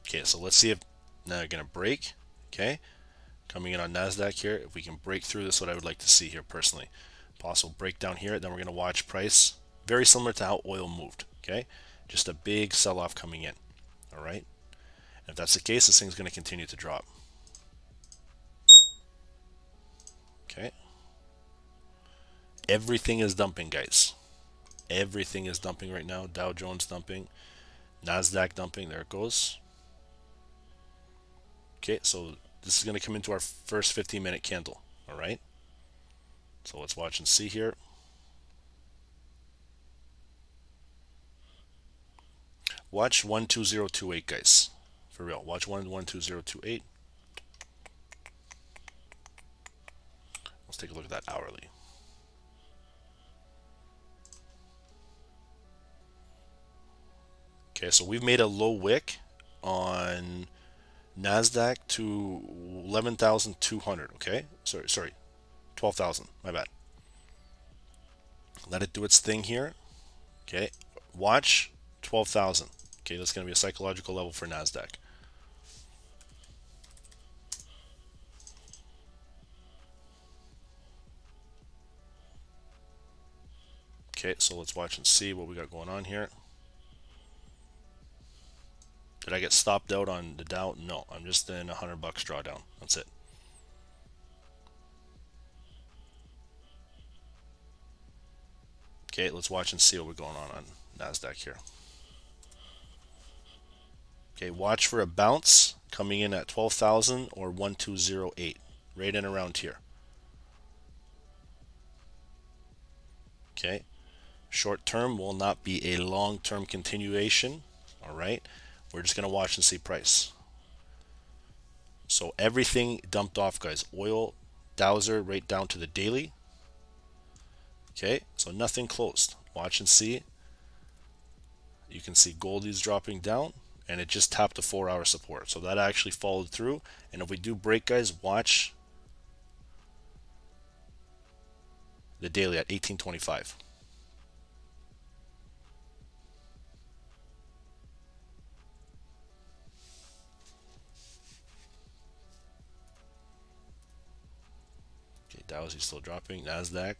Okay, so let's see if now they're going to break. Okay, coming in on NASDAQ here. If we can break through, this is what I would like to see here personally. Possible breakdown here. Then we're going to watch price. Very similar to how oil moved. Okay, just a big sell-off coming in. All right, and if that's the case, this thing's going to continue to drop. Okay, everything is dumping, guys. Everything is dumping right now. Dow Jones dumping, NASDAQ dumping. There it goes. Okay, so this is going to come into our first 15-minute candle. All right, so let's watch and see here. Watch 12028, guys. For real, watch 12028. Let's take a look at that hourly. Okay, so we've made a low wick on NASDAQ to 11,200. Okay, sorry, 12,000. My bad. Let it do its thing here. Okay, watch 12,000. Okay, that's going to be a psychological level for NASDAQ. Okay, so let's watch and see what we got going on here. Did I get stopped out on the Dow? No, I'm just in $100 drawdown. That's it. Okay, let's watch and see what we're going on NASDAQ here. Okay, watch for a bounce coming in at 12,000 or 1208, right in around here. Okay, short term will not be a long term continuation. All right, we're just going to watch and see price. So everything dumped off, guys. Oil, Dowser, right down to the daily. Okay, so nothing closed. Watch and see. You can see Goldie's dropping down, and it just tapped a 4 hour support. So that actually followed through. And if we do break, guys, watch the daily at 1825. Okay, Dow's still dropping. NASDAQ.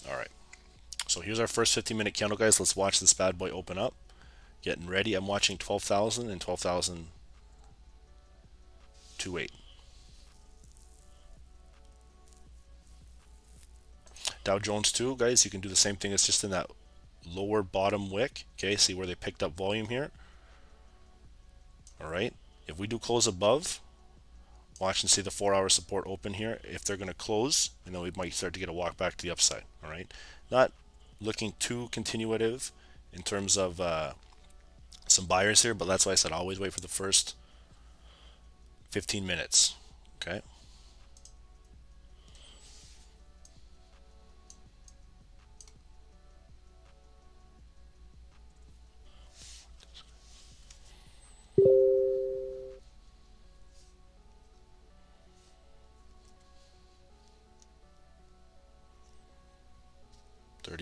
Alright, so here's our first 15-minute candle, guys. Let's watch this bad boy open up. Getting ready. I'm watching 12,000 and 12,000. 12,028. Dow Jones too, guys, you can do the same thing. It's just in that lower bottom wick. Okay, see where they picked up volume here. All right, if we do close above, watch and see the 4-hour support open here. If they're going to close, and then we might start to get a walk back to the upside. All right, not looking too continuative in terms of some buyers here, but that's why I said always wait for the first 15 minutes. Okay.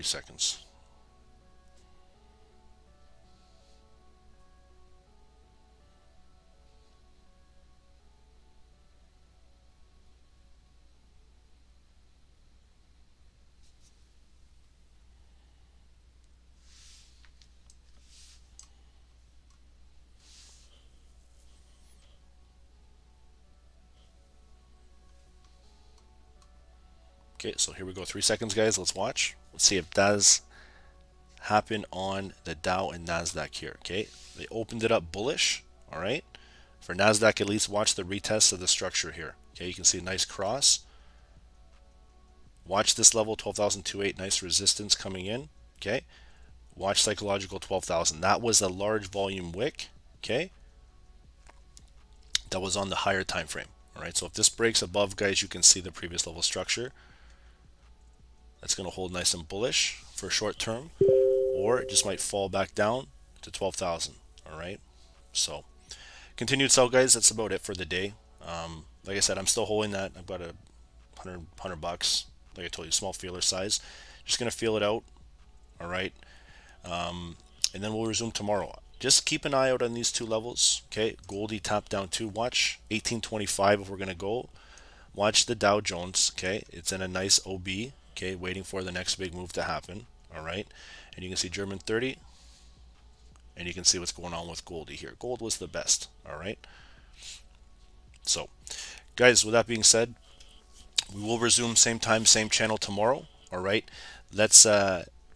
Seconds. Okay, so here we go. 3 seconds, guys. Let's watch. Let's see if it does happen on the Dow and Nasdaq here. Okay, they opened it up bullish. All right, for Nasdaq at least, watch the retest of the structure here. Okay, you can see a nice cross. Watch this level 12,028, nice resistance coming in. Okay, watch psychological 12,000. That was a large volume wick. Okay, that was on the higher time frame. All right, so if this breaks above, guys, you can see the previous level structure. That's going to hold nice and bullish for short term, or it just might fall back down to 12,000. All right, so continued sell, guys. That's about it for the day. Like I said, I'm still holding that. I've got a 100 bucks. Like I told you, small feeler size. Just going to feel it out. All right, and then we'll resume tomorrow. Just keep an eye out on these two levels. Okay, Goldie tapped down too. Watch 1825 if we're going to go. Watch the Dow Jones. Okay, it's in a nice OB. Okay, waiting for the next big move to happen. All right, and you can see German 30, and you can see what's going on with Goldie here. Gold was the best. All right, so guys, with that being said, we will resume same time, same channel tomorrow. All right, let's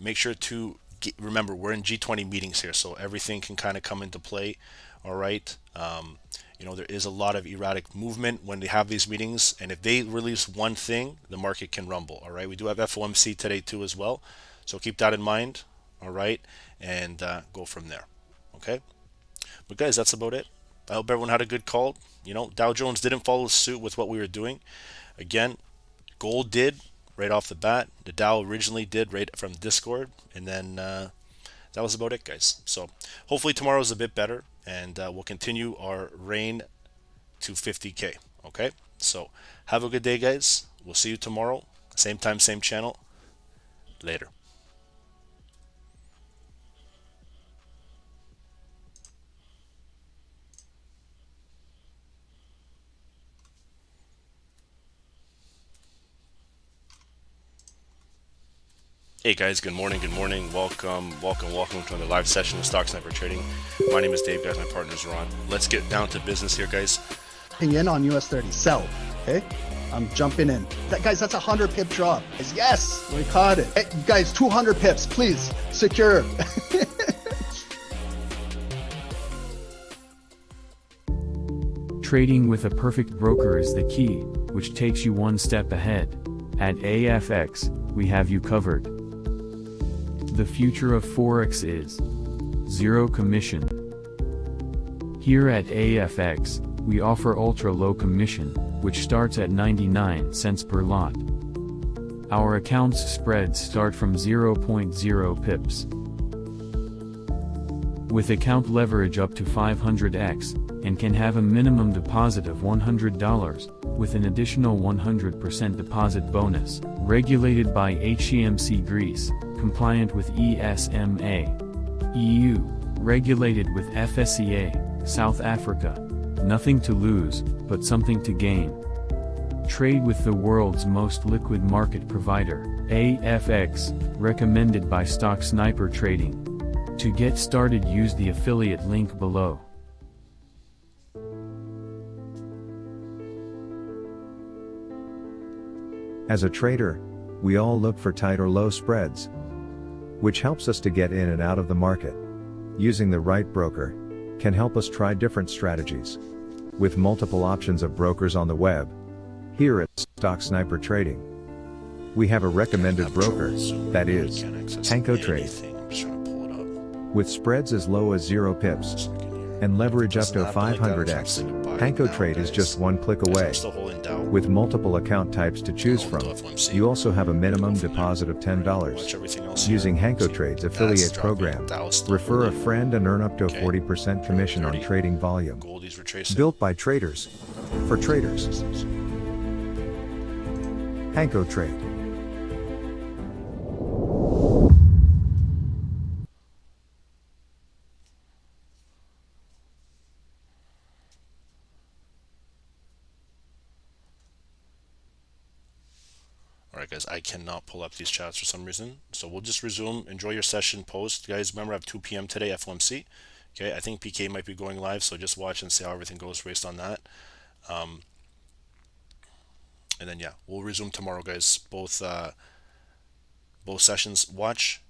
make sure to remember we're in G20 meetings here, so everything can kind of come into play. All right, you know, there is a lot of erratic movement when they have these meetings, and if they release one thing, the market can rumble. All right, we do have FOMC today too as well, so keep that in mind. All right, and go from there. Okay, but guys, that's about it. I hope everyone had a good call. You know, Dow Jones didn't follow suit with what we were doing. Again, gold did right off the bat. The Dow originally did right from Discord, and then that was about it, guys. So hopefully tomorrow is a bit better, and we'll continue our reign to 50K. Okay, so have a good day, guys. We'll see you tomorrow, same time, same channel. Later. Hey guys, good morning, welcome to another live session of Stocksnipertrading. My name is Dave, guys, my partner's Ron. Let's get down to business here, guys. In on US 30, sell, okay? I'm jumping in. Guys, that's a 100 pip drop. Yes, we caught it. Hey, guys, 200 pips, please, secure. Trading with a perfect broker is the key, which takes you one step ahead. At AAAFx, we have you covered. The future of Forex is zero commission. Here at AAAFx, we offer ultra low commission, which starts at 99 cents per lot. Our accounts spreads start from 0.0 pips. With account leverage up to 500x, and can have a minimum deposit of $100, with an additional 100% deposit bonus, regulated by HCMC Greece, compliant with ESMA, EU, regulated with FSCA, South Africa. Nothing to lose, but something to gain. Trade with the world's most liquid market provider, AAAFx, recommended by Stocksnipertrading. To get started, use the affiliate link below. As a trader, we all look for tight or low spreads, which helps us to get in and out of the market. Using the right broker can help us try different strategies. With multiple options of brokers on the web, here at Stocksnipertrading, we have a recommended broker, that is, HankoTrade. I'm just trying to pull it up. With spreads as low as 0 pips and leverage up to 500x, HankoTrade is just one click away. With multiple account types to choose from, you also have a minimum deposit of $10. Using HankoTrade's affiliate program, refer a friend and earn up to a 40% commission on trading volume. Built by traders, for traders. HankoTrade. Alright guys, I cannot pull up these chats for some reason, so we'll just resume. Enjoy your session post. Guys, remember I have 2 p.m. today, FOMC. Okay, I think PK might be going live, so just watch and see how everything goes based on that. And then yeah, we'll resume tomorrow, guys. Both sessions. Watch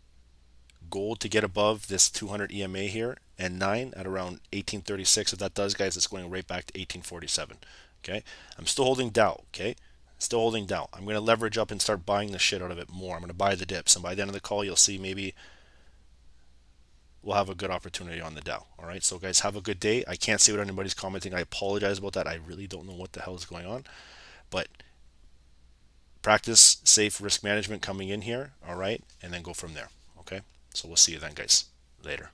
gold to get above this 200 EMA here and 9 at around 1836. If that does, guys, it's going right back to 1847. Okay, I'm still holding Dow. Okay, still holding Dow. I'm going to leverage up and start buying the shit out of it more. I'm going to buy the dips, and by the end of the call, you'll see maybe we'll have a good opportunity on the Dow. All right, so guys, have a good day. I can't see what anybody's commenting. I apologize about that. I really don't know what the hell is going on, but practice safe risk management coming in here. All right, and then go from there. Okay, so we'll see you then, guys. Later.